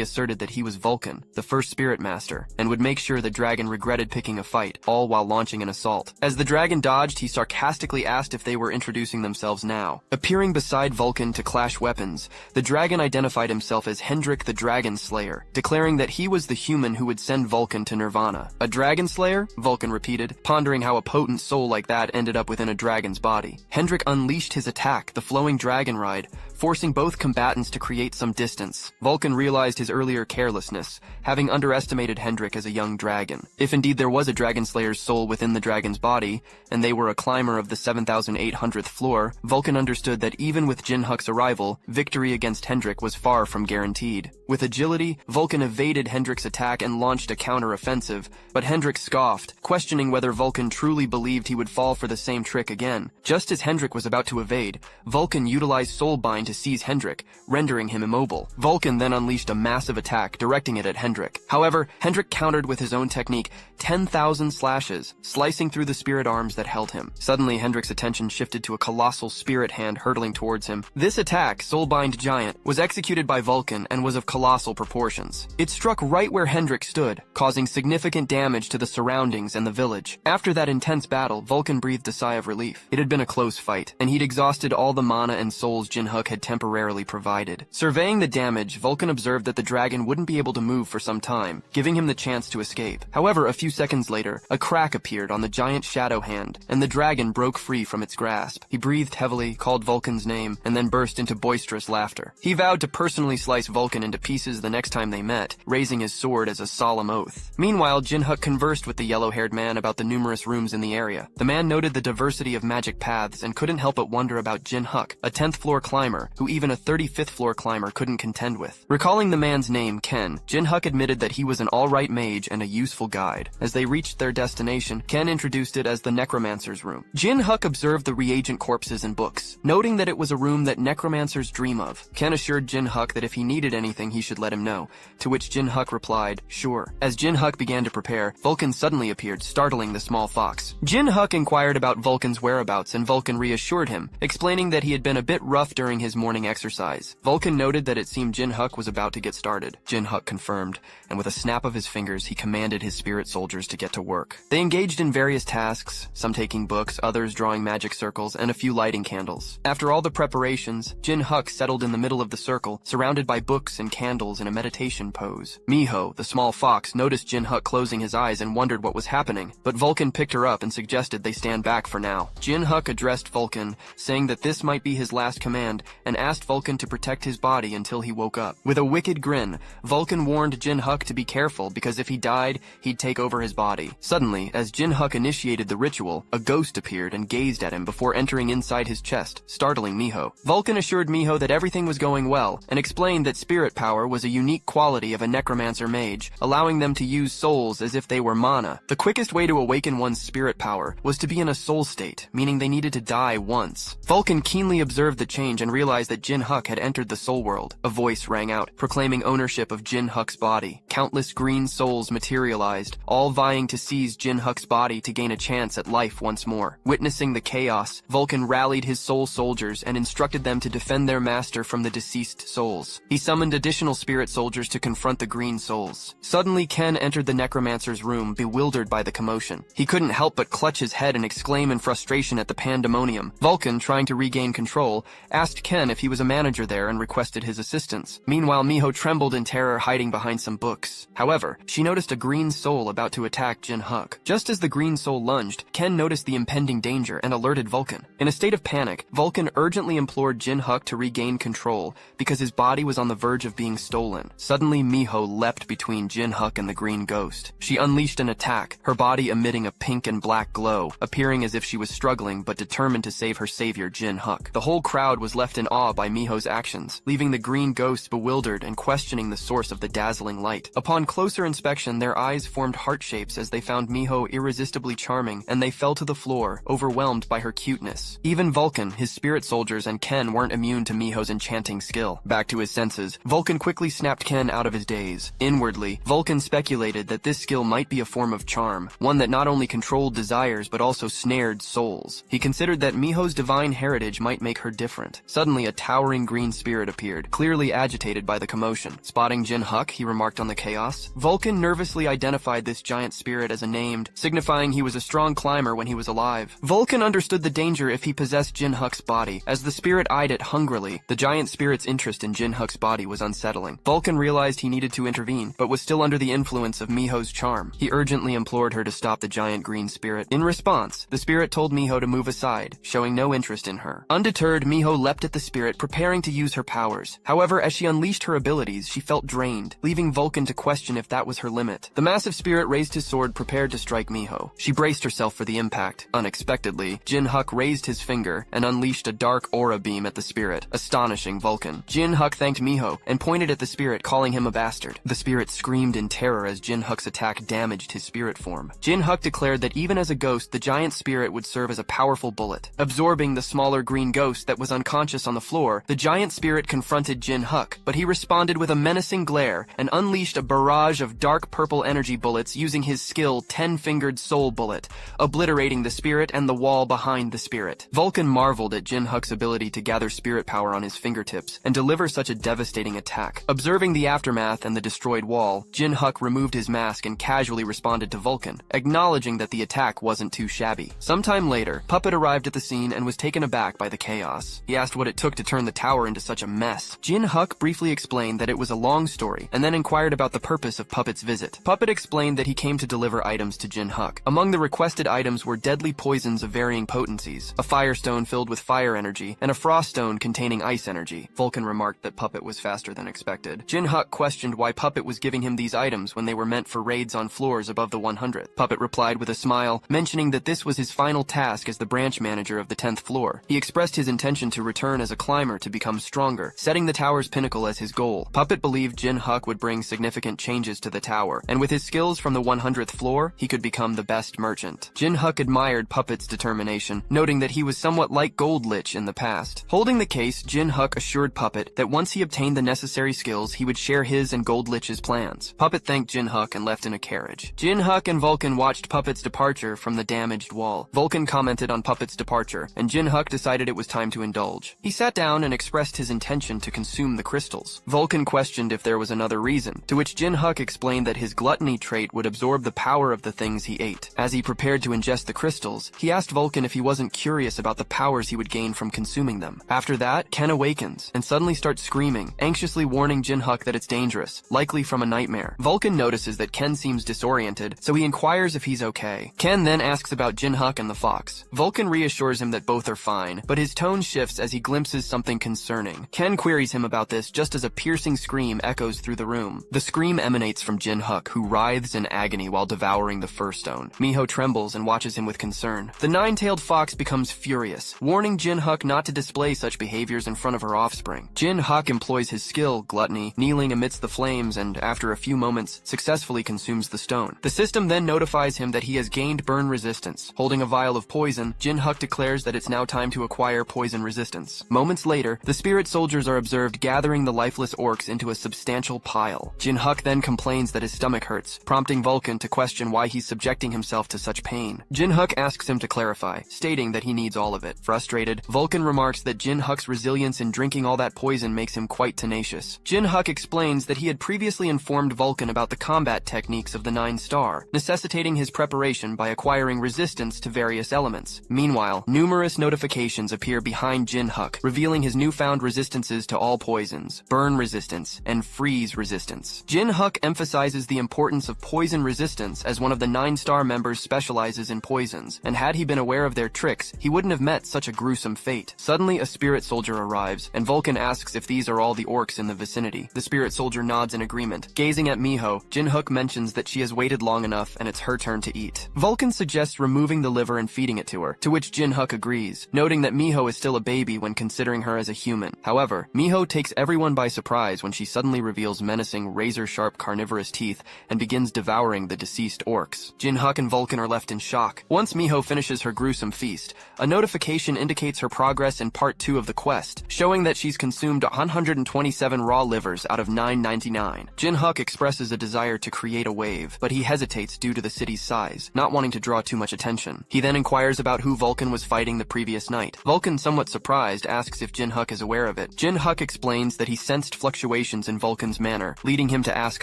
asserted that he was Vulcan, the first spirit master, and would make sure the dragon regretted picking a fight, all while launching an assault. As the dragon dodged, he sarcastically asked if they were introducing themselves now. Appearing beside Vulcan to clash weapons, the dragon identified himself as Hendrik the Dragon Slayer, declaring that he was the human who would send Vulcan to Nirvana. A dragon slayer? Vulcan repeated, pondering how a potent soul like that ended up within a dragon's body. Hendrik unleashed his attack, the flowing dragon ride, forcing both combatants to create some distance. Vulcan realized his earlier carelessness, having underestimated Hendrik as a young dragon. If indeed there was a dragon slayer's soul within the dragon's body, and they were a climber of the 7,800th floor, Vulcan understood that even with Jin Huk's arrival, victory against Hendrik was far from guaranteed. With agility, Vulcan evaded Hendrik's attack and launched a counter-offensive, but Hendrik scoffed, questioning whether Vulcan truly believed he would fall for the same trick again. Just as Hendrik was about to evade, Vulcan utilized Soulbind to seize Hendrik, rendering him immobile. Vulcan then unleashed a massive attack, directing it at Hendrik. However, Hendrik countered with his own technique, 10,000 slashes, slicing through the spirit arms that held him. Suddenly, Hendrik's attention shifted to a colossal spirit hand hurtling towards him. This attack, Soulbind Giant, was executed by Vulcan and was of colossal proportions. It struck right where Hendrik stood, causing significant damage to the surroundings and the village. After that intense battle, Vulcan breathed a sigh of relief. It had been a close fight, and he'd exhausted all the mana and souls Jin Huk had temporarily provided. Surveying the damage, Vulcan observed that the dragon wouldn't be able to move for some time, giving him the chance to escape. However, a few seconds later, a crack appeared on the giant shadow hand, and the dragon broke free from its grasp. He breathed heavily, called Vulcan's name, and then burst into boisterous laughter. He vowed to personally slice Vulcan into pieces the next time they met, raising his sword as a solemn oath. Meanwhile, Jin Huk conversed with the yellow-haired man about the numerous rooms in the area. The man noted the diversity of magic paths and couldn't help but wonder about Jin Huk, a 10th floor climber, who even a 35th floor climber couldn't contend with. Recalling the man's name, Ken, Jin Huk admitted that he was an alright mage and a useful guide. As they reached their destination, Ken introduced it as the Necromancer's room. Jin Huk observed the reagent corpses and books, noting that it was a room that necromancers dream of. Ken assured Jin Huk that if he needed anything, he should let him know, to which Jin Huk replied, sure. As Jin Huk began to prepare, Vulcan suddenly appeared, startling the small fox. Jin Huk inquired about Vulcan's whereabouts, and Vulcan reassured him, explaining that he had been a bit rough during his morning exercise. Vulcan noted that it seemed Jin Huk was about to get started. Jin Huk confirmed, and with a snap of his fingers, he commanded his spirit soldiers to get to work. They engaged in various tasks, some taking books, others drawing magic circles, and a few lighting candles. After all the preparations, Jin Huk settled in the middle of the circle, surrounded by books and candles in a meditation pose. Miho, the small fox, noticed Jin Huk closing his eyes and wondered what was happening, but Vulcan picked her up and suggested they stand back for now. Jin Huk addressed Vulcan, saying that this might be his last command, and asked Vulcan to protect his body until he woke up. With a wicked grin, Vulcan warned Jin Huk to be careful because if he died, he'd take over his body. Suddenly, as Jin Huk initiated the ritual, a ghost appeared and gazed at him before entering inside his chest, startling Miho. Vulcan assured Miho that everything was going well, and explained that spirit power was a unique quality of a necromancer mage, allowing them to use souls as if they were mana. The quickest way to awaken one's spirit power was to be in a soul state, meaning they needed to die once. Vulcan keenly observed the change and realized that Jin Huk had entered the soul world. A voice rang out, proclaiming ownership of Jin Huk's body. Countless green souls materialized, all vying to seize Jin Huk's body to gain a chance at life once more. Witnessing the chaos, Vulcan rallied his soul soldiers and instructed them to defend their master from the deceased souls. He summoned additional spirit soldiers to confront the green souls. Suddenly, Ken entered the necromancer's room, bewildered by the commotion. He couldn't help but clutch his head and exclaim in frustration at the pandemonium. Vulcan, trying to regain control, asked Ken if he was a manager there and requested his assistance. Meanwhile, Miho trembled in terror, hiding behind some books. However, she noticed a green soul about to attack Jin Huk. Just as the green soul lunged, Ken noticed the impending danger and alerted Vulcan. In a state of panic, Vulcan urgently implored Jin Huk to regain control because his body was was on the verge of being stolen. Suddenly, Miho leapt between Jin Huk and the green ghost. She unleashed an attack, her body emitting a pink and black glow, appearing as if she was struggling but determined to save her savior Jin Huk. The whole crowd was left in awe by Miho's actions, leaving the green ghosts bewildered and questioning the source of the dazzling light. Upon closer inspection, their eyes formed heart shapes as they found Miho irresistibly charming, and they fell to the floor, overwhelmed by her cuteness. Even Vulcan, his spirit soldiers, and Ken weren't immune to Miho's enchanting skill. Back to his senses, Vulcan quickly snapped Ken out of his daze. Inwardly, Vulcan speculated that this skill might be a form of charm, one that not only controlled desires but also snared souls. He considered that Miho's divine heritage might make her different. Suddenly, a towering green spirit appeared, clearly agitated by the commotion. Spotting Jin Huk, he remarked on the chaos. Vulcan nervously identified this giant spirit as a named, signifying he was a strong climber when he was alive. Vulcan understood the danger if he possessed Jin Huk's body. As the spirit eyed it hungrily, the giant spirit's interest in Jin Huk's body was unsettling. Vulcan realized he needed to intervene, but was still under the influence of Miho's charm. He urgently implored her to stop the giant green spirit. In response, the spirit told Miho to move aside, showing no interest in her. Undeterred, Miho leapt at the spirit, preparing to use her powers. However, as she unleashed her abilities, she felt drained, leaving Vulcan to question if that was her limit. The massive spirit raised his sword, prepared to strike Miho. She braced herself for the impact. Unexpectedly, Jin Huk raised his finger and unleashed a dark aura beam at the spirit, astonishing Vulcan. Jin Huk thanked Miho and pointed at the spirit, calling him a bastard. The spirit screamed in terror as Jin Huk's attack damaged his spirit form. Jin Huk declared that even as a ghost, the giant spirit would serve as a powerful bullet. Absorbing the smaller green ghost that was unconscious on the floor, the giant spirit confronted Jin Huk, but he responded with a menacing glare and unleashed a barrage of dark purple energy bullets using his skill 10-fingered soul bullet, obliterating the spirit and the wall behind the spirit. Vulcan marveled at Jin Huk's ability to gather spirit power on his fingertips and deliver such a devastating attack. Observing the aftermath and the destroyed wall, Jin Huk removed his mask and casually responded to Vulcan, acknowledging that the attack wasn't too shabby. Sometime later, Puppet arrived at the scene and was taken aback by the chaos. He asked what it took to turn the tower into such a mess. Jin Huk briefly explained that it was a long story, and then inquired about the purpose of Puppet's visit. Puppet explained that he came to deliver items to Jin Huk. Among the requested items were deadly poisons of varying potencies, a firestone filled with fire energy, and a frost stone containing ice energy. Vulcan remarked that Puppet was faster than expected. Jin Huk questioned why Puppet was giving him these items when they were meant for raids on floors above the 100th. Puppet replied with a smile, mentioning that this was his final task as the branch manager of the 10th floor. He expressed his intention to return as a climber to become stronger, setting the tower's pinnacle as his goal. Puppet believed Jin Huk would bring significant changes to the tower, and with his skills from the 100th floor, he could become the best merchant. Jin Huk admired Puppet's determination, noting that he was somewhat like Gold Lich in the past. Holding the case, Jin Huk assured Puppet that once he obtained the necessary skills, he would share his and Gold Lich's plans. Puppet thanked Jin Huk and left in a carriage. Jin Huk and Vulcan watched Puppet's departure from the damaged wall. Vulcan commented on Puppet's departure, and Jin Huk decided it was time to indulge. He sat down and expressed his intention to consume the crystals. Vulcan questioned if there was another reason, to which Jin Huk explained that his gluttony trait would absorb the power of the things he ate. As he prepared to ingest the crystals, he asked Vulcan if he wasn't curious about the powers he would gain from consuming them. After that, Ken awakens and suddenly starts screaming, anxiously warning Jin Huk that it's dangerous, likely from a nightmare. Vulcan notices that Ken seems disoriented, so he inquires if he's okay. Ken then asks about Jin Huk and the fox. Vulcan reassures him that both are fine, but his tone shifts as he glimpses something concerning. Ken queries him about this just as a piercing scream echoes through the room. The scream emanates from Jin Huk, who writhes in agony while devouring the fur stone. Miho trembles and watches him with concern. The nine-tailed fox becomes furious, warning Jin Huk not to display such behaviors in front of her offspring. Jin Huk employs his skill, gluttony, kneeling amidst the flames, and after a few moments, successfully consumes the stone. The system then notifies him that he has gained burn resistance. Holding a vial of poison, Jin Huk declares that it's now time to acquire poison resistance. Moments later, the spirit soldiers are observed gathering the lifeless orcs into a substantial pile. Jin Huk then complains that his stomach hurts, prompting Vulcan to question why he's subjecting himself to such pain. Jin Huk asks him to clarify, stating that he needs all of it. Frustrated, Vulcan remarks that Jin Huk's resilience in drinking all that poison makes him quite tenacious. Jin Huk explains that he had previously informed Vulcan about the combat techniques of the 9-star, necessitating his preparation by acquiring resistance to various elements. Meanwhile, numerous notifications appear behind Jin Huk, revealing his newfound resistances to all poisons, burn resistance, and freeze resistance. Jin Huk emphasizes the importance of poison resistance as one of the 9-star members specializes in poisons, and had he been aware of their tricks, he wouldn't have met such a gruesome fate. Suddenly, a spirit soldier arrives, and Vulcan asks if these are all the orcs in the vicinity. The spirit soldier nods in agreement. Gazing at Miho, Jin Huk mentions that she has waited long enough and it's her turn to eat. Vulcan suggests removing the liver and feeding it to her, to which Jin Huk agrees, noting that Miho is still a baby when considering her as a human. However, Miho takes everyone by surprise when she suddenly reveals menacing, razor-sharp carnivorous teeth and begins devouring the deceased orcs. Jin Huk and Vulcan are left in shock. Once Miho finishes her gruesome feast, a notification indicates her progress in Part 2 of the quest, showing that she's consumed 127 raw livers out of 999. Jin Huk expresses a desire to create a wave, but he hesitates due to the city's size, not wanting to draw too much attention. He then inquires about who Vulcan was fighting the previous night. Vulcan, somewhat surprised, asks if Jin Huk is aware of it. Jin Huk explains that he sensed fluctuations in Vulcan's manner, leading him to ask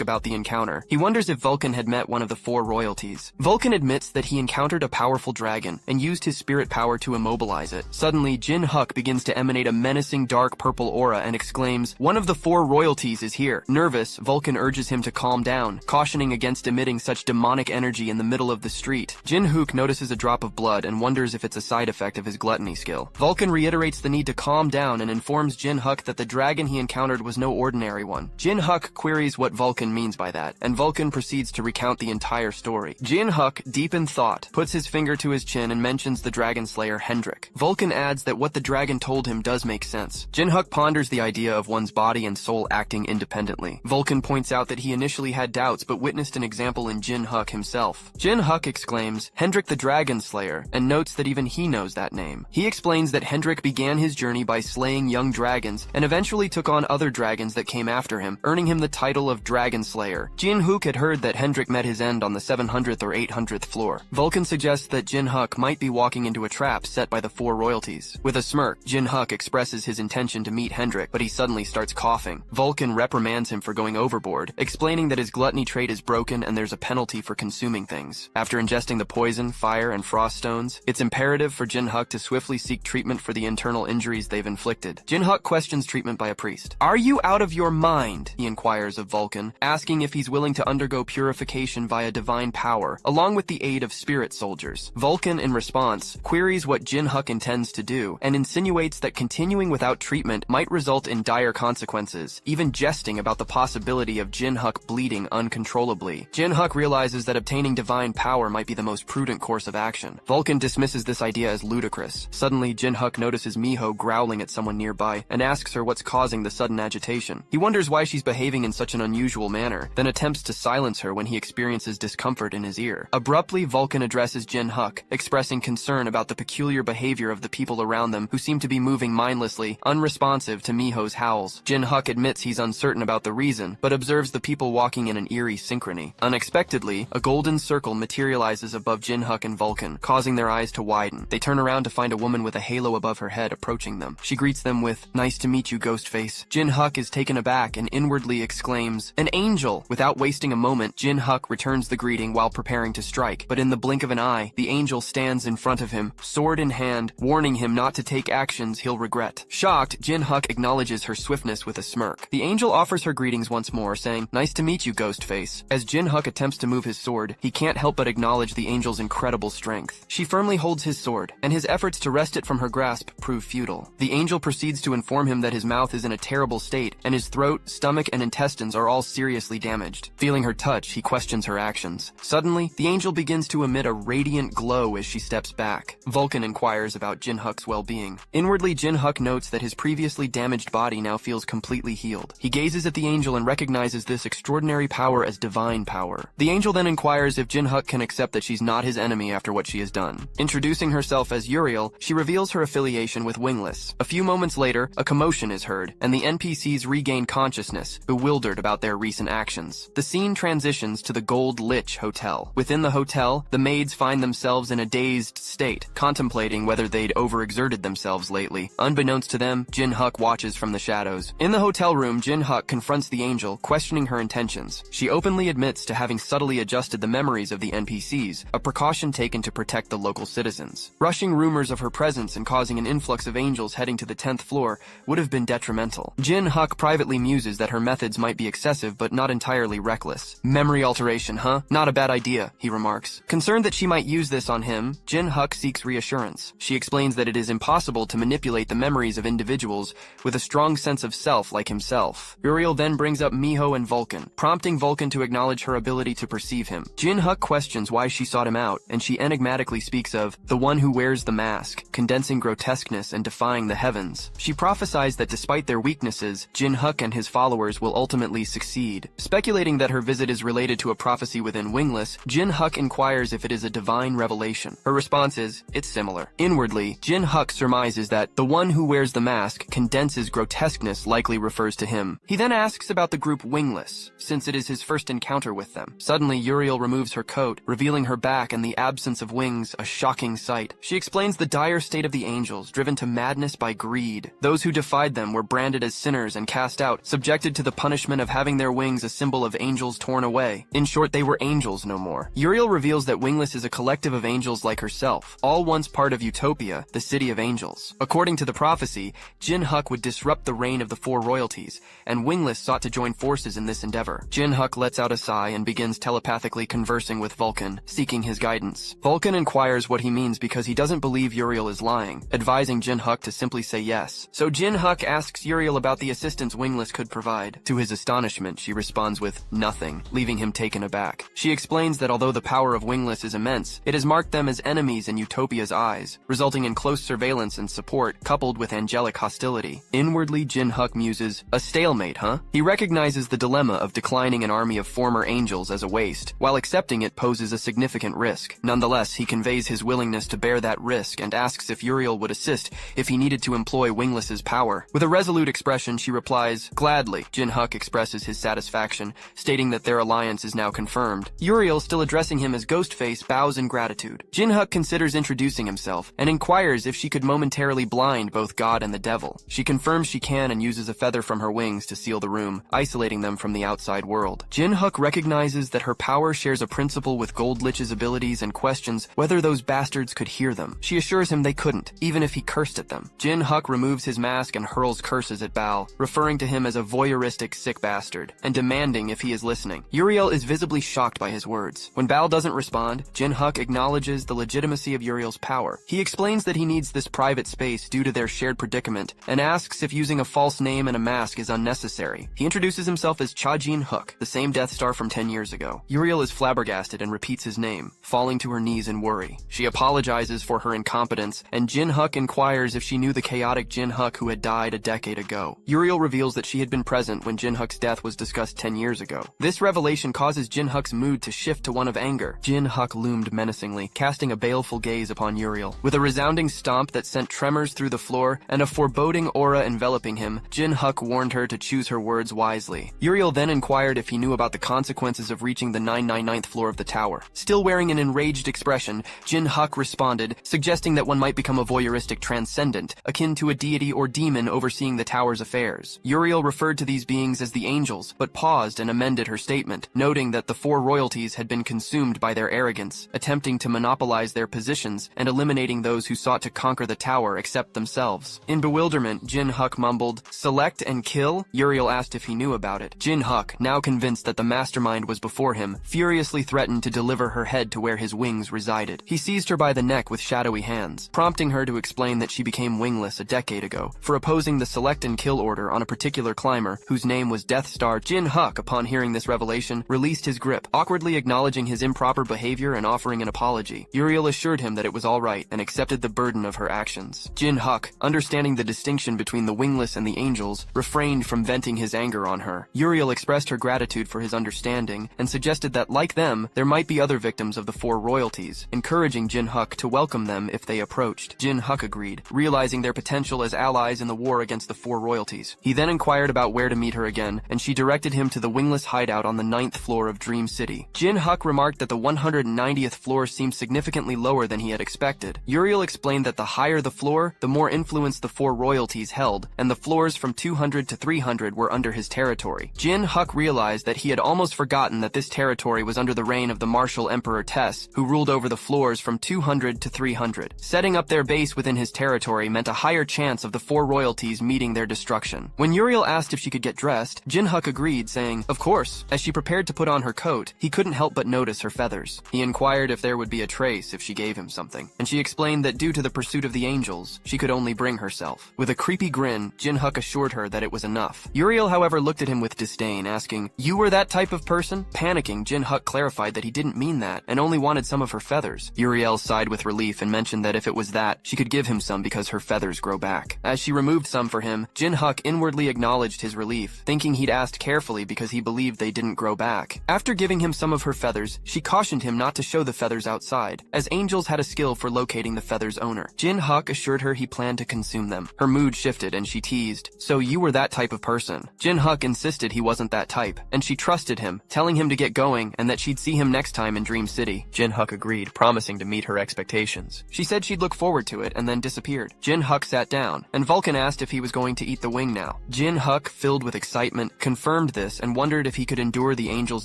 about the encounter. He wonders if Vulcan had met one of the 4 royalties. Vulcan admits that he encountered a powerful dragon and used his spirit power to immobilize it. Suddenly, Jin Huk begins to emanate a menacing dark purple aura and exclaims, "One of the 4 royalties is here." Nervous, Vulcan urges him to calm down, cautioning against emitting such demonic energy in the middle of the street. Jin Huk notices a drop of blood and wonders if it's a side effect of his gluttony skill. Vulcan reiterates the need to calm down and informs Jin Huk that the dragon he encountered was no ordinary one. Jin Huk queries what Vulcan means by that, and Vulcan proceeds to recount the entire story. Jin Huk, deep in thought, puts his finger to his chin and mentions the dragon slayer Hendrik. Vulcan adds that what the dragon told him does make sense. Jin Huk ponders the idea of one's body and soul acting independently. Vulcan points out that he initially had doubts but witnessed an example in Jin Huk himself. Jin Huk exclaims, "Hendrik the Dragon Slayer," and notes that even he knows that name. He explains that Hendrik began his journey by slaying young dragons and eventually took on other dragons that came after him, earning him the title of Dragon Slayer. Jin Huk had heard that Hendrik met his end on the 700th or 800th floor. Vulcan suggests that Jin Huk might be walking into a trap set by the 4 royalties. With a smirk, Jin Huk expresses his intention to meet Hendrik, but he suddenly starts coughing. Vulcan reprimands him for going overboard, explaining that his gluttony trait is broken and there's a penalty for consuming things. After ingesting the poison, fire, and frost stones, it's imperative for Jin Huk to swiftly seek treatment for the internal injuries they've inflicted. Jin Huk questions treatment by a priest. "Are you out of your mind?" he inquires of Vulcan, asking if he's willing to undergo purification via divine power, along with the aid of spirit soldiers. Vulcan, in response, queries what Jin Huk intends to do, and insinuates that continuing without treatment might result in dire consequences, even jesting about the possibility of Jin Huk bleeding uncontrollably. Jin Huk realizes that obtaining divine power might be the most prudent course of action. Vulcan dismisses this idea as ludicrous. Suddenly, Jin Huk notices Miho growling at someone nearby and asks her what's causing the sudden agitation. He wonders why she's behaving in such an unusual manner, then attempts to silence her when he experiences discomfort in his ear. Abruptly, Vulcan addresses Jin Huk, expressing concern about the peculiar behavior of the people around them who seem to be moving mindlessly, unresponsive to Miho's howls. Jin Huk admits he's uncertain about the reason, but observes the people walking in an eerie synchrony. Unexpectedly, a golden circle materializes above Jin Huk and Vulcan, causing their eyes to widen. They turn around to find a woman with a halo above her head approaching them. She greets them with, "Nice to meet you, Ghostface." Jin Huk is taken aback and inwardly exclaims, "An angel!" Without wasting a moment, Jin Huk returns the greeting while preparing to strike, but in the blink of an eye, the angel stands in front of him, sword in hand, warning him not to take actions he'll regret. Shocked, Jin Huk acknowledges her swiftness with a smirk. The angel offers her greetings once more, saying, "Nice to meet you, Ghostface." As Jin Huk attempts to move his sword, he can't help but acknowledge the angel's incredible strength. She firmly holds his sword, and his efforts to wrest it from her grasp prove futile. The angel proceeds to inform him that his mouth is in a terrible state, and his throat, stomach, and intestines are all seriously damaged. Feeling her touch, he questions her actions. Suddenly, the angel begins to emit a radiant glow as she steps back. Vulcan inquires about Jin Huk's well-being. Inwardly, Jin Huk notes that his previously damaged body now feels completely healed. He gazes at the angel and recognizes this extraordinary power as divine power. The angel then inquires if Jin Huk can accept that she's not his enemy after what she has done. Introducing herself as Uriel, she reveals her affiliation with Wingless. A few moments later, a commotion is heard, and the NPCs regain consciousness, bewildered about their recent actions. The scene transitions to the Gold Lich Hotel. Within the hotel, the maids find themselves in a dazed state, contemplating whether they'd overexerted themselves lately. Unbeknownst to them, Jin Huk watches from the shadows. In the hotel room, Jin Huk confronts the angel, questioning her intentions. She openly admits to having subtly adjusted the memories of the NPCs, a precaution taken to protect the local citizens. Rushing rumors of her presence and causing an influx of angels heading to the 10th floor would have been detrimental. Jin Huk privately muses that her methods might be excessive but not entirely reckless. Memory alteration, huh? Not a bad idea, he remarks. Concerned that she might use this on him, Jin Huk seeks reassurance. She explains that it is impossible to manipulate the memories of individuals with a strong sense of self like himself. Uriel then brings up Miho and Vulcan, prompting Vulcan to acknowledge her ability to perceive him. Jin Huk questions why she sought him out, and she enigmatically speaks of the one who wears the mask, condensing grotesqueness and defying the heavens. She prophesies that despite their weaknesses, Jin Huk and his followers will ultimately succeed. Speculating that her visit is related to a prophecy within Wingless, Jin Huk inquires if it is a divine revelation. Her response is, it's similar. Inwardly, Jin Huk surmises that the one who wears the mask condenses grotesqueness likely refers to him. He then asks about the group Wingless, since it is his first encounter with them. Suddenly, Uriel removes her coat, revealing her back and the absence of wings, a shocking sight. She explains the dire state of the angels, driven to madness by greed. Those who defied them were branded as sinners and cast out, subjected to the punishment of having their wings a symbol of angels torn away. In short, they were angels no more. Uriel reveals that Wingless is a collective of angels like herself, all once part of Utopia, the city of angels. According to the prophecy, Jin Huk would disrupt the reign of the four royalties, and Wingless sought to join forces in this endeavor. Jin Huk lets out a sigh and begins telepathically conversing with Vulcan, seeking his guidance. Vulcan inquires what he means because he doesn't believe Uriel is lying, advising Jin Huk to simply say yes. So Jin Huk asks Uriel about the assistance Wingless could provide. To his astonishment, she responds with nothing, leaving him taken aback. She explains that although the power of Wingless is immense, it has marked them as enemies in Utopia's eyes, resulting in close surveillance and support coupled with angelic hostility. Inwardly, Jin Huk muses, a stalemate, huh? He recognizes the dilemma of declining an army of former angels as a waste, while accepting it poses a significant risk. Nonetheless, he conveys his willingness to bear that risk and asks if Uriel would assist if he needed to employ Wingless's power. With a resolute expression, she replies, gladly. Jin Huk expresses his satisfaction, stating that their alliance is now confirmed. Uriel, still addressing him as Ghostface, bows in gratitude. Jin Huk considers introducing himself and inquires if she could momentarily blind both God and the devil. She confirms she can and uses a feather from her wings to seal the room, isolating them from the outside world. Jin Huk recognizes that her power shares a principle with Goldlich's abilities and questions whether those bastards could hear them. She assures him they couldn't, even if he cursed at them. Jin Huk removes his mask and hurls curses at Bao, referring to him as a voyeuristic sick bastard, and demanding if he is listening. Uriel is visibly shocked by his words. When Bao doesn't respond, Jin Huk acknowledges the legitimacy of Uriel's power. He explains that he needs this private space due to their shared predicament, and asks if using a false name and a mask is unnecessary. He introduces himself as Jin Huk, the same Death Star from 10 years ago. Uriel is flabbergasted and repeats his name, falling to her knees in worry. She apologizes for her incompetence, and Jin Huk inquires if she knew the chaotic Jin Huk who had died a decade ago. Uriel reveals that she had been present when Jin Huk's death was discussed 10 years ago. This revelation causes Jin Huk's mood to shift to one of anger. Jin Huk loomed menacingly, casting a baleful gaze upon Uriel. With a resounding stomp that sent tremors through the floor and a foreboding aura enveloping him, Jin Huk warned her to choose her words wisely. Uriel then inquired if he knew about the consequences of reaching the 999th floor of the tower. Still wearing an enraged expression, Jin Huk responded, suggesting that one might become a voyeuristic transcendent, akin to a deity or demon overseeing the tower's affairs. Uriel referred to these beings as the angels, but paused and amended her statement, noting that the four royalties had been consumed by their arrogance, attempting to monopolize their positions and eliminating those who sought to conquer the tower except themselves. In bewilderment, Jin Huk mumbled, select and kill? Uriel asked if he knew about it. Jin Huk, now convinced that the mastermind was before him, furiously threatened to deliver her head to where his wings resided. He seized her by the neck with shadowy hands, prompting her to explain that she became wingless a decade ago for opposing the select and kill order on a particular climber whose name was Death Star. Jin Huk, upon hearing this revelation, released his grip, awkwardly acknowledging his improper behavior and offering an apology. Uriel assured him that it was all right and accepted the burden of her actions. Jin Huk, understanding the distinction between the wingless and the angels, refrained from venting his anger on her. Uriel expressed her gratitude for his understanding and suggested that, like them, there might be other victims of the four royalties, encouraging Jin Huk to welcome them if they approached. Jin Huk agreed, realizing their potential as allies in the war against the four royalties. He then inquired about where to meet her again, and she directed him to the wingless hideout on the 9th floor of Dream City. Jin Huk remarked that the 190th floor seemed significantly lower than he had expected. Uriel explained that the higher the floor, the more influence the four royalties held, and the floors from 200 to 300 were under his territory. Jin Huk realized that he had almost forgotten that this territory was under the reign of the martial Emperor Tess, who ruled over the floors from 200 to 300. Setting up their base within his territory meant a higher chance of the four royalties meeting their destruction. When Uriel asked if she could get dressed, Jin Huk agreed, saying, of course. As she prepared to put on her coat, he couldn't help but notice her feathers. He inquired if there would be a trace if she gave him something, and she explained that due to the pursuit of the angels, she could only bring herself. With a creepy grin, Jin Jin Huk assured her that it was enough. Uriel, however, looked at him with disdain, asking, "You were that type of person?" Panicking, Jin Huk clarified that he didn't mean that, and only wanted some of her feathers. Uriel sighed with relief and mentioned that if it was that, she could give him some because her feathers grow back. As she removed some for him, Jin Huk inwardly acknowledged his relief, thinking he'd asked carefully because he believed they didn't grow back. After giving him some of her feathers, she cautioned him not to show the feathers outside, as angels had a skill for locating the feathers' owner. Jin Huk assured her he planned to consume them. Her mood shifted and she teased, "So you were that type of person?" Jin Huk insisted he wasn't that type, and she trusted him, telling him to get going and that she'd see him next time in Dream City. Jin Huk agreed, promising to meet her expectations. She said she'd look forward to it and then disappeared. Jin Huk sat down, and Vulcan asked if he was going to eat the wing now. Jin Huk, filled with excitement, confirmed this and wondered if he could endure the angel's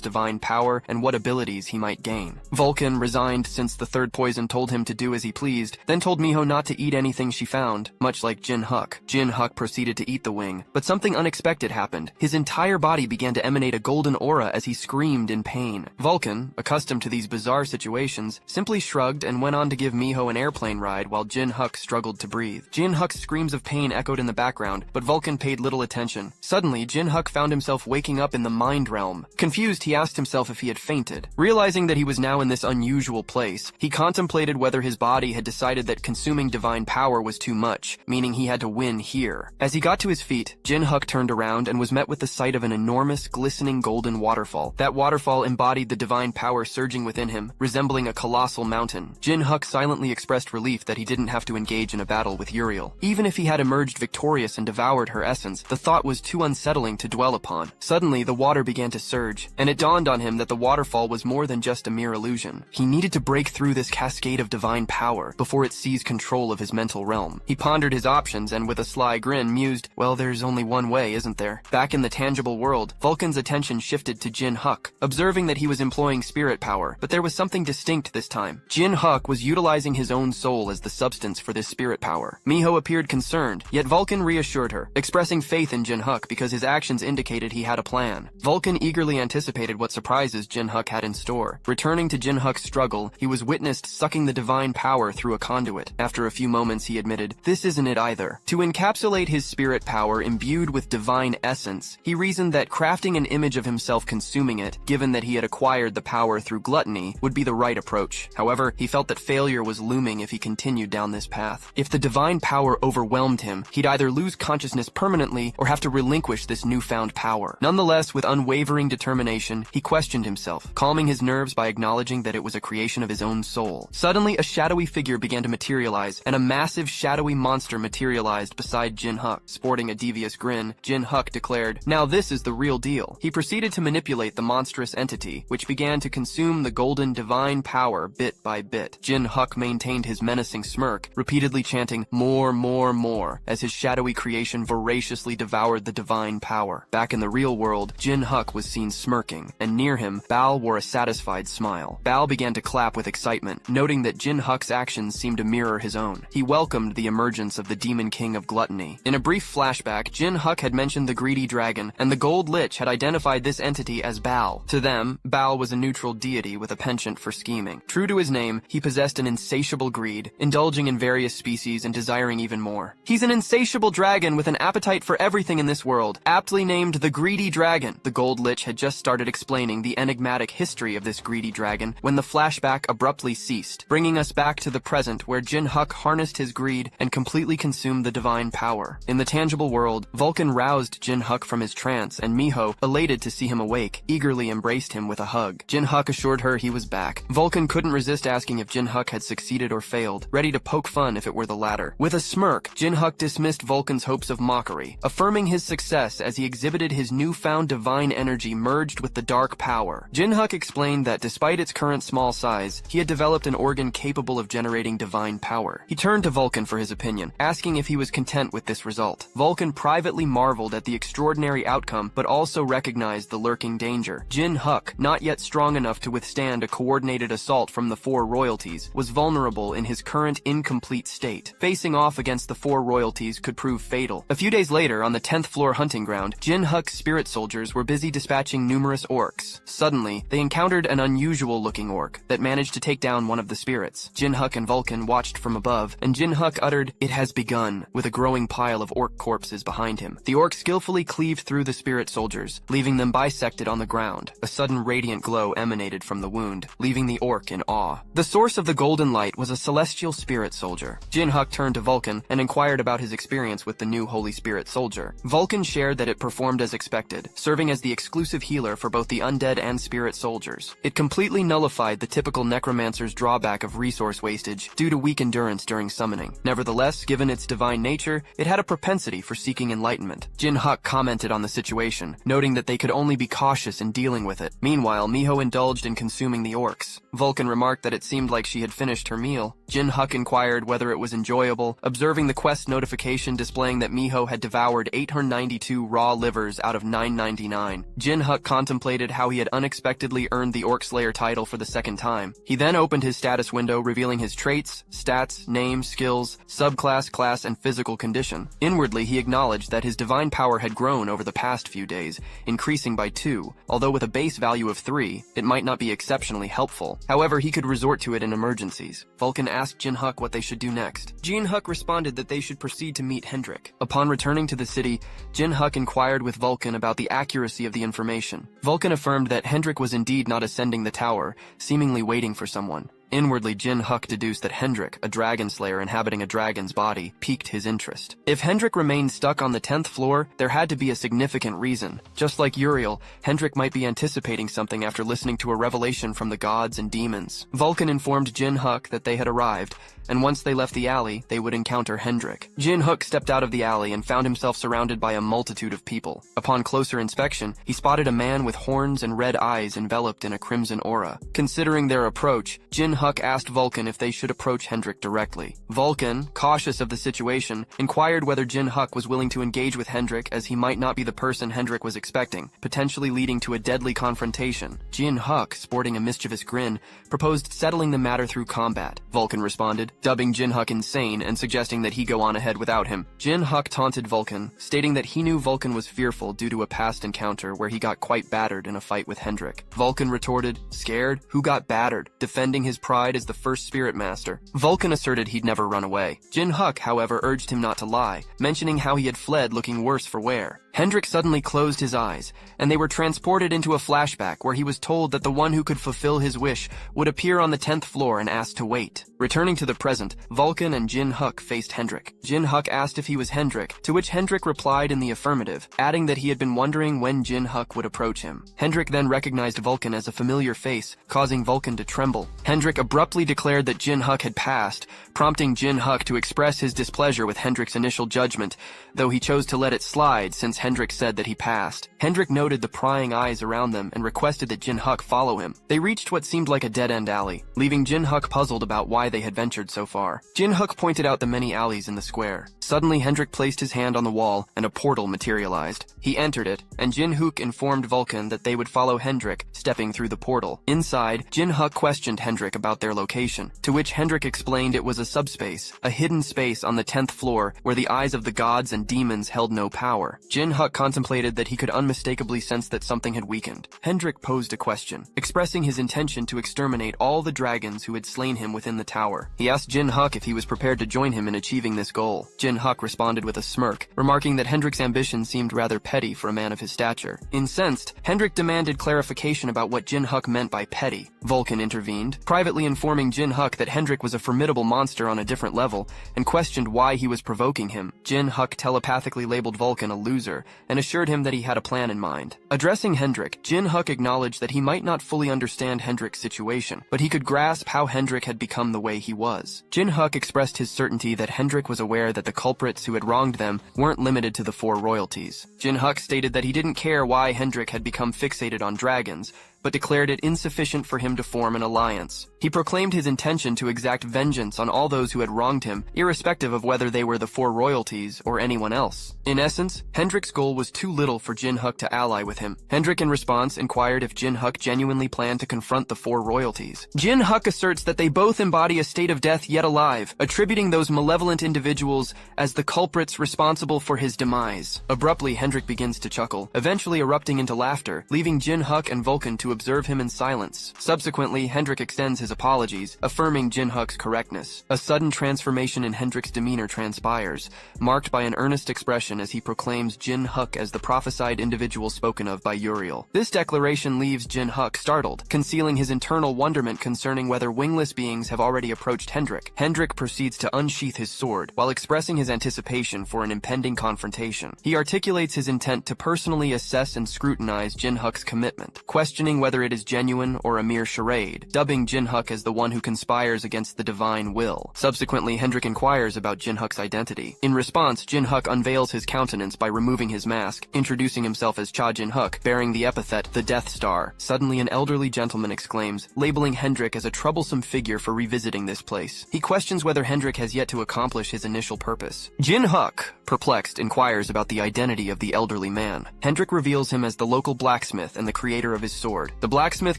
divine power and what abilities he might gain. Vulcan, resigned since the third poison told him to do as he pleased, then told Miho not to eat anything she found, much like Jin Huk. Jin Huk proceeded to eat the wing, but something unexpected happened. His entire body began to emanate a golden aura as he screamed in pain. Vulcan, accustomed to these bizarre situations, simply shrugged and went on to give Miho an airplane ride while Jin Huk struggled to breathe. Jin Huk's screams of pain echoed in the background, but Vulcan paid little attention. Suddenly, Jin Huk found himself waking up in the mind realm. Confused, he asked himself if he had fainted. Realizing that he was now in this unusual place, he contemplated whether his body had decided that consuming divine power was too much, meaning he had to win here. As he got to his feet, Jin Huk turned around and was met with the sight of an enormous, glistening golden waterfall. That waterfall embodied the divine power surging within him, resembling a colossal mountain. Jin Huk silently expressed relief that he didn't have to engage in a battle with Uriel. Even if he had emerged victorious and devoured her essence, the thought was too unsettling to dwell upon. Suddenly, the water began to surge, and it dawned on him that the waterfall was more than just a mere illusion. He needed to break through this cascade of divine power before it seized control of his mental realm. He pondered his options and with a sly grin mused, "Well, there's only one way, isn't there?" Back in the tangible world, Vulcan's attention shifted to Jin Huk, observing that he was employing spirit power, but there was something distinct this time. Jin Huk was utilizing his own soul as the substance for this spirit power. Miho appeared concerned, yet Vulcan reassured her, expressing faith in Jin Huk because his actions indicated he had a plan. Vulcan eagerly anticipated what surprises Jin Huk had in store. Returning to Jin Huk's struggle, he was witnessed sucking the divine power through a conduit. After a few moments, he admitted, "This isn't it either." To encapsulate his spirit power imbued with divine essence, he reasoned that crafting an image of himself consuming it, given that he had acquired the power through gluttony, would be the right approach. However, he felt that failure was looming if he continued down this path. If the divine power overwhelmed him, he'd either lose consciousness permanently or have to relinquish this newfound power. Nonetheless, with unwavering determination, he questioned himself, calming his nerves by acknowledging that it was a creation of his own soul. Suddenly, a shadowy figure began to materialize, and a massive shadowy monster materialized beside Jin Huk. Sporting a devious grin, Jin Huk declared, "Now this is the real deal." He proceeded to manipulate the monstrous entity, which began to consume the golden divine power bit by bit. Jin Huk maintained his menacing smirk, repeatedly chanting, "More, more, more," as his shadowy creation voraciously devoured the divine power. Back in the real world, Jin Huk was seen smirking, and near him, Bao wore a satisfied smile. Bao began to clap with excitement, noting that Jin Huk's actions seemed to mirror his own. He welcomed the emergence of the Demon King of Gluttony. In a brief flashback, Jin Huk had mentioned the greedy dragon, and the Gold Lich had identified this entity as Bao. To them, Bao was a neutral deity with a penchant for scheming. True to his name, he possessed an insatiable greed, indulging in various species and desiring even more. "He's an insatiable dragon with an appetite for everything in this world, aptly named the Greedy Dragon." The Gold Lich had just started explaining the enigmatic history of this greedy dragon when the flashback abruptly ceased, bringing us back to the present where Jin Huk harnessed his greed and completely consumed the divine power. In the tangible world, Vulcan roused Jin Huk from his trance, and Miho, elated to see him awake, eagerly embraced him with a hug. Jin Huk assured her he was back. Vulcan couldn't resist asking if Jin Huk had succeeded or failed, ready to poke fun if it were the latter. With a smirk, Jin Huk dismissed Vulcan's hopes of mockery, affirming his success as he exhibited his newfound divine energy merged with the dark power. Jin Huk explained that despite its current small size, he had developed an organ capable of generating divine power. He turned to Vulcan for his opinion, asking if he was content with this result. Vulcan privately marveled at the extraordinary outcome, but also recognized the lurking danger. Jin Huk, not yet strong enough to withstand a coordinated assault from the four royalties, was vulnerable in his current incomplete state. Facing off against the four royalties could prove fatal. A few days later, on the 10th floor hunting ground, Jin Huk's spirit soldiers were busy dispatching numerous orcs. Suddenly, they encountered an unusual-looking orc that managed to take down one of the spirits. Jin Huk and Vulcan watched from above, and Jin Huk uttered, "It has begun," with a growing pile of orc corpses behind him. The orc skillfully cleaved through the spirit soldiers, leaving them bisected on the ground. A sudden radiant glow emanated from the wound, leaving the orc in awe. The source of the golden light was a celestial spirit soldier. Jin Huk turned to Vulcan and inquired about his experience with the new Holy Spirit soldier. Vulcan shared that it performed as expected, serving as the exclusive healer for both the undead and spirit soldiers. It completely nullified the typical Necromancer's drawback of resource wastage due to weak endurance during summoning. Nevertheless, given its divine nature, it had a propensity for seeking enlightenment. Jin Huk commented on the situation, noting that they could only be cautious in dealing with it. Meanwhile, Miho indulged in consuming the orcs. Vulcan remarked that it seemed like she had finished her meal. Jin Huk inquired whether it was enjoyable, observing the quest notification displaying that Miho had devoured 892 raw livers out of 999. Jin Huk contemplated how he had unexpectedly earned the Orc Slayer title for the second time. He then opened his status window, revealing his traits, stats, name, skills, subclass, class, and physical condition. Inwardly, he acknowledged that his divine power had grown over the past few days, increasing by 2, although with a base value of 3, it might not be exceptionally helpful. However, he could resort to it in emergencies. Vulcan asked Jin Huk what they should do next. Jin Huk responded that they should proceed to meet Hendrik. Upon returning to the city, Jin Huk inquired with Vulcan about the accuracy of the information. Vulcan affirmed that Hendrik was indeed not ascending the tower, seemingly waiting for someone. Inwardly, Jin Huk deduced that Hendrik, a dragon slayer inhabiting a dragon's body, piqued his interest. If Hendrik remained stuck on the 10th floor, there had to be a significant reason. Just like Uriel, Hendrik might be anticipating something after listening to a revelation from the gods and demons. Vulcan informed Jin Huk that they had arrived, and once they left the alley, they would encounter Hendrik. Jin Huk stepped out of the alley and found himself surrounded by a multitude of people. Upon closer inspection, he spotted a man with horns and red eyes enveloped in a crimson aura. Considering their approach, Jin Huk asked Vulcan if they should approach Hendrik directly. Vulcan, cautious of the situation, inquired whether Jin Huk was willing to engage with Hendrik, as he might not be the person Hendrik was expecting, potentially leading to a deadly confrontation. Jin Huk, sporting a mischievous grin, proposed settling the matter through combat. Vulcan responded, dubbing Jin Huk insane and suggesting that he go on ahead without him. Jin Huk taunted Vulcan, stating that he knew Vulcan was fearful due to a past encounter where he got quite battered in a fight with Hendrik. Vulcan retorted, scared? Who got battered? Defending his pride as the first spirit master. Vulcan asserted he'd never run away. Jin Huk, however, urged him not to lie, mentioning how he had fled looking worse for wear. Hendrik suddenly closed his eyes, and they were transported into a flashback where he was told that the one who could fulfill his wish would appear on the 10th floor and asked to wait. Returning to the present, Vulcan and Jin Huk faced Hendrik. Jin Huk asked if he was Hendrik, to which Hendrik replied in the affirmative, adding that he had been wondering when Jin Huk would approach him. Hendrik then recognized Vulcan as a familiar face, causing Vulcan to tremble. Hendrik abruptly declared that Jin Huk had passed, prompting Jin Huk to express his displeasure with Hendrik's initial judgment, though he chose to let it slide since Hendrik said that he passed. Hendrik noted the prying eyes around them and requested that Jin Huk follow him. They reached what seemed like a dead-end alley, leaving Jin Huk puzzled about why they had ventured so far. Jin Huk pointed out the many alleys in the square. Suddenly, Hendrik placed his hand on the wall and a portal materialized. He entered it, and Jin Huk informed Vulcan that they would follow Hendrik, stepping through the portal. Inside, Jin Huk questioned Hendrik about their location, to which Hendrik explained it was a subspace, a hidden space on the 10th floor where the eyes of the gods and demons held no power. Jin Huk contemplated that he could unmistakably sense that something had weakened. Hendrik posed a question, expressing his intention to exterminate all the dragons who had slain him within the tower. He asked Jin Huk if he was prepared to join him in achieving this goal. Jin Huk responded with a smirk, remarking that Hendrik's ambition seemed rather petty for a man of his stature. Incensed, Hendrik demanded clarification about what Jin Huk meant by petty. Vulcan intervened, privately informing Jin Huk that Hendrik was a formidable monster on a different level, and questioned why he was provoking him. Jin Huk telepathically labeled Vulcan a loser, and assured him that he had a plan in mind. Addressing Hendrik, Jin Huk acknowledged that he might not fully understand Hendrik's situation, but he could grasp how Hendrik had become the way he was. Jin Huk expressed his certainty that Hendrik was aware that the culprits who had wronged them weren't limited to the 4 royalties. Jin Huk stated that he didn't care why Hendrik had become fixated on dragons, but declared it insufficient for him to form an alliance. He proclaimed his intention to exact vengeance on all those who had wronged him, irrespective of whether they were the 4 royalties or anyone else. In essence, Hendrik's goal was too little for Jin Huk to ally with him. Hendrik, in response, inquired if Jin Huk genuinely planned to confront the 4 royalties. Jin Huk asserts that they both embody a state of death yet alive, attributing those malevolent individuals as the culprits responsible for his demise. Abruptly, Hendrik begins to chuckle, eventually erupting into laughter, leaving Jin Huk and Vulcan to observe him in silence. Subsequently, Hendrik extends his apologies, affirming Jin Huk's correctness. A sudden transformation in Hendrik's demeanor transpires, marked by an earnest expression as he proclaims Jin Huk as the prophesied individual spoken of by Uriel. This declaration leaves Jin Huk startled, concealing his internal wonderment concerning whether wingless beings have already approached Hendrik. Hendrik proceeds to unsheath his sword, while expressing his anticipation for an impending confrontation. He articulates his intent to personally assess and scrutinize Jin Huk's commitment, questioning whether it is genuine or a mere charade, dubbing Jin Huk as the one who conspires against the divine will. Subsequently, Hendrik inquires about Jin Huk's identity. In response, Jin Huk unveils his countenance by removing his mask, introducing himself as Cha Jin Huk, bearing the epithet, the Death Star. Suddenly, an elderly gentleman exclaims, labeling Hendrik as a troublesome figure for revisiting this place. He questions whether Hendrik has yet to accomplish his initial purpose. Jin Huk, perplexed, inquires about the identity of the elderly man. Hendrik reveals him as the local blacksmith and the creator of his sword. The blacksmith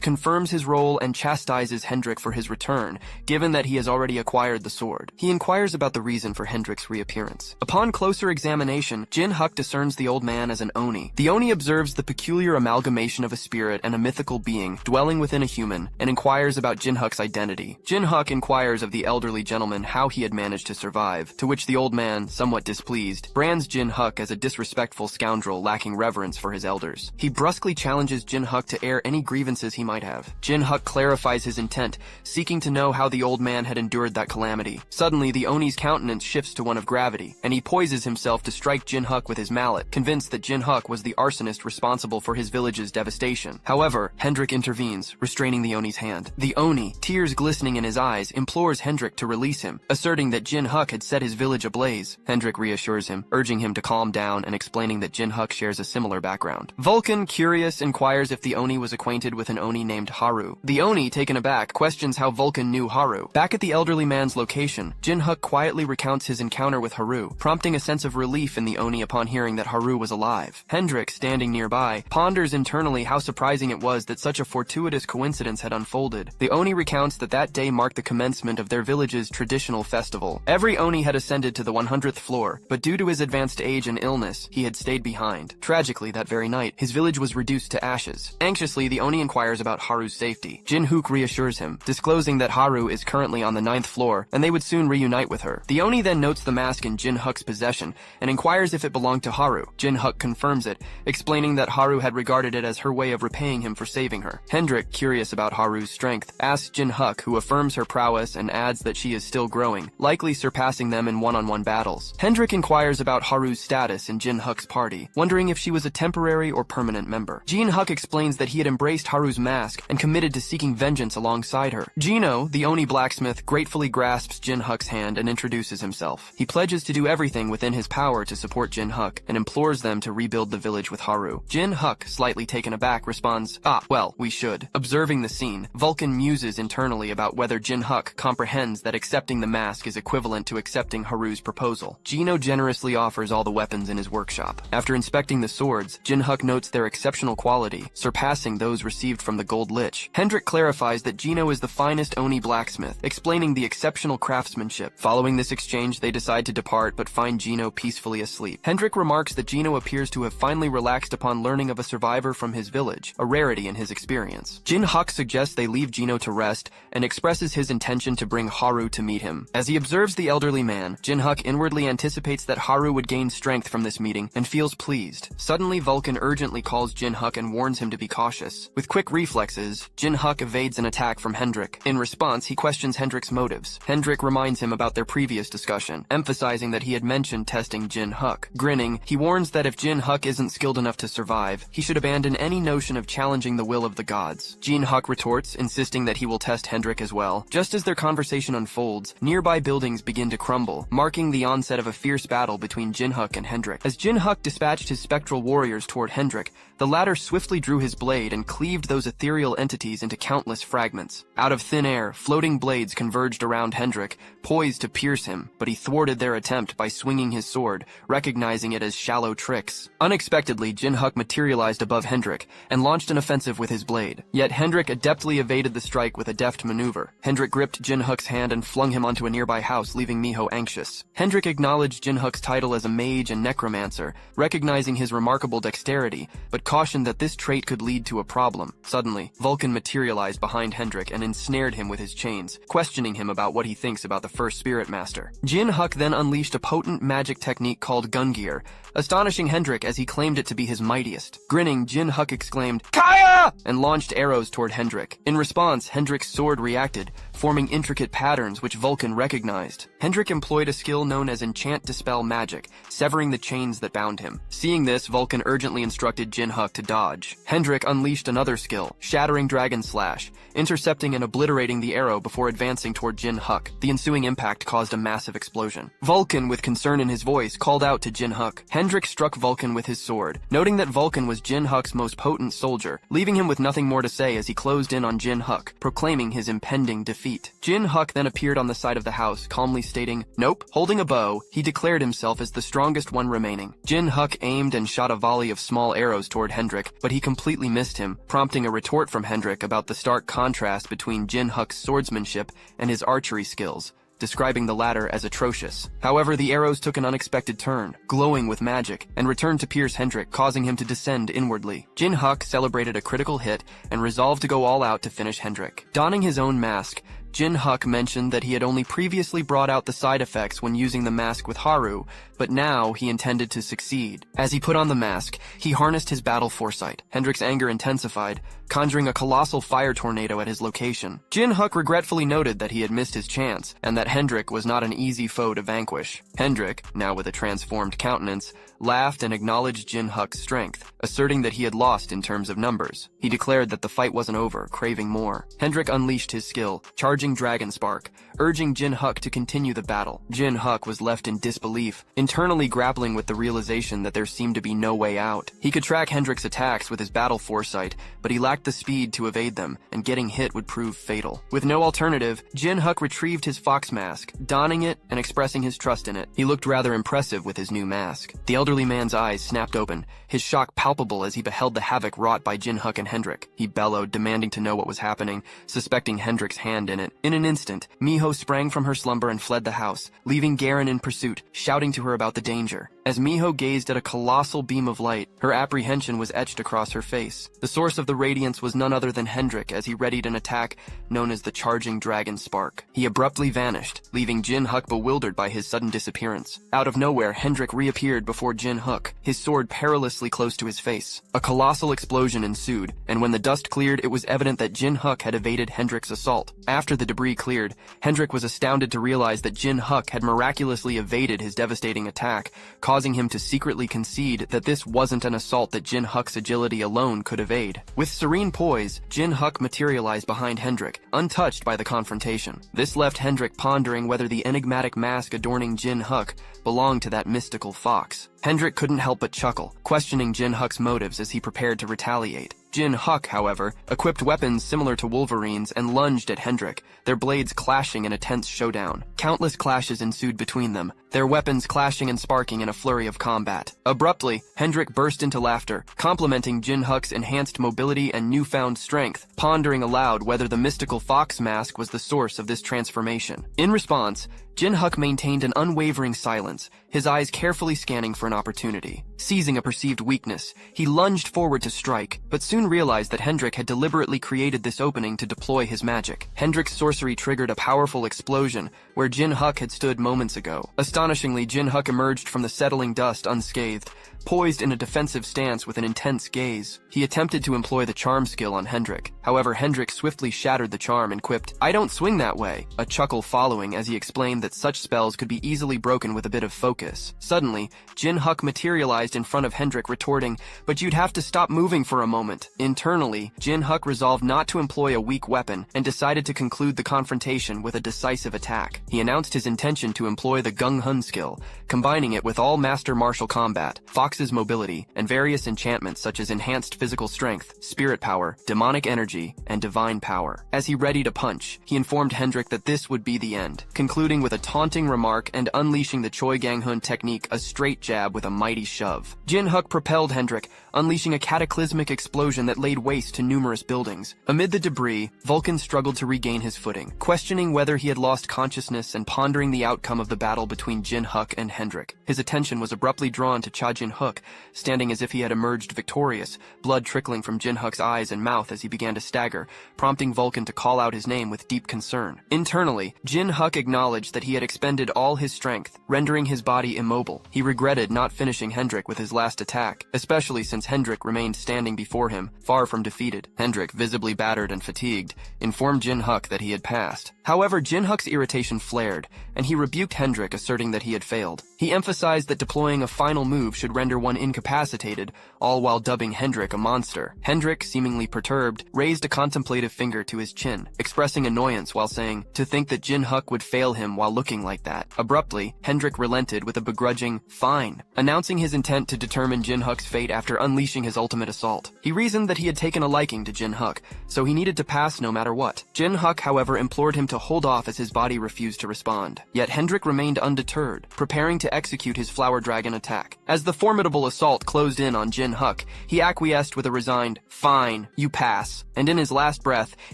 confirms his role and chastises Hendrik for his return, given that he has already acquired the sword. He inquires about the reason for Hendrik's reappearance. Upon closer examination, Jin Huk discerns the old man as an Oni. The Oni observes the peculiar amalgamation of a spirit and a mythical being dwelling within a human, and inquires about Jin Huk's identity. Jin Huk inquires of the elderly gentleman how he had managed to survive, to which the old man, somewhat displeased, brands Jin Huk as a disrespectful scoundrel lacking reverence for his elders. He brusquely challenges Jin Huk to air any grievances he might have. Jin Huk clarifies his intent, seeking to know how the old man had endured that calamity. Suddenly, the Oni's countenance shifts to one of gravity, and he poises himself to strike Jin Huk with his mallet, convinced that Jin Huk was the arsonist responsible for his village's devastation. However, Hendrik intervenes, restraining the Oni's hand. The Oni, tears glistening in his eyes, implores Hendrik to release him, asserting that Jin Huk had set his village ablaze. Hendrik reassures him, urging him to calm down and explaining that Jin Huk shares a similar background. Vulcan, curious, inquires if the Oni was acquainted with an Oni named Haru. The Oni, taken aback, questions how Vulcan knew Haru. Back at the elderly man's location, Jin Huk quietly recounts his encounter with Haru, prompting a sense of relief in the Oni upon hearing that Haru was alive. Hendrik, standing nearby, ponders internally how surprising it was that such a fortuitous coincidence had unfolded. The Oni recounts that that day marked the commencement of their village's traditional festival. Every Oni had ascended to the 100th floor, but due to his advanced age and illness, he had stayed behind. Tragically, that very night, his village was reduced to ashes. Anxiously, the Oni inquires about Haru's safety. Jin Huk reassures him, disclosing that Haru is currently on the 9th floor, and they would soon reunite with her. The Oni then notes the mask in Jin Huk's possession, and inquires if it belonged to Haru. Jin Huk confirms it, explaining that Haru had regarded it as her way of repaying him for saving her. Hendrik, curious about Haru's strength, asks Jin Huk, who affirms her prowess and adds that she is still growing, likely surpassing them in one-on-one battles. Hendrik inquires about Haru's status in Jin Huk's party, wondering if she was a temporary or permanent member. Jin Huk explains that he had embraced Haru's mask and committed to seeking vengeance alongside her. Geno, the Oni blacksmith, gratefully grasps Jin Huk's hand and introduces himself. He pledges to do everything within his power to support Jin Huk and implores them to rebuild the village with Haru. Jin Huk, slightly taken aback, responds, well, we should. Observing the scene, Vulcan muses internally about whether Jin Huk comprehends that accepting the mask is equivalent to accepting Haru's proposal. Geno generously offers all the weapons in his workshop. After inspecting the swords, Jin Huk notes their exceptional quality, surpassing those received from the Gold Lich. Hendrik clarifies that Geno is the finest Oni blacksmith, explaining the exceptional craftsmanship. Following this exchange, they decide to depart but find Geno peacefully asleep. Hendrik remarks that Geno appears to have finally relaxed upon learning of a survivor from his village, a rarity in his experience. Jin Huk suggests they leave Geno to rest and expresses his intention to bring Haru to meet him. As he observes the elderly man, Jin Huk inwardly anticipates that Haru would gain strength from this meeting and feels pleased. Suddenly, Vulcan urgently calls Jin Huk and warns him to be cautious. With quick reflexes, Jin Huk evades an attack from Hendrik. In response, he questions Hendrik's motives. Hendrik reminds him about their previous discussion, emphasizing that he had mentioned testing Jin Huk. Grinning, he warns that if Jin Huk isn't skilled enough to survive, he should abandon any notion of challenging the will of the gods. Jin Huk retorts, insisting that he will test Hendrik as well. Just as their conversation unfolds, nearby buildings begin to crumble, marking the onset of a fierce battle between Jin Huk and Hendrik. As Jin Huk dispatched his spectral warriors toward Hendrik, the latter swiftly drew his blade and cleaved those ethereal entities into countless fragments. Out of thin air, floating blades converged around Hendrik, poised to pierce him, but he thwarted their attempt by swinging his sword, recognizing it as shallow tricks. Unexpectedly, Jin Huk materialized above Hendrik and launched an offensive with his blade. Yet Hendrik adeptly evaded the strike with a deft maneuver. Hendrik gripped Jin Huk's hand and flung him onto a nearby house, leaving Miho anxious. Hendrik acknowledged Jin Huk's Huk's title as a mage and necromancer, recognizing his remarkable dexterity, but cautioned that this trait could lead to a problem. Suddenly, Vulcan materialized behind Hendrik and ensnared him with his chains, questioning him about what he thinks about the first spirit master. Jin Huk then unleashed a potent magic technique called Gungear, astonishing Hendrik as he claimed it to be his mightiest. Grinning, Jin Huk exclaimed, "Kaya!" and launched arrows toward Hendrik. In response, Hendrik's sword reacted, forming intricate patterns which Vulcan recognized. Hendrik employed a skill known as Enchant Dispel Magic, severing the chains that bound him. Seeing this, Vulcan urgently instructed Jin Huk to dodge. Hendrik unleashed another skill, Shattering Dragon Slash, intercepting and obliterating the arrow before advancing toward Jin Huk. The ensuing impact caused a massive explosion. Vulcan, with concern in his voice, called out to Jin Huk. Hendrik struck Vulcan with his sword, noting that Vulcan was Jin Huk's most potent soldier, leaving him with nothing more to say as he closed in on Jin Huk, proclaiming his impending defeat. Jin Huk then appeared on the side of the house, calmly stating, "Nope." Holding a bow, he declared himself as the strongest one remaining. Jin Huk aimed and shot a volley of small arrows toward Hendrik, but he completely missed him, prompting a retort from Hendrik about the stark contrast between Jin Huk's swordsmanship and his archery skills, describing the latter as atrocious. However, the arrows took an unexpected turn, glowing with magic, and returned to pierce Hendrik, causing him to descend inwardly. Jin Huk celebrated a critical hit and resolved to go all out to finish Hendrik. Donning his own mask, Jin Huk mentioned that he had only previously brought out the side effects when using the mask with Haru, but now he intended to succeed. As he put on the mask, he harnessed his battle foresight. Hendrik's anger intensified, conjuring a colossal fire tornado at his location. Jin Huk regretfully noted that he had missed his chance, and that Hendrik was not an easy foe to vanquish. Hendrik, now with a transformed countenance, laughed and acknowledged Jin Huk's strength, asserting that he had lost in terms of numbers. He declared that the fight wasn't over, craving more. Hendrik unleashed his skill, charging Dragon Spark, urging Jin Huk to continue the battle. Jin Huk was left in disbelief, internally grappling with the realization that there seemed to be no way out. He could track Hendrik's attacks with his battle foresight, but he lacked the speed to evade them, and getting hit would prove fatal. With no alternative, Jin Huk retrieved his fox mask, donning it and expressing his trust in it. He looked rather impressive with his new mask. The elderly man's eyes snapped open, his shock palpable as he beheld the havoc wrought by Jin Huk and Hendrik. He bellowed, demanding to know what was happening, suspecting Hendrik's hand in it. In an instant, Miho sprang from her slumber and fled the house, leaving Garen in pursuit, shouting to her about the danger. As Miho gazed at a colossal beam of light, her apprehension was etched across her face. The source of the radiance was none other than Hendrik as he readied an attack known as the Charging Dragon Spark. He abruptly vanished, leaving Jin Huk bewildered by his sudden disappearance. Out of nowhere, Hendrik reappeared before Jin Huk, his sword perilously close to his face. A colossal explosion ensued, and when the dust cleared, it was evident that Jin Huk had evaded Hendrik's assault. After the debris cleared, Hendrik was astounded to realize that Jin Huk had miraculously evaded his devastating attack, causing him to secretly concede that this wasn't an assault that Jin Huk's agility alone could evade. With serene poise, Jin Huk materialized behind Hendrik, untouched by the confrontation. This left Hendrik pondering whether the enigmatic mask adorning Jin Huk belonged to that mystical fox. Hendrik couldn't help but chuckle, questioning Jin Huk's motives as he prepared to retaliate. Jin Huk, however, equipped weapons similar to Wolverine's and lunged at Hendrik, their blades clashing in a tense showdown. Countless clashes ensued between them, their weapons clashing and sparking in a flurry of combat. Abruptly, Hendrik burst into laughter, complimenting Jin Huk's enhanced mobility and newfound strength, pondering aloud whether the mystical fox mask was the source of this transformation. In response, Jin Huk maintained an unwavering silence, his eyes carefully scanning for an opportunity. Seizing a perceived weakness, he lunged forward to strike, but soon realized that Hendrik had deliberately created this opening to deploy his magic. Hendrik's sorcery triggered a powerful explosion where Jin Huk had stood moments ago. Astonishingly, Jin Huk emerged from the settling dust unscathed, poised in a defensive stance with an intense gaze. He attempted to employ the charm skill on Hendrik. However, Hendrik swiftly shattered the charm and quipped, "I don't swing that way," a chuckle following as he explained that such spells could be easily broken with a bit of focus. Suddenly, Jin Huk materialized in front of Hendrik, retorting, "But you'd have to stop moving for a moment." Internally, Jin Huk resolved not to employ a weak weapon and decided to conclude the confrontation with a decisive attack. He announced his intention to employ the Gung Hun skill, combining it with all master martial combat, Fox's mobility, and various enchantments such as enhanced physical strength, spirit power, demonic energy, and divine power. As he readied a punch, he informed Hendrik that this would be the end, concluding with a taunting remark and unleashing the Choi Gang Hun technique, a straight jab with a mighty shove. Jin Huk propelled Hendrik, unleashing a cataclysmic explosion that laid waste to numerous buildings. Amid the debris, Vulcan struggled to regain his footing, questioning whether he had lost consciousness and pondering the outcome of the battle between between Jin Huk and Hendrik. His attention was abruptly drawn to Jin Huk, standing as if he had emerged victorious, blood trickling from Jin Huk's eyes and mouth as he began to stagger, prompting Vulcan to call out his name with deep concern. Internally, Jin Huk acknowledged that he had expended all his strength, rendering his body immobile. He regretted not finishing Hendrik with his last attack, especially since Hendrik remained standing before him, far from defeated. Hendrik, visibly battered and fatigued, informed Jin Huk that he had passed. However, Jin Huk's irritation flared, and he rebuked Hendrik, asserting that he had failed. He emphasized that deploying a final move should render one incapacitated, all while dubbing Hendrik a monster. Hendrik, seemingly perturbed, raised a contemplative finger to his chin, expressing annoyance while saying, "To think that Jin Huk would fail him while looking like that." Abruptly, Hendrik relented with a begrudging, "Fine," announcing his intent to determine Jin Huk's fate after unleashing his ultimate assault. He reasoned that he had taken a liking to Jin Huk, so he needed to pass no matter what. Jin Huk, however, implored him to hold off as his body refused to respond. Yet Hendrik remained undeterred, preparing to execute his flower dragon attack. As the formidable assault closed in on Jin Huk, he acquiesced with a resigned, "Fine, you pass," and in his last breath,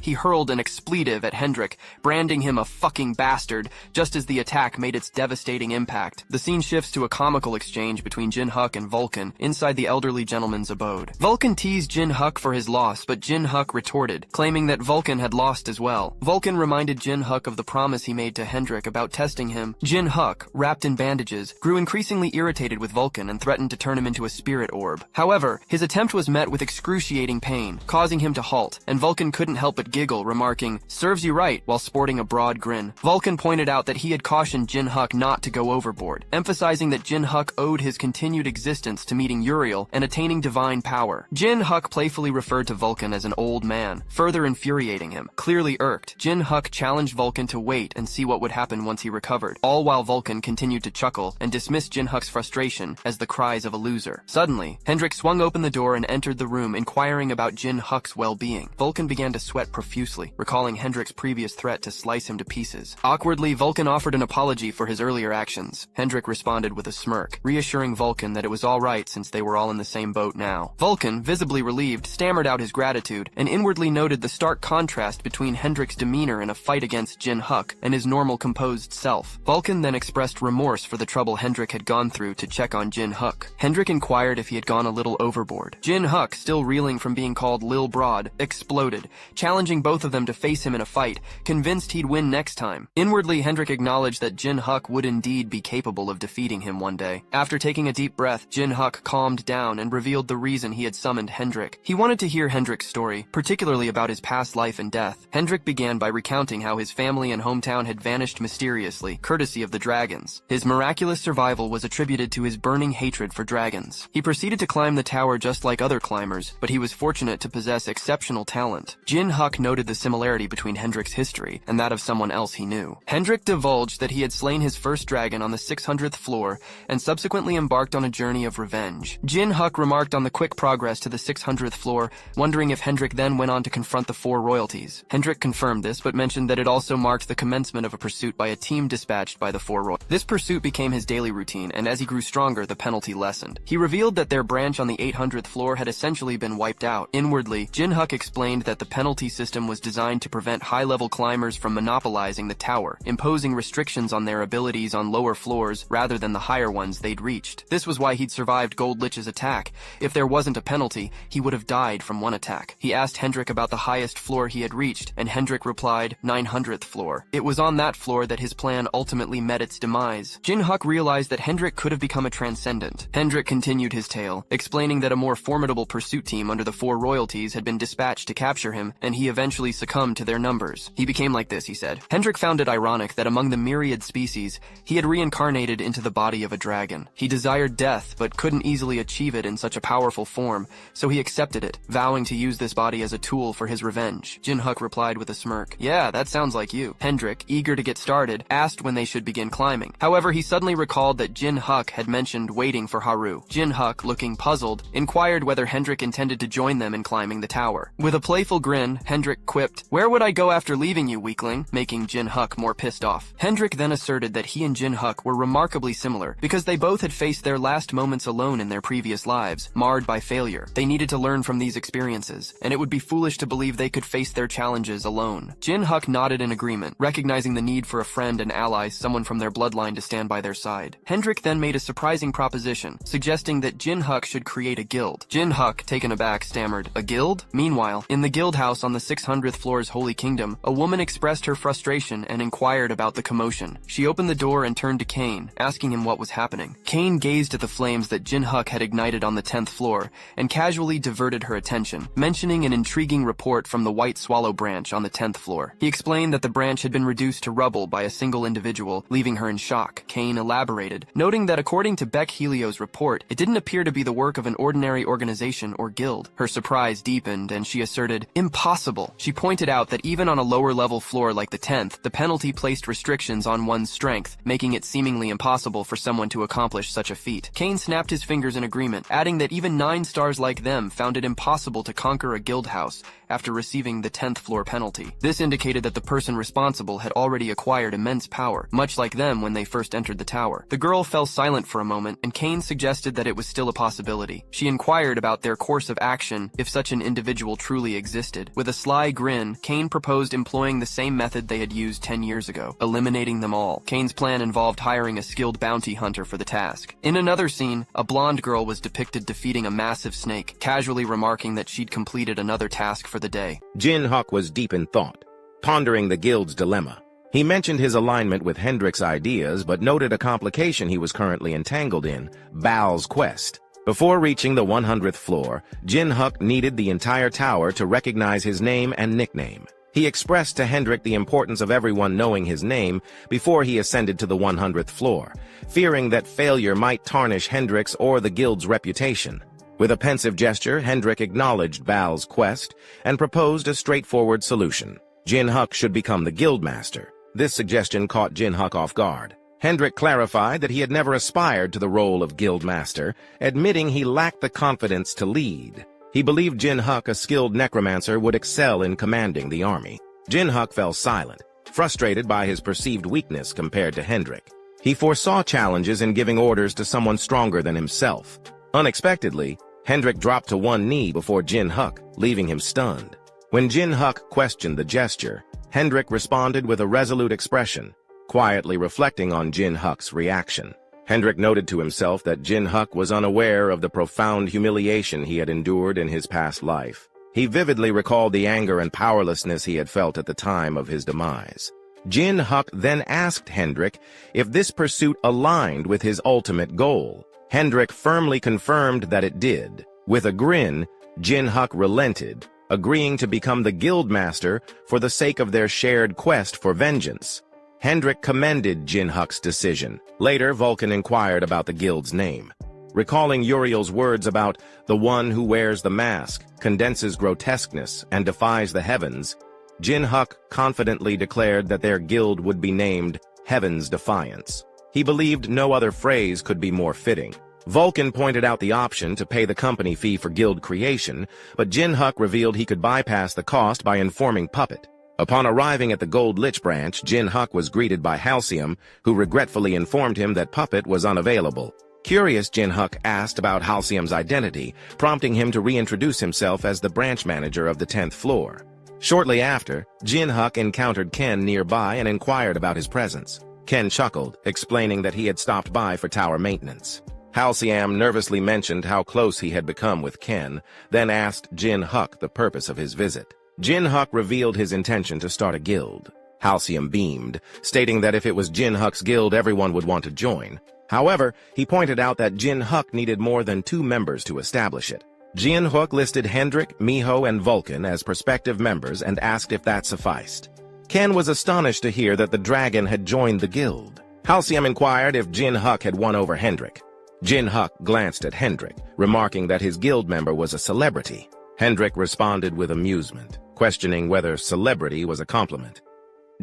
he hurled an expletive at Hendrik, branding him a fucking bastard, just as the attack made its devastating impact. The scene shifts to a comical exchange between Jin Huk and Vulcan inside the elderly gentleman's abode. Vulcan teased Jin Huk for his loss, but Jin Huk retorted, claiming that Vulcan had lost as well. Vulcan reminded Jin Huk of the promise he made to Hendrik about testing him. Jin Huk, wrapped in bandages, grew increasingly irritated with Vulcan and threatened to turn him into a spirit orb. However, his attempt was met with excruciating pain, causing him to halt, and Vulcan couldn't help but giggle, remarking, "Serves you right," while sporting a broad grin. Vulcan pointed out that he had cautioned Jin Huk not to go overboard, emphasizing that Jin Huk owed his continued existence to meeting Uriel and attaining divine power. Jin Huk playfully referred to Vulcan as an old man, further infuriating him. Clearly irked, Jin Huk challenged Vulcan to wait and see what would happen once he recovered, all while Vulcan continued to chuckle and dismissed Jin Huk's frustration as the cries of a loser. Suddenly, Hendrik swung open the door and entered the room, inquiring about Jin Huk's well-being. Vulcan began to sweat profusely, recalling Hendrik's previous threat to slice him to pieces. Awkwardly, Vulcan offered an apology for his earlier actions. Hendrik responded with a smirk, reassuring Vulcan that it was all right since they were all in the same boat now. Vulcan, visibly relieved, stammered out his gratitude and inwardly noted the stark contrast between Hendrik's demeanor in a fight against Jin Huk and his normal composed self. Vulcan then expressed remorse for the trouble Hendrik had gone through to check on Jin Huk. Hendrik inquired if he had gone a little overboard. Jin Huk, still reeling from being called Lil Broad, exploded, challenging both of them to face him in a fight, convinced he'd win next time. Inwardly, Hendrik acknowledged that Jin Huk would indeed be capable of defeating him one day. After taking a deep breath, Jin Huk calmed down and revealed the reason he had summoned Hendrik. He wanted to hear Hendrik's story, particularly about his past life and death. Hendrik began by recounting how his family and hometown had vanished mysteriously, courtesy of the dragons. His miraculous survival was attributed to his burning hatred for dragons. He proceeded to climb the tower just like other climbers, but he was fortunate to possess exceptional talent. Jin Huk noted the similarity between Hendrik's history and that of someone else he knew. Hendrik divulged that he had slain his first dragon on the 600th floor and subsequently embarked on a journey of revenge. Jin Huk remarked on the quick progress to the 600th floor, wondering if Hendrik then went on to confront the 4 royalties. Hendrik confirmed this, but mentioned that it also marked the commencement of a pursuit by a team dispatched by the 4 royalties. This pursuit became his daily routine, and as he grew stronger, the penalty lessened. He revealed that their branch on the 800th floor had essentially been wiped out. Inwardly, Jin Huk explained that the penalty system was designed to prevent high-level climbers from monopolizing the tower, imposing restrictions on their abilities on lower floors rather than the higher ones they'd reached. This was why he'd survived Gold Lich's attack. If there wasn't a penalty, he would have died from one attack. He asked Hendrik about the highest floor he had reached, and Hendrik replied, 900th floor. It was on that floor that his plan ultimately met its demise. Jin Huk realized that Hendrik could have become a transcendent. Hendrik continued his tale, explaining that a more formidable pursuit team under the 4 royalties had been dispatched to capture him, and he eventually succumbed to their numbers. He became like this, he said. Hendrik found it ironic that among the myriad species, he had reincarnated into the body of a dragon. He desired death, but couldn't easily achieve it in such a powerful form, so he accepted it, vowing to use this body as a tool for his revenge. Jin Huk replied with a smirk, "Yeah, that sounds like you." Hendrik, eager to get started, asked when they should begin climbing. However, he suddenly recalled that Jin Huk had mentioned waiting for Haru. Jin Huk, looking puzzled, inquired whether Hendrik intended to join them in climbing the tower. With a playful grin, Hendrik quipped, "Where would I go after leaving you, weakling?" making Jin Huk more pissed off. Hendrik then asserted that he and Jin Huk were remarkably similar because they both had faced their last moments alone in their previous lives, marred by failure. They needed to learn from these experiences, and it would be foolish to believe they could face their challenges alone. Jin Huk nodded nodded in agreement, recognizing the need for a friend and ally, someone from their bloodline to stand by their side. Hendrik then made a surprising proposition, suggesting that Jin Huk should create a guild. Jin Huk, taken aback, stammered, "A guild?" Meanwhile, in the guild house on the 600th floor's Holy Kingdom, a woman expressed her frustration and inquired about the commotion. She opened the door and turned to Kane, asking him what was happening. Kane gazed at the flames that Jin Huk had ignited on the 10th floor and casually diverted her attention, mentioning an intriguing report from the White Swallow branch on the 10th floor. He explained that the branch had been reduced to rubble by a single individual, leaving her in shock. Kane elaborated, noting that according to Beck Helio's report, it didn't appear to be the work of an ordinary organization or guild. Her surprise deepened, and she asserted, "Impossible." She pointed out that even on a lower-level floor like the 10th, the penalty placed restrictions on one's strength, making it seemingly impossible for someone to accomplish such a feat. Kane snapped his fingers in agreement, adding that even 9 stars like them found it impossible to conquer a guild house after receiving the 10th floor penalty. This indicated that the person responsible had already acquired immense power, much like them when they first entered the tower. The girl fell silent for a moment, and Kane suggested that it was still a possibility. She inquired about their course of action if such an individual truly existed. With a sly grin, Kane proposed employing the same method they had used 10 years ago, eliminating them all. Kane's plan involved hiring a skilled bounty hunter for the task. In another scene, a blonde girl was depicted defeating a massive snake, casually remarking that she'd completed another task for the day. Jin Huk was deep in thought, pondering the guild's dilemma. He mentioned his alignment with Hendrik's ideas, but noted a complication he was currently entangled in, Baal's quest. Before reaching the 100th floor, Jin Huk needed the entire tower to recognize his name and nickname. He expressed to Hendrik the importance of everyone knowing his name before he ascended to the 100th floor, fearing that failure might tarnish Hendrik's or the guild's reputation. With a pensive gesture, Hendrik acknowledged Baal's quest and proposed a straightforward solution. Jin Huk should become the guildmaster. This suggestion caught Jin Huk off guard. Hendrik clarified that he had never aspired to the role of guildmaster, admitting he lacked the confidence to lead. He believed Jin Huk, a skilled necromancer, would excel in commanding the army. Jin Huk fell silent, frustrated by his perceived weakness compared to Hendrik. He foresaw challenges in giving orders to someone stronger than himself. Unexpectedly, Hendrik dropped to one knee before Jin Huk, leaving him stunned. When Jin Huk questioned the gesture, Hendrik responded with a resolute expression, quietly reflecting on Jin Huk's reaction. Hendrik noted to himself that Jin Huk was unaware of the profound humiliation he had endured in his past life. He vividly recalled the anger and powerlessness he had felt at the time of his demise. Jin Huk then asked Hendrik if this pursuit aligned with his ultimate goal. Hendrik firmly confirmed that it did. With a grin, Jin Huk relented, agreeing to become the guildmaster for the sake of their shared quest for vengeance. Hendrik commended Jin Huk's decision. Later, Vulcan inquired about the guild's name. Recalling Uriel's words about the one who wears the mask, condenses grotesqueness, and defies the heavens, Jin Huk confidently declared that their guild would be named Heaven's Defiance. He believed no other phrase could be more fitting. Vulcan pointed out the option to pay the company fee for guild creation, but Jin Huk revealed he could bypass the cost by informing Puppet. Upon arriving at the Gold Lich branch, Jin Huk was greeted by Halcyon, who regretfully informed him that Puppet was unavailable. Curious, Jin Huk asked about Halcyon's identity, prompting him to reintroduce himself as the branch manager of the 10th floor. Shortly after, Jin Huk encountered Ken nearby and inquired about his presence. Ken chuckled, explaining that he had stopped by for tower maintenance. Halcyon nervously mentioned how close he had become with Ken, then asked Jin Huk the purpose of his visit. Jin Huk revealed his intention to start a guild. Halcyon beamed, stating that if it was Jin Huk's guild, everyone would want to join. However, he pointed out that Jin Huk needed more than 2 members to establish it. Jin Huk listed Hendrik, Miho, and Vulcan as prospective members and asked if that sufficed. Ken was astonished to hear that the dragon had joined the guild. Halcyon inquired if Jin Huk had won over Hendrik. Jin Huk glanced at Hendrik, remarking that his guild member was a celebrity. Hendrik responded with amusement, questioning whether celebrity was a compliment.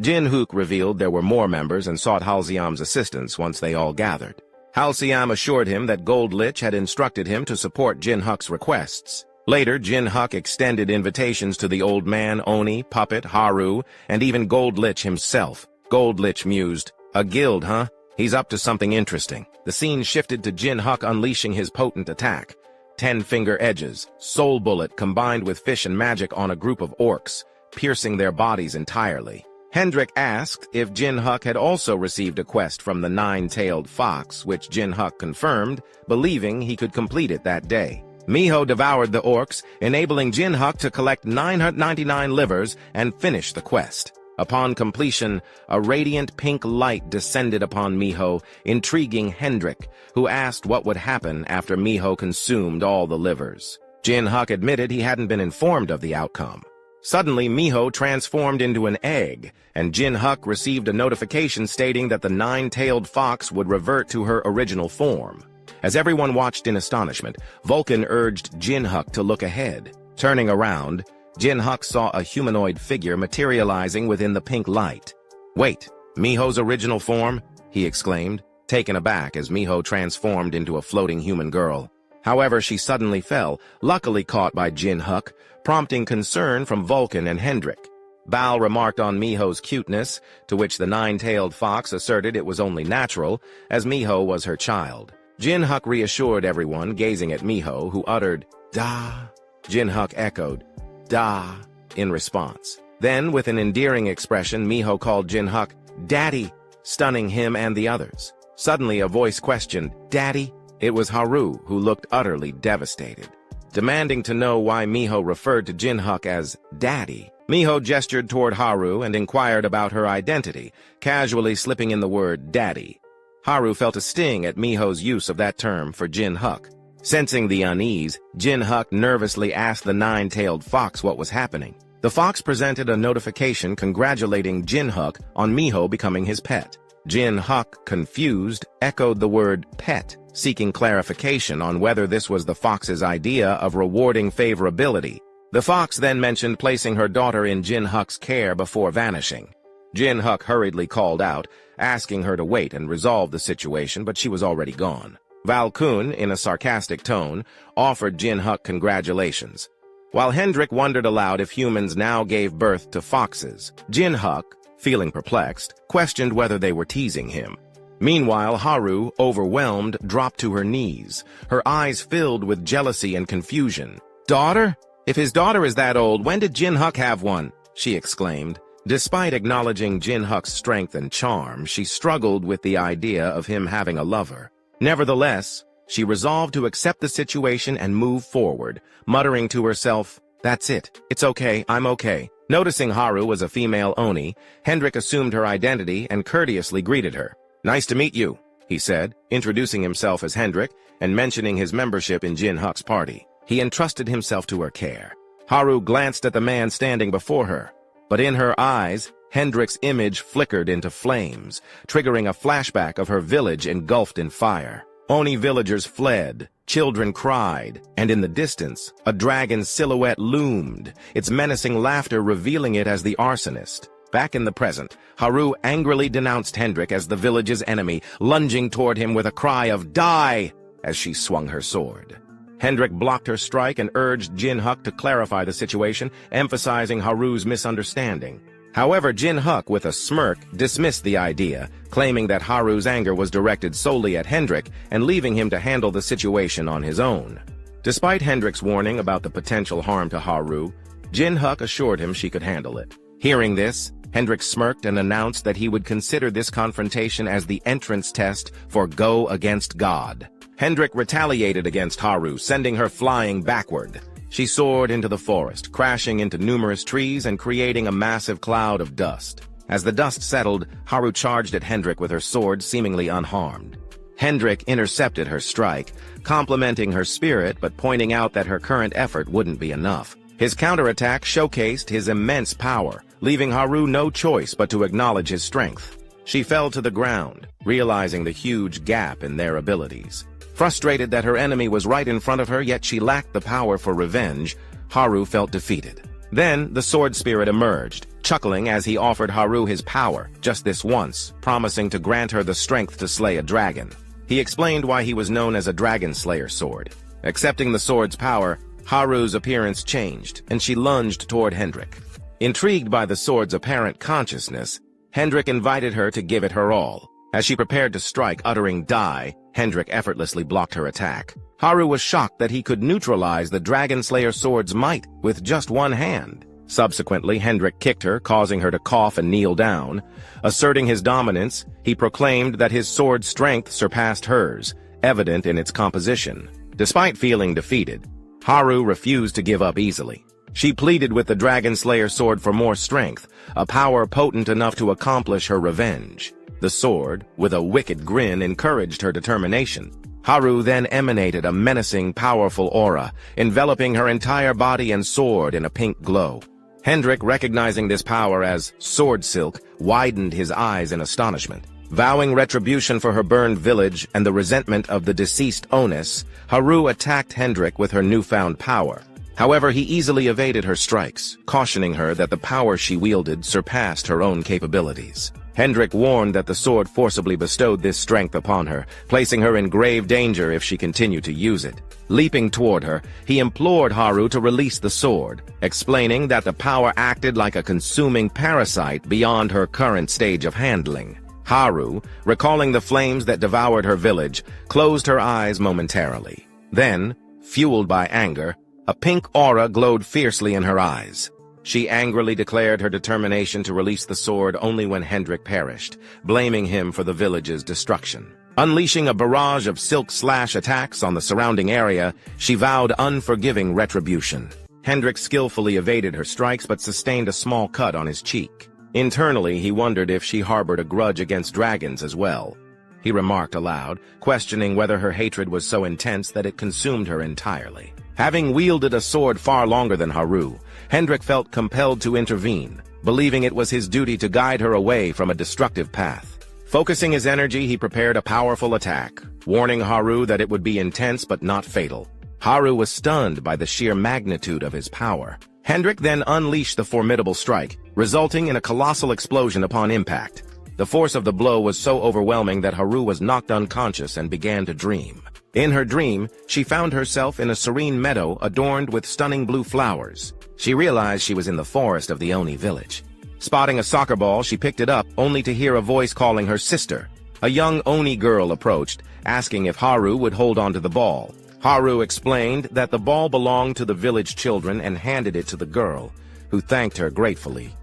Jin Huk revealed there were more members and sought Halcyon's assistance once they all gathered. Halcyon assured him that Gold Lich had instructed him to support Jin Huk's requests. Later, Jin Huk extended invitations to the old man, Oni, Puppet, Haru, and even Gold Lich himself. Gold Lich mused, "A guild, huh? He's up to something interesting." The scene shifted to Jin Huk unleashing his potent attack. 10-finger edges, soul bullet combined with fish and magic on a group of orcs, piercing their bodies entirely. Hendrik asked if Jin Huk had also received a quest from the nine-tailed fox, which Jin Huk confirmed, believing he could complete it that day. Miho devoured the orcs, enabling Jin Huk to collect 999 livers and finish the quest. Upon completion, a radiant pink light descended upon Miho, intriguing Hendrik, who asked what would happen after Miho consumed all the livers. Jin Huk admitted he hadn't been informed of the outcome. Suddenly, Miho transformed into an egg, and Jin Huk received a notification stating that the nine-tailed fox would revert to her original form. As everyone watched in astonishment, Vulcan urged Jin Huk to look ahead. Turning around, Jin Huk saw a humanoid figure materializing within the pink light. "Wait, Miho's original form?" he exclaimed, taken aback as Miho transformed into a floating human girl. However, she suddenly fell, luckily caught by Jin Huk, prompting concern from Vulcan and Hendrik. Bal remarked on Miho's cuteness, to which the nine-tailed fox asserted it was only natural, as Miho was her child. Jin Huk reassured everyone, gazing at Miho, who uttered, "Da." Jin Huk echoed, "Da," in response. Then, with an endearing expression, Miho called Jin Huk, "Daddy," stunning him and the others. Suddenly, a voice questioned, "Daddy?" It was Haru, who looked utterly devastated. Demanding to know why Miho referred to Jin Huk as Daddy, Miho gestured toward Haru and inquired about her identity, casually slipping in the word Daddy. Haru felt a sting at Miho's use of that term for Jin Huk. Sensing the unease, Jin Huk nervously asked the nine-tailed fox what was happening. The fox presented a notification congratulating Jin Huk on Miho becoming his pet. Jin Huk, confused, echoed the word pet, seeking clarification on whether this was the fox's idea of rewarding favorability. The fox then mentioned placing her daughter in Jin Huk's care before vanishing. Jin Huk hurriedly called out, asking her to wait and resolve the situation, but she was already gone. Valkun, in a sarcastic tone, offered Jin Huk congratulations. While Hendrik wondered aloud if humans now gave birth to foxes, Jin Huk, feeling perplexed, questioned whether they were teasing him. Meanwhile, Haru, overwhelmed, dropped to her knees, her eyes filled with jealousy and confusion. "Daughter? If his daughter is that old, when did Jin Huk have one?" she exclaimed. Despite acknowledging Jin Huk's strength and charm, she struggled with the idea of him having a lover. Nevertheless, she resolved to accept the situation and move forward, muttering to herself, "That's it. It's okay. I'm okay." Noticing Haru was a female Oni, Hendrik assumed her identity and courteously greeted her. "Nice to meet you," he said, introducing himself as Hendrik and mentioning his membership in Jin Huk's party. He entrusted himself to her care. Haru glanced at the man standing before her, but in her eyes, Hendrik's image flickered into flames, triggering a flashback of her village engulfed in fire. Oni villagers fled, children cried, and in the distance, a dragon's silhouette loomed, its menacing laughter revealing it as the arsonist. Back in the present, Haru angrily denounced Hendrik as the village's enemy, lunging toward him with a cry of "Die!" as she swung her sword. Hendrik blocked her strike and urged Jin Huk to clarify the situation, emphasizing Haru's misunderstanding. However, Jin Huk, with a smirk, dismissed the idea, claiming that Haru's anger was directed solely at Hendrik and leaving him to handle the situation on his own. Despite Hendrik's warning about the potential harm to Haru, Jin Huk assured him she could handle it. Hearing this, Hendrik smirked and announced that he would consider this confrontation as the entrance test for Go Against God. Hendrik retaliated against Haru, sending her flying backward. She soared into the forest, crashing into numerous trees and creating a massive cloud of dust. As the dust settled, Haru charged at Hendrik with her sword, seemingly unharmed. Hendrik intercepted her strike, complimenting her spirit but pointing out that her current effort wouldn't be enough. His counterattack showcased his immense power, leaving Haru no choice but to acknowledge his strength. She fell to the ground, realizing the huge gap in their abilities. Frustrated that her enemy was right in front of her, yet she lacked the power for revenge, Haru felt defeated. Then the sword spirit emerged, chuckling as he offered Haru his power, just this once, promising to grant her the strength to slay a dragon. He explained why he was known as a dragon slayer sword. Accepting the sword's power, Haru's appearance changed, and she lunged toward Hendrik. Intrigued by the sword's apparent consciousness, Hendrik invited her to give it her all. As she prepared to strike, uttering "Die," Hendrik effortlessly blocked her attack. Haru was shocked that he could neutralize the Dragon Slayer sword's might with just one hand. Subsequently, Hendrik kicked her, causing her to cough and kneel down. Asserting his dominance, he proclaimed that his sword's strength surpassed hers, evident in its composition. Despite feeling defeated, Haru refused to give up easily. She pleaded with the Dragon Slayer sword for more strength, a power potent enough to accomplish her revenge. The sword, with a wicked grin, encouraged her determination. Haru then emanated a menacing, powerful aura, enveloping her entire body and sword in a pink glow. Hendrik, recognizing this power as sword silk, widened his eyes in astonishment. Vowing retribution for her burned village and the resentment of the deceased Onus, Haru attacked Hendrik with her newfound power. However, he easily evaded her strikes, cautioning her that the power she wielded surpassed her own capabilities. Hendrik warned that the sword forcibly bestowed this strength upon her, placing her in grave danger if she continued to use it. Leaping toward her, he implored Haru to release the sword, explaining that the power acted like a consuming parasite beyond her current stage of handling. Haru, recalling the flames that devoured her village, closed her eyes momentarily. Then, fueled by anger, a pink aura glowed fiercely in her eyes. She angrily declared her determination to release the sword only when Hendrik perished, blaming him for the village's destruction. Unleashing a barrage of silk slash attacks on the surrounding area, she vowed unforgiving retribution. Hendrik skillfully evaded her strikes but sustained a small cut on his cheek. Internally, he wondered if she harbored a grudge against dragons as well. He remarked aloud, questioning whether her hatred was so intense that it consumed her entirely. Having wielded a sword far longer than Haru, Hendrik felt compelled to intervene, believing it was his duty to guide her away from a destructive path. Focusing his energy, he prepared a powerful attack, warning Haru that it would be intense but not fatal. Haru was stunned by the sheer magnitude of his power. Hendrik then unleashed the formidable strike, resulting in a colossal explosion upon impact. The force of the blow was so overwhelming that Haru was knocked unconscious and began to dream. In her dream, she found herself in a serene meadow adorned with stunning blue flowers. She realized she was in the forest of the Oni village. Spotting a soccer ball, she picked it up, only to hear a voice calling her sister. A young Oni girl approached, asking if Haru would hold on to the ball. Haru explained that the ball belonged to the village children and handed it to the girl, who thanked her gratefully.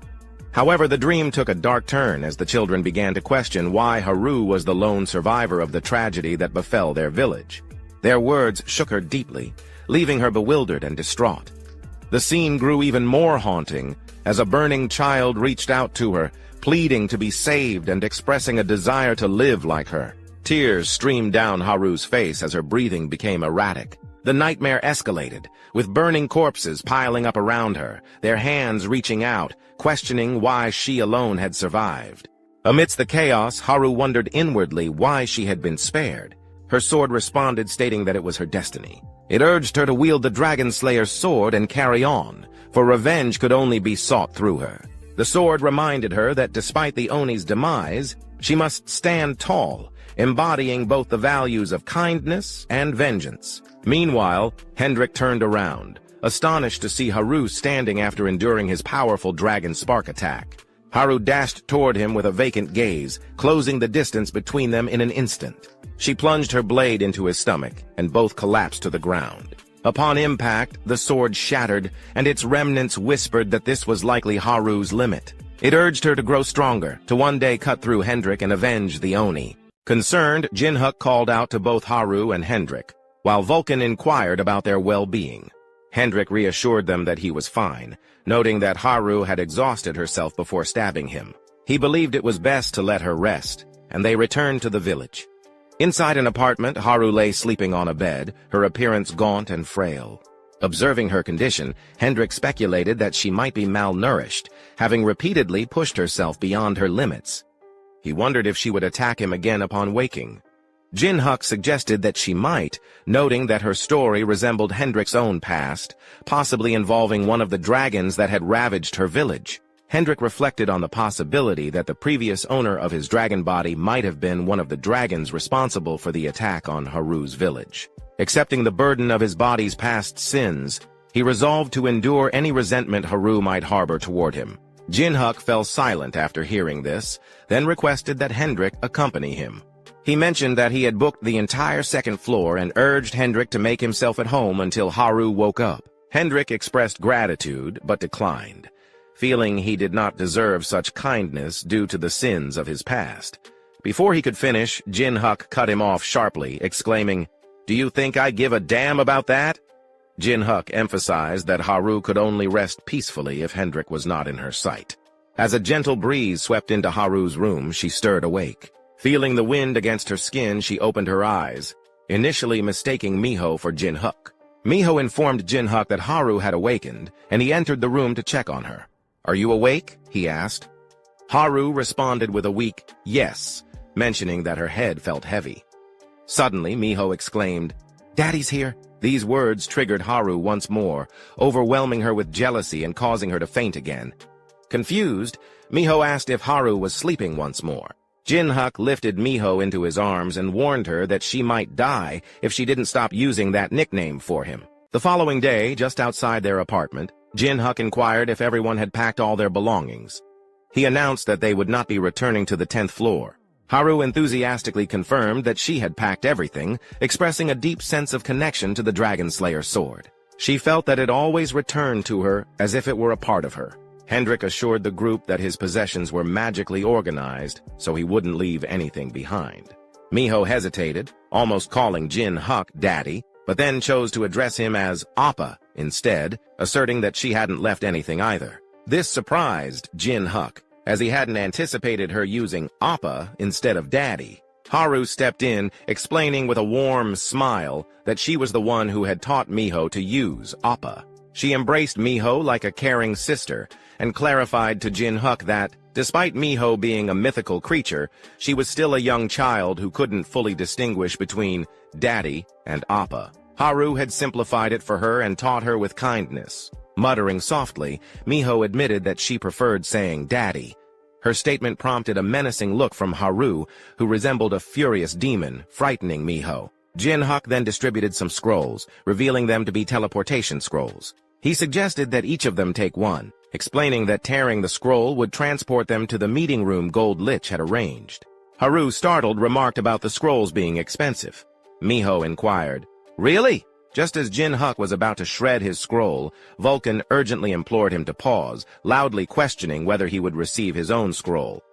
However, the dream took a dark turn as the children began to question why Haru was the lone survivor of the tragedy that befell their village. Their words shook her deeply, leaving her bewildered and distraught. The scene grew even more haunting as a burning child reached out to her, pleading to be saved and expressing a desire to live like her. Tears streamed down Haru's face as her breathing became erratic. The nightmare escalated, with burning corpses piling up around her, their hands reaching out, questioning why she alone had survived. Amidst the chaos, Haru wondered inwardly why she had been spared. Her sword responded, stating that it was her destiny. It urged her to wield the Dragon Slayer's sword and carry on, for revenge could only be sought through her. The sword reminded her that despite the Oni's demise, she must stand tall, embodying both the values of kindness and vengeance. Meanwhile, Hendrik turned around, astonished to see Haru standing after enduring his powerful dragon spark attack. Haru dashed toward him with a vacant gaze, closing the distance between them in an instant. She plunged her blade into his stomach, and both collapsed to the ground. Upon impact, the sword shattered, and its remnants whispered that this was likely Haru's limit. It urged her to grow stronger, to one day cut through Hendrik and avenge the Oni. Concerned, Jin Huk called out to both Haru and Hendrik, while Vulcan inquired about their well-being. Hendrik reassured them that he was fine, noting that Haru had exhausted herself before stabbing him. He believed it was best to let her rest, and they returned to the village. Inside an apartment, Haru lay sleeping on a bed, her appearance gaunt and frail. Observing her condition, Hendrik speculated that she might be malnourished, having repeatedly pushed herself beyond her limits. He wondered if she would attack him again upon waking. Jin Huk suggested that she might, noting that her story resembled Hendrik's own past, possibly involving one of the dragons that had ravaged her village. Hendrik reflected on the possibility that the previous owner of his dragon body might have been one of the dragons responsible for the attack on Haru's village. Accepting the burden of his body's past sins, he resolved to endure any resentment Haru might harbor toward him. Jin Huk fell silent after hearing this, then requested that Hendrik accompany him. He mentioned that he had booked the entire second floor and urged Hendrik to make himself at home until Haru woke up. Hendrik expressed gratitude but declined, feeling he did not deserve such kindness due to the sins of his past. Before he could finish, Jin Huk cut him off sharply, exclaiming, "Do you think I give a damn about that?" Jin Huk emphasized that Haru could only rest peacefully if Hendrik was not in her sight. As a gentle breeze swept into Haru's room, she stirred awake. Feeling the wind against her skin, she opened her eyes, initially mistaking Miho for Jin Huk. Miho informed Jin Huk that Haru had awakened, and he entered the room to check on her. "Are you awake?" he asked. Haru responded with a weak yes, mentioning that her head felt heavy. Suddenly, Miho exclaimed, "Daddy's here!" These words triggered Haru once more, overwhelming her with jealousy and causing her to faint again. Confused, Miho asked if Haru was sleeping once more. Jin Huk lifted Miho into his arms and warned her that she might die if she didn't stop using that nickname for him. The following day, just outside their apartment, Jin Huk inquired if everyone had packed all their belongings. He announced that they would not be returning to the 10th floor. Haru enthusiastically confirmed that she had packed everything, expressing a deep sense of connection to the Dragon Slayer sword. She felt that it always returned to her as if it were a part of her. Hendrik assured the group that his possessions were magically organized, so he wouldn't leave anything behind. Miho hesitated, almost calling Jin Huk Daddy, but then chose to address him as Appa instead, asserting that she hadn't left anything either. This surprised Jin Huk, as he hadn't anticipated her using Appa instead of Daddy. Haru stepped in, explaining with a warm smile that she was the one who had taught Miho to use Appa. She embraced Miho like a caring sister, and clarified to Jin Huk that, despite Miho being a mythical creature, she was still a young child who couldn't fully distinguish between Daddy and Appa. Haru had simplified it for her and taught her with kindness. Muttering softly, Miho admitted that she preferred saying Daddy. Her statement prompted a menacing look from Haru, who resembled a furious demon, frightening Miho. Jin Huk then distributed some scrolls, revealing them to be teleportation scrolls. He suggested that each of them take one, explaining that tearing the scroll would transport them to the meeting room Gold Lich had arranged. Haru, startled, remarked about the scrolls being expensive. Miho inquired, "Really?" Just as Jin Huk was about to shred his scroll, Vulcan urgently implored him to pause, loudly questioning whether he would receive his own scroll.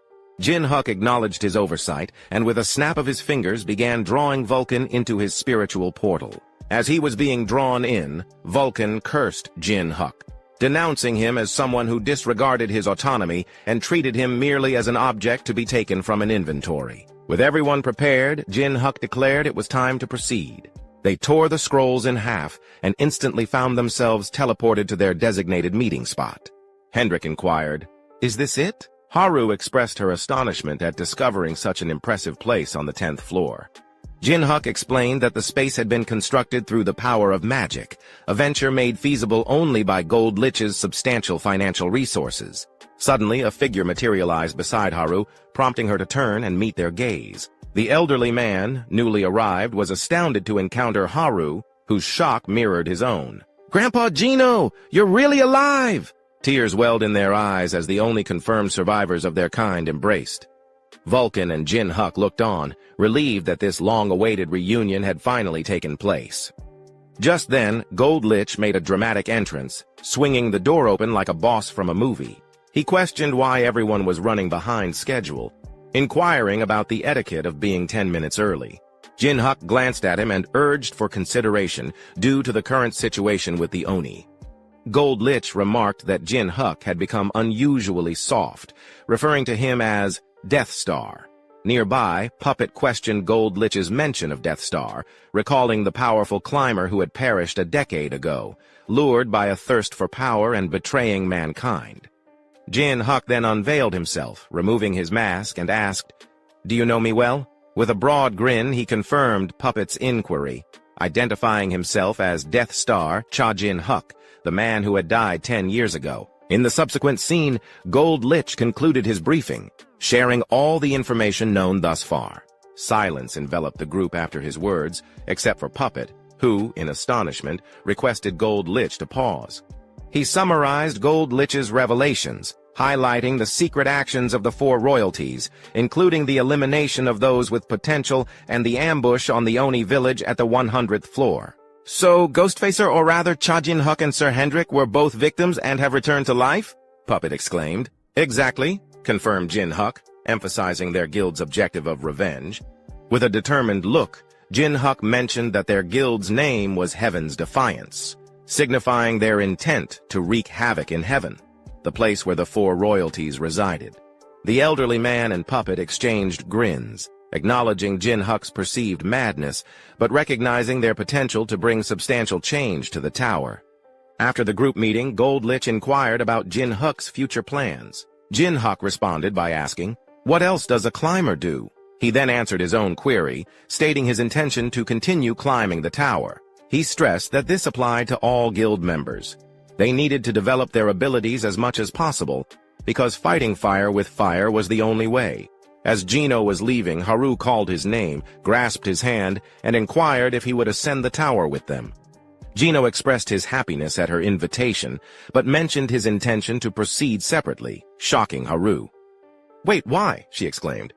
Jin Huk acknowledged his oversight, and with a snap of his fingers began drawing Vulcan into his spiritual portal. As he was being drawn in, Vulcan cursed Jin Huk, denouncing him as someone who disregarded his autonomy and treated him merely as an object to be taken from an inventory. With everyone prepared, Jin Huk declared it was time to proceed. They tore the scrolls in half and instantly found themselves teleported to their designated meeting spot. Hendrik inquired, "Is this it?" Haru expressed her astonishment at discovering such an impressive place on the 10th floor. Jin Huk explained that the space had been constructed through the power of magic, a venture made feasible only by Gold Lich's substantial financial resources. Suddenly, a figure materialized beside Haru, prompting her to turn and meet their gaze. The elderly man, newly arrived, was astounded to encounter Haru, whose shock mirrored his own. "Grandpa Geno, you're really alive!" Tears welled in their eyes as the only confirmed survivors of their kind embraced. Vulcan and Jin Huk looked on, relieved that this long-awaited reunion had finally taken place. Just then, Gold Lich made a dramatic entrance, swinging the door open like a boss from a movie. He questioned why everyone was running behind schedule, inquiring about the etiquette of being 10 minutes early. Jin Huk glanced at him and urged for consideration due to the current situation with the Oni. Gold Lich remarked that Jin Huk had become unusually soft, referring to him as Death Star. Nearby, Puppet questioned Gold Lich's mention of Death Star, recalling the powerful climber who had perished a decade ago, lured by a thirst for power and betraying mankind. Jin Huk then unveiled himself, removing his mask, and asked, "Do you know me well?" With a broad grin, he confirmed Puppet's inquiry, identifying himself as Death Star Cha Jin Huk, the man who had died 10 years ago. In the subsequent scene, Gold Lich concluded his briefing, sharing all the information known thus far. Silence enveloped the group after his words, except for Puppet, who, in astonishment, requested Gold Lich to pause. He summarized Gold Lich's revelations, highlighting the secret actions of the 4 royalties, including the elimination of those with potential and the ambush on the Oni village at the 100th floor. "So, Ghostfacer, or rather Cha Jin Huk and Sir Hendrik, were both victims and have returned to life?" Puppet exclaimed. Exactly, confirmed Jin Huk, emphasizing their guild's objective of revenge. With a determined look, Jin Huk mentioned that their guild's name was Heaven's Defiance, signifying their intent to wreak havoc in heaven, the place where the 4 royalties resided. The elderly man and Puppet exchanged grins, acknowledging Jin Huk's perceived madness, but recognizing their potential to bring substantial change to the tower. After the group meeting, Gold Lich inquired about Jin Huk's future plans. Jin Huk responded by asking, "What else does a climber do?" He then answered his own query, stating his intention to continue climbing the tower. He stressed that this applied to all guild members. They needed to develop their abilities as much as possible, because fighting fire with fire was the only way. As Geno was leaving, Haru called his name, grasped his hand, and inquired if he would ascend the tower with them. Geno expressed his happiness at her invitation, but mentioned his intention to proceed separately, shocking Haru. "Wait, why?" she exclaimed.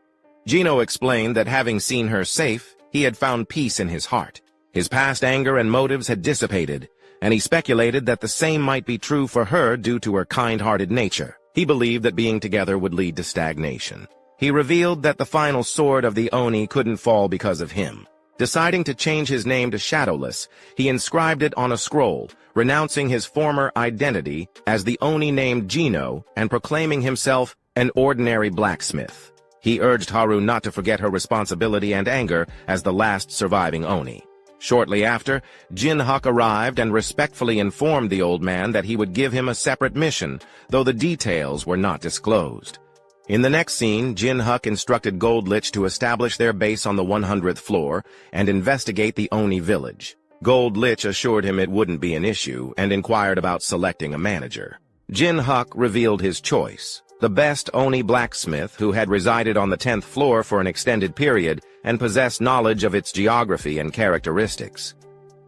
Geno explained that having seen her safe, he had found peace in his heart. His past anger and motives had dissipated, and he speculated that the same might be true for her due to her kind-hearted nature. He believed that being together would lead to stagnation. He revealed that the final sword of the Oni couldn't fall because of him. Deciding to change his name to Shadowless, he inscribed it on a scroll, renouncing his former identity as the Oni named Geno and proclaiming himself an ordinary blacksmith. He urged Haru not to forget her responsibility and anger as the last surviving Oni. Shortly after, Jin Huk arrived and respectfully informed the old man that he would give him a separate mission, though the details were not disclosed. In the next scene, Jin Huk instructed Gold Lich to establish their base on the 100th floor and investigate the Oni village. Gold Lich assured him it wouldn't be an issue and inquired about selecting a manager. Jin Huk revealed his choice, the best Oni blacksmith who had resided on the 10th floor for an extended period and possessed knowledge of its geography and characteristics.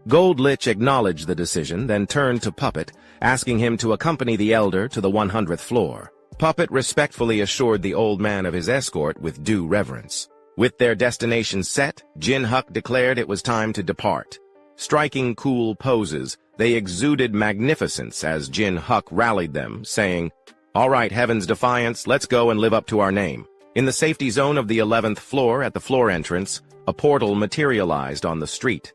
Gold Lich acknowledged the decision, then turned to Puppet, asking him to accompany the elder to the 100th floor. Puppet respectfully assured the old man of his escort with due reverence. With their destination set, Jin Huk declared it was time to depart. Striking cool poses, they exuded magnificence as Jin Huk rallied them, saying, "All right, Heaven's Defiance, let's go and live up to our name." In the safety zone of the 11th floor at the floor entrance, a portal materialized on the street.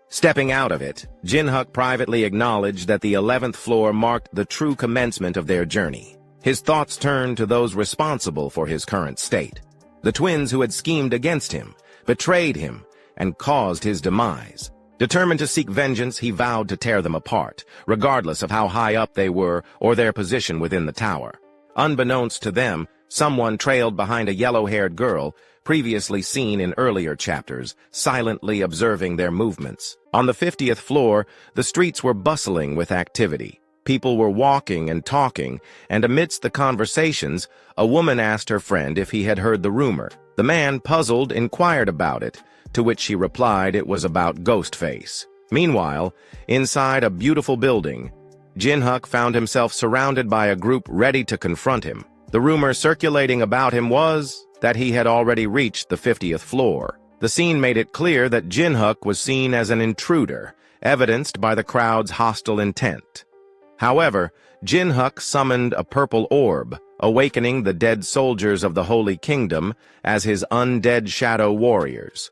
Stepping out of it, Jin Huk privately acknowledged that the 11th floor marked the true commencement of their journey. His thoughts turned to those responsible for his current state. The twins who had schemed against him, betrayed him, and caused his demise. Determined to seek vengeance, he vowed to tear them apart, regardless of how high up they were or their position within the tower. Unbeknownst to them, someone trailed behind a yellow-haired girl, previously seen in earlier chapters, silently observing their movements. On the 50th floor, the streets were bustling with activity. People were walking and talking, and amidst the conversations, a woman asked her friend if he had heard the rumor. The man, puzzled, inquired about it, to which she replied it was about Ghostface. Meanwhile, inside a beautiful building, Jin Huk found himself surrounded by a group ready to confront him. The rumor circulating about him was that he had already reached the 50th floor. The scene made it clear that Jin Huk was seen as an intruder, evidenced by the crowd's hostile intent. However, Jin Huk summoned a purple orb, awakening the dead soldiers of the Holy Kingdom as his undead shadow warriors.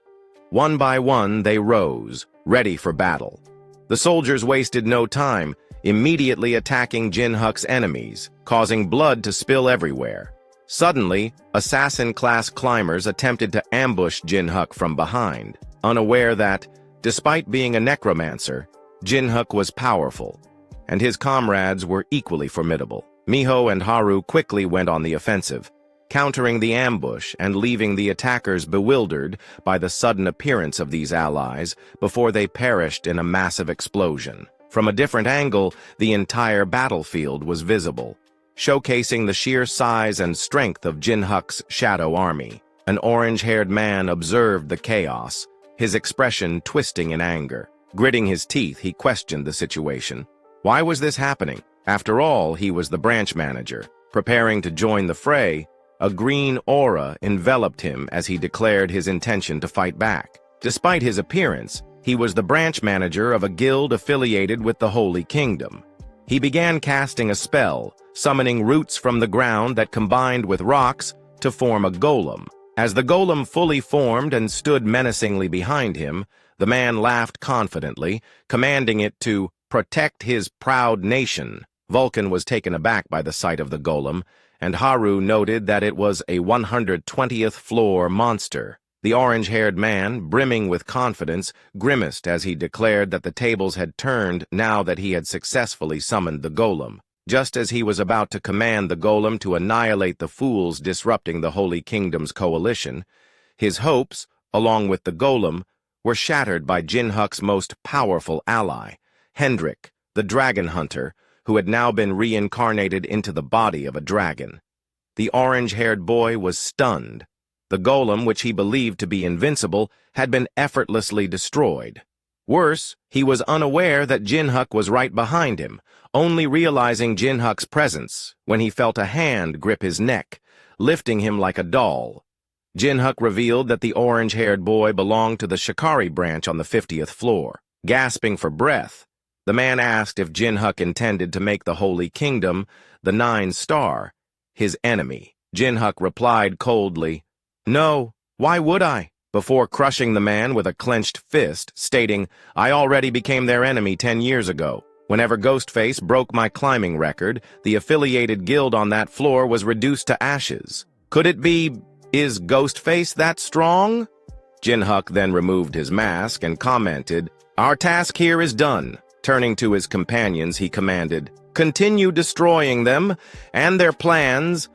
One by one, they rose, ready for battle. The soldiers wasted no time, immediately attacking Jin Huk's enemies, causing blood to spill everywhere. Suddenly, assassin-class climbers attempted to ambush Jin Huk from behind, unaware that, despite being a necromancer, Jin Huk was powerful, and his comrades were equally formidable. Miho and Haru quickly went on the offensive, countering the ambush and leaving the attackers bewildered by the sudden appearance of these allies before they perished in a massive explosion. From a different angle, the entire battlefield was visible, showcasing the sheer size and strength of Jin Huk's shadow army. An orange-haired man observed the chaos, his expression twisting in anger. Gritting his teeth, he questioned the situation. Why was this happening? After all, he was the branch manager. Preparing to join the fray, a green aura enveloped him as he declared his intention to fight back. Despite his appearance, he was the branch manager of a guild affiliated with the Holy Kingdom. He began casting a spell, summoning roots from the ground that combined with rocks to form a golem. As the golem fully formed and stood menacingly behind him, the man laughed confidently, commanding it to protect his proud nation. Vulcan was taken aback by the sight of the golem, and Haru noted that it was a 120th floor monster. The orange-haired man, brimming with confidence, grimaced as he declared that the tables had turned now that he had successfully summoned the golem. Just as he was about to command the golem to annihilate the fools disrupting the Holy Kingdom's coalition, his hopes, along with the golem, were shattered by Jin Huk's most powerful ally, Hendrik, the dragon hunter, who had now been reincarnated into the body of a dragon. The orange-haired boy was stunned. The golem, which he believed to be invincible, had been effortlessly destroyed. Worse, he was unaware that Jin Huk was right behind him, only realizing Jin Huk's presence when he felt a hand grip his neck, lifting him like a doll. Jin Huk revealed that the orange-haired boy belonged to the Shikari branch on the 50th floor. Gasping for breath, the man asked if Jin Huk intended to make the Holy Kingdom, the 9-star, his enemy. Jin Huk replied coldly, "No, why would I?" before crushing the man with a clenched fist, stating, "I already became their enemy 10 years ago. Whenever Ghostface broke my climbing record, the affiliated guild on that floor was reduced to ashes. Could it be, is Ghostface that strong?" Jin Huk then removed his mask and commented, "Our task here is done." Turning to his companions, he commanded, "Continue destroying them and their plans."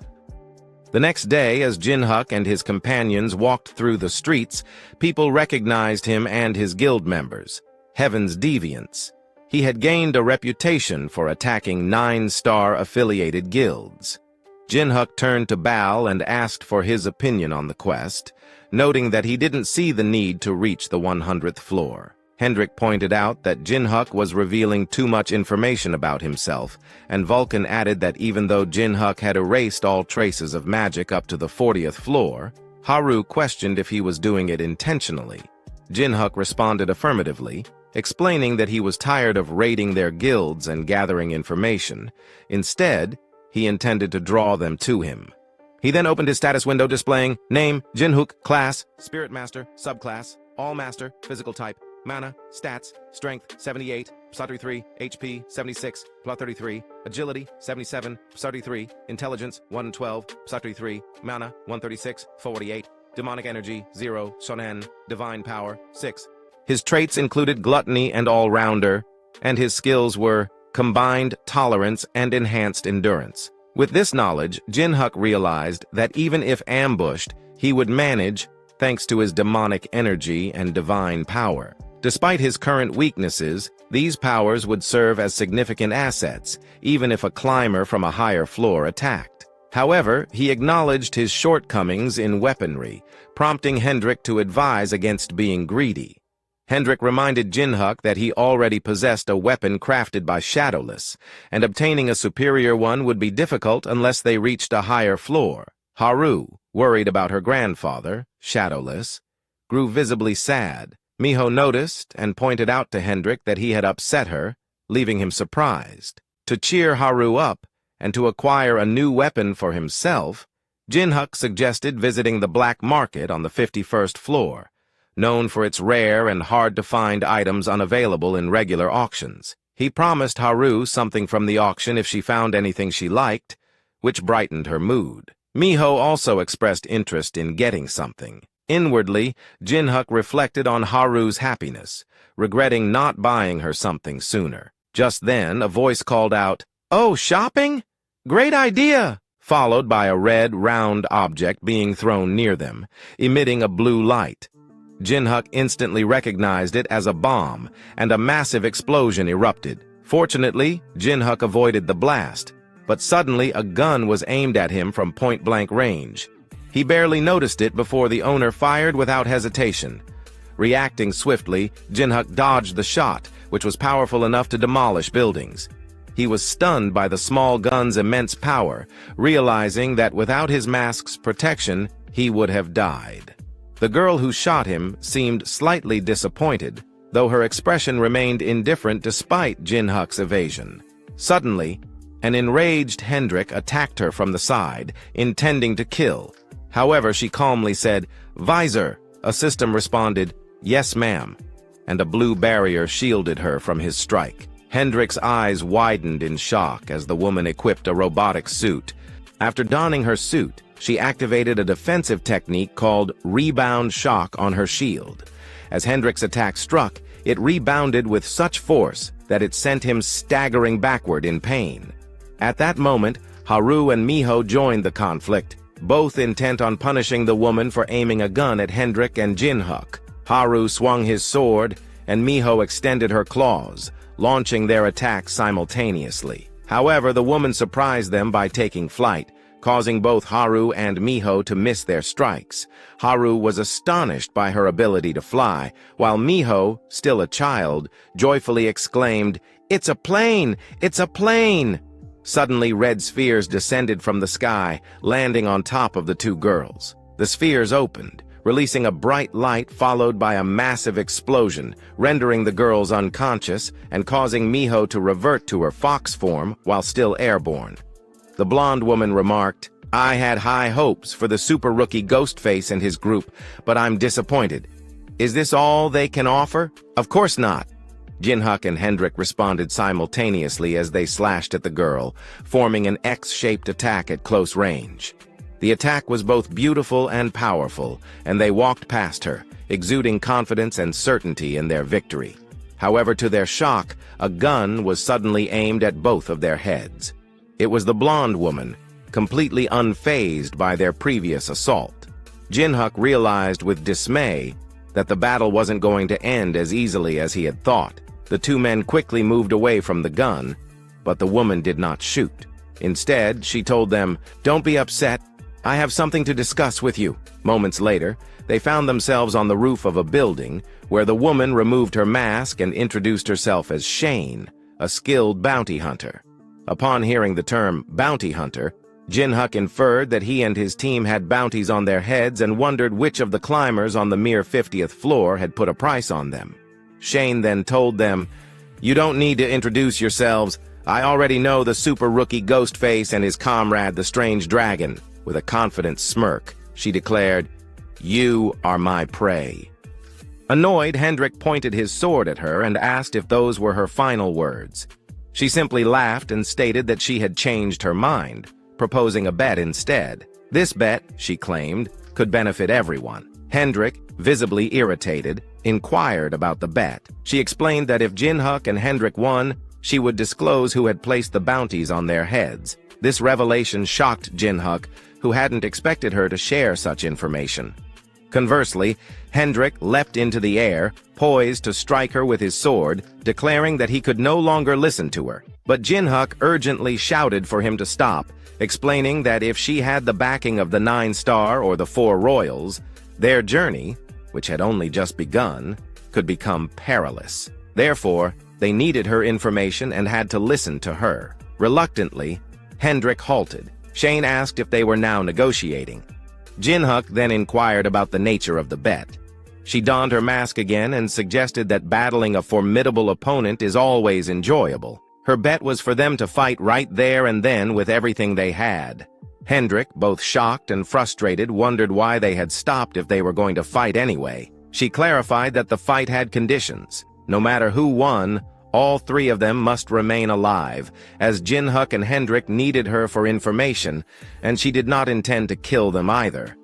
The next day, as Jin Huk and his companions walked through the streets, people recognized him and his guild members, Heaven's Deviants. He had gained a reputation for attacking 9-star affiliated guilds. Jin Huk turned to Bal and asked for his opinion on the quest, noting that he didn't see the need to reach the 100th floor. Hendrik pointed out that Jin Huk was revealing too much information about himself, and Vulcan added that even though Jin Huk had erased all traces of magic up to the 40th floor, Haru questioned if he was doing it intentionally. Jin Huk responded affirmatively, explaining that he was tired of raiding their guilds and gathering information. Instead, he intended to draw them to him. He then opened his status window displaying name, Jin Huk, class, Spirit Master, subclass, All Master, physical type, mana, stats, strength, 78, +33, HP, 76, +33, agility, 77, +33, intelligence, 112, +33, mana, 136, 48, demonic energy, 0, shonen, divine power, 6. His traits included gluttony and all-rounder, and his skills were combined tolerance and enhanced endurance. With this knowledge, Jin Huk realized that even if ambushed, he would manage thanks to his demonic energy and divine power. Despite his current weaknesses, these powers would serve as significant assets, even if a climber from a higher floor attacked. However, he acknowledged his shortcomings in weaponry, prompting Hendrik to advise against being greedy. Hendrik reminded Jin Huk that he already possessed a weapon crafted by Shadowless, and obtaining a superior one would be difficult unless they reached a higher floor. Haru, worried about her grandfather, Shadowless, grew visibly sad. Miho noticed and pointed out to Hendrik that he had upset her, leaving him surprised. To cheer Haru up and to acquire a new weapon for himself, Jin Huk suggested visiting the black market on the 51st floor, known for its rare and hard-to-find items unavailable in regular auctions. He promised Haru something from the auction if she found anything she liked, which brightened her mood. Miho also expressed interest in getting something. Inwardly, Jin Huk reflected on Haru's happiness, regretting not buying her something sooner. Just then, a voice called out, "Oh, shopping? Great idea!" followed by a red, round object being thrown near them, emitting a blue light. Jin Huk instantly recognized it as a bomb, and a massive explosion erupted. Fortunately, Jin Huk avoided the blast, but suddenly a gun was aimed at him from point-blank range. He barely noticed it before the owner fired without hesitation. Reacting swiftly, Jin Huk dodged the shot, which was powerful enough to demolish buildings. He was stunned by the small gun's immense power, realizing that without his mask's protection, he would have died. The girl who shot him seemed slightly disappointed, though her expression remained indifferent despite Jin Huk's evasion. Suddenly, an enraged Hendrik attacked her from the side, intending to kill. However, she calmly said, "Visor." A system responded, "Yes, ma'am," and a blue barrier shielded her from his strike. Hendrik's eyes widened in shock as the woman equipped a robotic suit. After donning her suit, she activated a defensive technique called Rebound Shock on her shield. As Hendrik's attack struck, it rebounded with such force that it sent him staggering backward in pain. At that moment, Haru and Miho joined the conflict, both intent on punishing the woman for aiming a gun at Hendrik and Jin Huk. Haru swung his sword, and Miho extended her claws, launching their attacks simultaneously. However, the woman surprised them by taking flight, causing both Haru and Miho to miss their strikes. Haru was astonished by her ability to fly, while Miho, still a child, joyfully exclaimed, "It's a plane! It's a plane!" Suddenly, red spheres descended from the sky, landing on top of the two girls. The spheres opened, releasing a bright light followed by a massive explosion, rendering the girls unconscious and causing Miho to revert to her fox form while still airborne. The blonde woman remarked, "I had high hopes for the super rookie Ghostface and his group, but I'm disappointed. Is this all they can offer? Of course not." Jin Huk and Hendrik responded simultaneously as they slashed at the girl, forming an X-shaped attack at close range. The attack was both beautiful and powerful, and they walked past her, exuding confidence and certainty in their victory. However, to their shock, a gun was suddenly aimed at both of their heads. It was the blonde woman, completely unfazed by their previous assault. Jin Huk realized with dismay that the battle wasn't going to end as easily as he had thought. The two men quickly moved away from the gun, but the woman did not shoot. Instead, she told them, "Don't be upset. I have something to discuss with you." Moments later, they found themselves on the roof of a building where the woman removed her mask and introduced herself as Shane, a skilled bounty hunter. Upon hearing the term bounty hunter, Jin Huk inferred that he and his team had bounties on their heads and wondered which of the climbers on the mere 50th floor had put a price on them. Shane then told them, "You don't need to introduce yourselves. I already know the super rookie Ghostface and his comrade the Strange Dragon." With a confident smirk, she declared, "You are my prey." Annoyed, Hendrik pointed his sword at her and asked if those were her final words. She simply laughed and stated that she had changed her mind, proposing a bet instead. This bet, she claimed, could benefit everyone. Hendrik, visibly irritated, inquired about the bet. She explained that if Jin Huk and Hendrik won, she would disclose who had placed the bounties on their heads. This revelation shocked Jin Huk, who hadn't expected her to share such information. Conversely, Hendrik leapt into the air, poised to strike her with his sword, declaring that he could no longer listen to her. But Jin Huk urgently shouted for him to stop, explaining that if she had the backing of the 9-star or the 4 royals, their journey, which had only just begun, could become perilous. Therefore, they needed her information and had to listen to her. Reluctantly, Hendrik halted. Shane asked if they were now negotiating. Jin Huk then inquired about the nature of the bet. She donned her mask again and suggested that battling a formidable opponent is always enjoyable. Her bet was for them to fight right there and then with everything they had. Hendrik, both shocked and frustrated, wondered why they had stopped if they were going to fight anyway. She clarified that the fight had conditions. No matter who won, all 3 of them must remain alive, as Jin Huk and Hendrik needed her for information, and she did not intend to kill them either.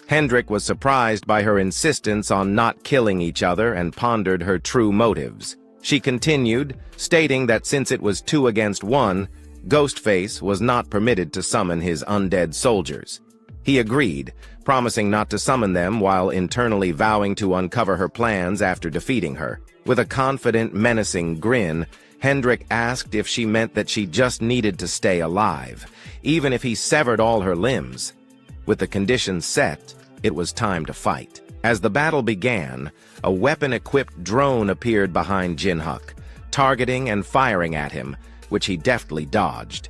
Hendrik was surprised by her insistence on not killing each other and pondered her true motives. She continued, stating that since it was 2 against 1, Ghostface was not permitted to summon his undead soldiers. He agreed, promising not to summon them while internally vowing to uncover her plans after defeating her. With a confident, menacing grin, Hendrik asked if she meant that she just needed to stay alive, even if he severed all her limbs. With the conditions set, it was time to fight. As the battle began, a weapon-equipped drone appeared behind Jin Huk, targeting and firing at him, which he deftly dodged.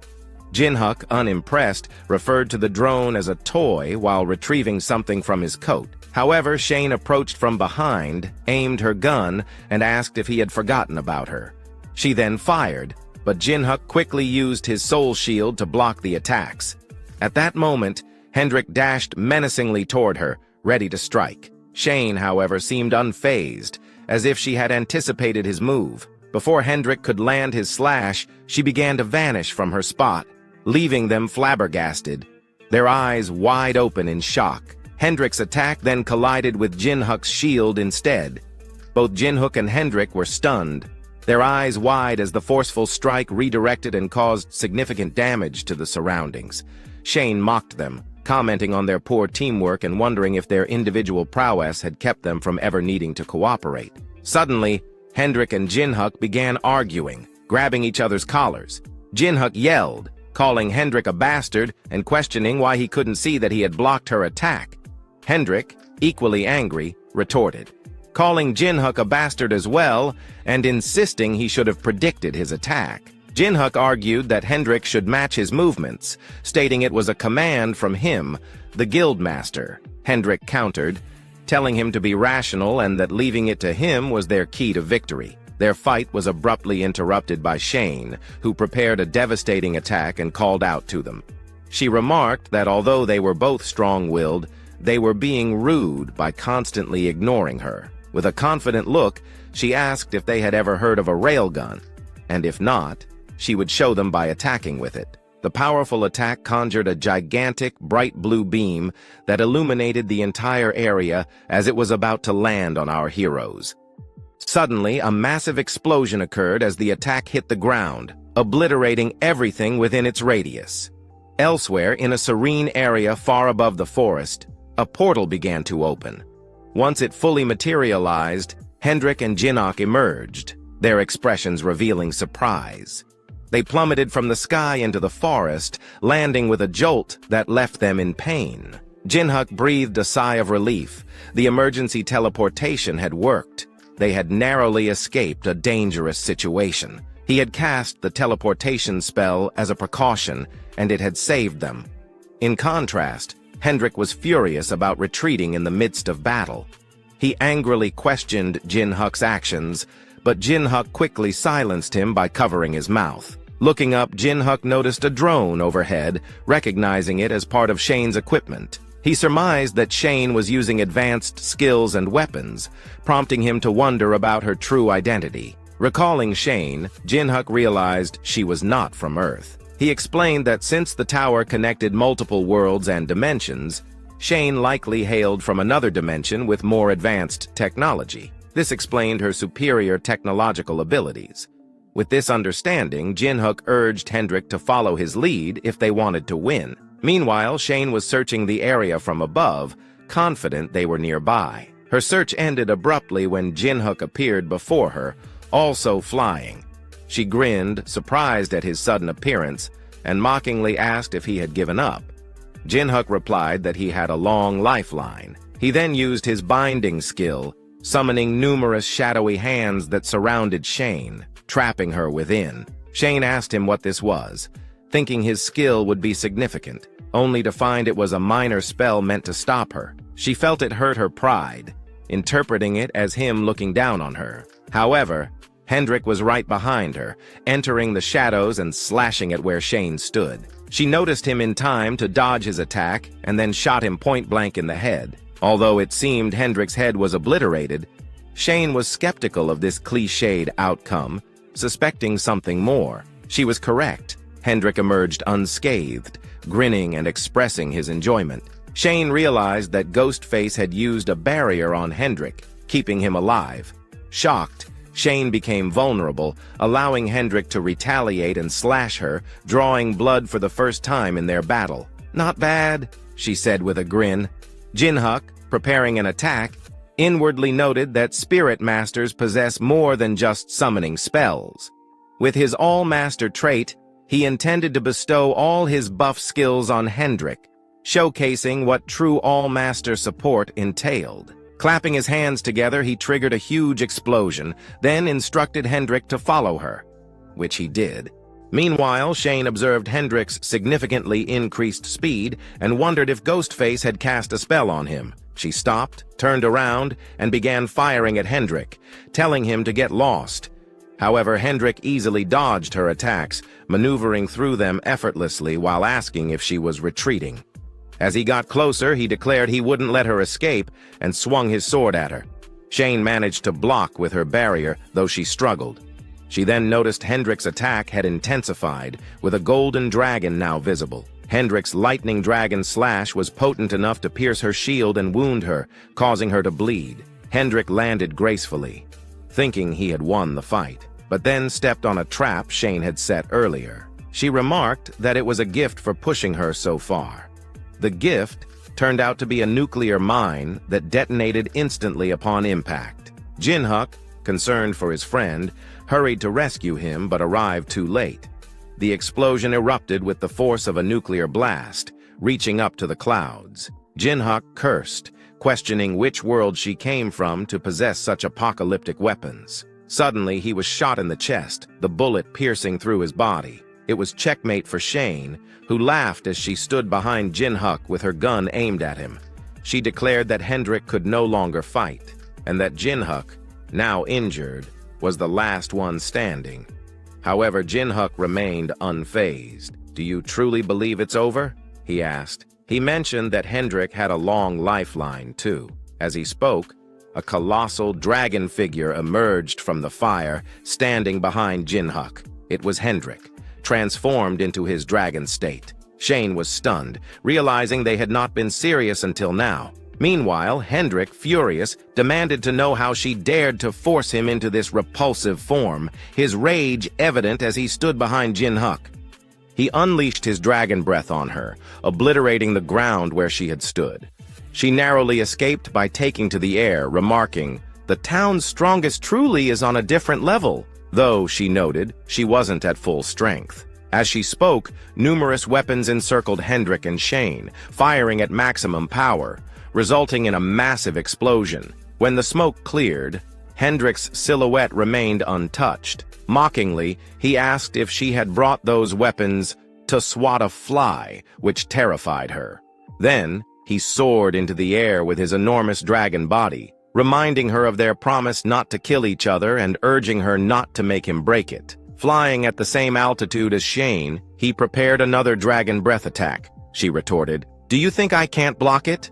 Jin Huk, unimpressed, referred to the drone as a toy while retrieving something from his coat. However, Shane approached from behind, aimed her gun, and asked if he had forgotten about her. She then fired, but Jin Huk quickly used his soul shield to block the attacks. At that moment, Hendrik dashed menacingly toward her, ready to strike. Shane, however, seemed unfazed, as if she had anticipated his move. Before Hendrik could land his slash, she began to vanish from her spot, leaving them flabbergasted, their eyes wide open in shock. Hendrik's attack then collided with Jin Huk's shield instead. Both Jin Huk and Hendrik were stunned, their eyes wide as the forceful strike redirected and caused significant damage to the surroundings. Shane mocked them, commenting on their poor teamwork and wondering if their individual prowess had kept them from ever needing to cooperate. Suddenly, Hendrik and Jin Huk began arguing, grabbing each other's collars. Jin Huk yelled, calling Hendrik a bastard and questioning why he couldn't see that he had blocked her attack. Hendrik, equally angry, retorted, calling Jin Huk a bastard as well and insisting he should have predicted his attack. Jin Huk argued that Hendrik should match his movements, stating it was a command from him, the guildmaster. Hendrik countered, telling him to be rational and that leaving it to him was their key to victory. Their fight was abruptly interrupted by Shane, who prepared a devastating attack and called out to them. She remarked that although they were both strong-willed, they were being rude by constantly ignoring her. With a confident look, she asked if they had ever heard of a railgun, and if not, she would show them by attacking with it. The powerful attack conjured a gigantic, bright blue beam that illuminated the entire area as it was about to land on our heroes. Suddenly, a massive explosion occurred as the attack hit the ground, obliterating everything within its radius. Elsewhere, in a serene area far above the forest, a portal began to open. Once it fully materialized, Hendrik and Jin Huk emerged, their expressions revealing surprise. They plummeted from the sky into the forest, landing with a jolt that left them in pain. Jin Huk breathed a sigh of relief. The emergency teleportation had worked. They had narrowly escaped a dangerous situation. He had cast the teleportation spell as a precaution, and it had saved them. In contrast, Hendrik was furious about retreating in the midst of battle. He angrily questioned Jin Huk's actions, but Jin Huk quickly silenced him by covering his mouth. Looking up, Jin Huk noticed a drone overhead, recognizing it as part of Shane's equipment. He surmised that Shane was using advanced skills and weapons, prompting him to wonder about her true identity. Recalling Shane, Jin Huk realized she was not from Earth. He explained that since the tower connected multiple worlds and dimensions, Shane likely hailed from another dimension with more advanced technology. This explained her superior technological abilities. With this understanding, Jin Huk urged Hendrik to follow his lead if they wanted to win. Meanwhile, Shane was searching the area from above, confident they were nearby. Her search ended abruptly when Jin Huk appeared before her, also flying. She grinned, surprised at his sudden appearance, and mockingly asked if he had given up. Jin Huk replied that he had a long lifeline. He then used his binding skill, summoning numerous shadowy hands that surrounded Shane, trapping her within. Shane asked him what this was, thinking his skill would be significant, only to find it was a minor spell meant to stop her. She felt it hurt her pride, interpreting it as him looking down on her. However, Hendrik was right behind her, entering the shadows and slashing at where Shane stood. She noticed him in time to dodge his attack and then shot him point-blank in the head. Although it seemed Hendrik's head was obliterated, Shane was skeptical of this cliched outcome, suspecting something more. She was correct. Hendrik emerged unscathed, grinning and expressing his enjoyment. Shane realized that Ghostface had used a barrier on Hendrik, keeping him alive. Shocked, Shane became vulnerable, allowing Hendrik to retaliate and slash her, drawing blood for the first time in their battle. "Not bad," she said with a grin. Jin Huk, preparing an attack, inwardly noted that spirit masters possess more than just summoning spells. With his all-master trait, he intended to bestow all his buff skills on Hendrik, showcasing what true all-master support entailed. Clapping his hands together, he triggered a huge explosion, then instructed Hendrik to follow her, which he did. Meanwhile, Shane observed Hendrik's significantly increased speed and wondered if Ghostface had cast a spell on him. She stopped, turned around, and began firing at Hendrik, telling him to get lost. However, Hendrik easily dodged her attacks, maneuvering through them effortlessly while asking if she was retreating. As he got closer, he declared he wouldn't let her escape and swung his sword at her. Shane managed to block with her barrier, though she struggled. She then noticed Hendrik's attack had intensified, with a golden dragon now visible. Hendrik's lightning dragon slash was potent enough to pierce her shield and wound her, causing her to bleed. Hendrik landed gracefully, thinking he had won the fight, but then stepped on a trap Shane had set earlier. She remarked that it was a gift for pushing her so far. The gift turned out to be a nuclear mine that detonated instantly upon impact. Jin Huk, concerned for his friend, hurried to rescue him but arrived too late. The explosion erupted with the force of a nuclear blast, reaching up to the clouds. Jin Huk cursed, questioning which world she came from to possess such apocalyptic weapons. Suddenly, he was shot in the chest, the bullet piercing through his body. It was checkmate for Shane, who laughed as she stood behind Jin Huk with her gun aimed at him. She declared that Hendrik could no longer fight, and that Jin Huk, now injured, was the last one standing. However, Jin Huk remained unfazed. "Do you truly believe it's over?" he asked. He mentioned that Hendrik had a long lifeline, too. As he spoke, a colossal dragon figure emerged from the fire, standing behind Jin Huk. It was Hendrik, transformed into his dragon state. Shane was stunned, realizing they had not been serious until now. Meanwhile, Hendrik, furious, demanded to know how she dared to force him into this repulsive form, his rage evident as he stood behind Jin Huk. He unleashed his dragon breath on her, obliterating the ground where she had stood. She narrowly escaped by taking to the air, remarking, "The town's strongest truly is on a different level," though, she noted, she wasn't at full strength. As she spoke, numerous weapons encircled Hendrik and Shane, firing at maximum power, resulting in a massive explosion. When the smoke cleared, Hendrik's silhouette remained untouched. Mockingly, he asked if she had brought those weapons to swat a fly, which terrified her. Then, he soared into the air with his enormous dragon body, reminding her of their promise not to kill each other and urging her not to make him break it. Flying at the same altitude as Shane, he prepared another dragon breath attack. She retorted, "Do you think I can't block it?"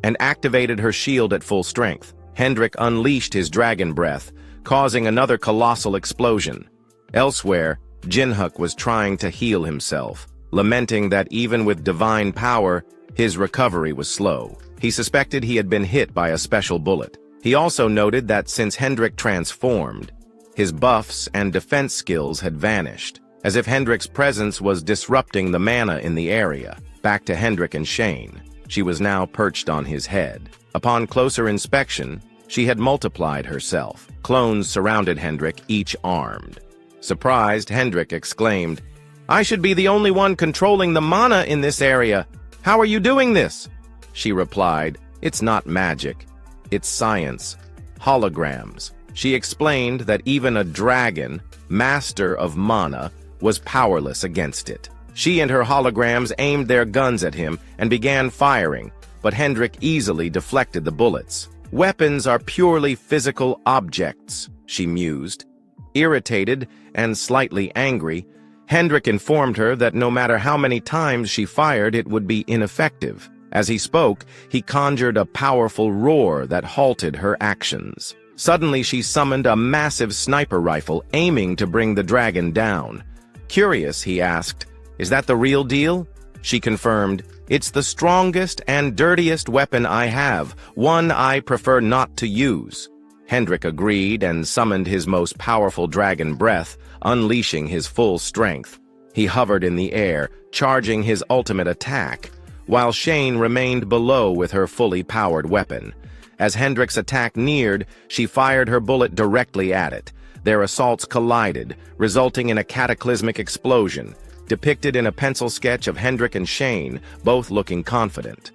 and activated her shield at full strength. Hendrik unleashed his dragon breath, causing another colossal explosion. Elsewhere, Jin Huk was trying to heal himself, lamenting that even with divine power, his recovery was slow. He suspected he had been hit by a special bullet. He also noted that since Hendrik transformed, his buffs and defense skills had vanished, as if Hendrik's presence was disrupting the mana in the area. Back to Hendrik and Shane. She was now perched on his head. Upon closer inspection, she had multiplied herself. Clones surrounded Hendrik, each armed. Surprised, Hendrik exclaimed, "I should be the only one controlling the mana in this area. How are you doing this?" She replied, "It's not magic. It's science. Holograms." She explained that even a dragon, master of mana, was powerless against it. She and her holograms aimed their guns at him and began firing, but Hendrik easily deflected the bullets. "Weapons are purely physical objects," she mused. Irritated and slightly angry, Hendrik informed her that no matter how many times she fired, it would be ineffective. As he spoke, he conjured a powerful roar that halted her actions. Suddenly, she summoned a massive sniper rifle, aiming to bring the dragon down. Curious, he asked, "Is that the real deal?" She confirmed, "It's the strongest and dirtiest weapon I have, one I prefer not to use." Hendrik agreed and summoned his most powerful dragon breath, unleashing his full strength. He hovered in the air, charging his ultimate attack, while Shane remained below with her fully powered weapon. As Hendrik's attack neared, she fired her bullet directly at it. Their assaults collided, resulting in a cataclysmic explosion, depicted in a pencil sketch of Hendrik and Shane, both looking confident.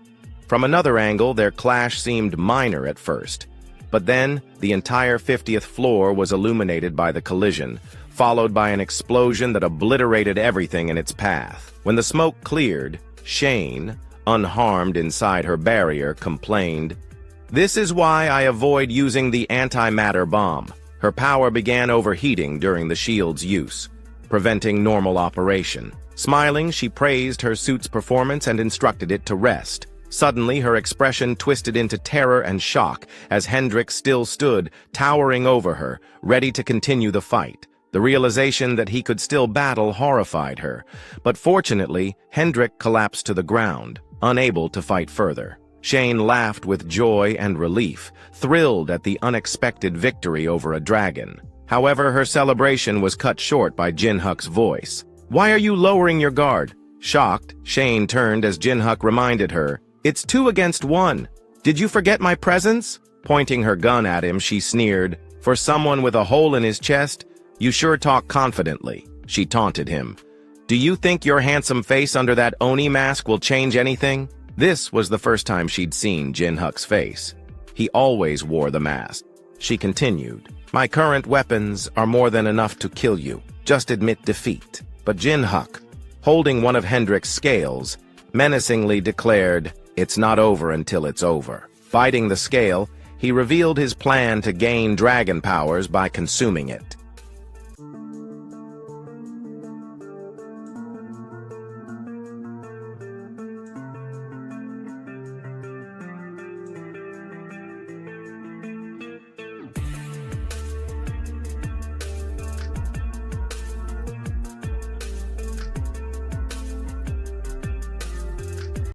From another angle, their clash seemed minor at first. But then, the entire 50th floor was illuminated by the collision, followed by an explosion that obliterated everything in its path. When the smoke cleared, Shane, unharmed inside her barrier, complained, "This is why I avoid using the antimatter bomb. Her power began overheating during the shield's use, preventing normal operation. Smiling, she praised her suit's performance and instructed it to rest. Suddenly, her expression twisted into terror and shock as Hendrik still stood, towering over her, ready to continue the fight. The realization that he could still battle horrified her, but fortunately, Hendrik collapsed to the ground, unable to fight further. Shane laughed with joy and relief, thrilled at the unexpected victory over a dragon. However, her celebration was cut short by Jin Huk's voice. "Why are you lowering your guard?" Shocked, Shane turned as Jin Huk reminded her, "It's 2 against 1. Did you forget my presence?" Pointing her gun at him, she sneered, "For someone with a hole in his chest, you sure talk confidently." She taunted him. "Do you think your handsome face under that Oni mask will change anything?" This was the first time she'd seen Jin Huk's face. He always wore the mask. She continued, "My current weapons are more than enough to kill you. Just admit defeat." But Jin Huk, holding one of Hendrik's scales, menacingly declared, "It's not over until it's over." Biting the scale, he revealed his plan to gain dragon powers by consuming it.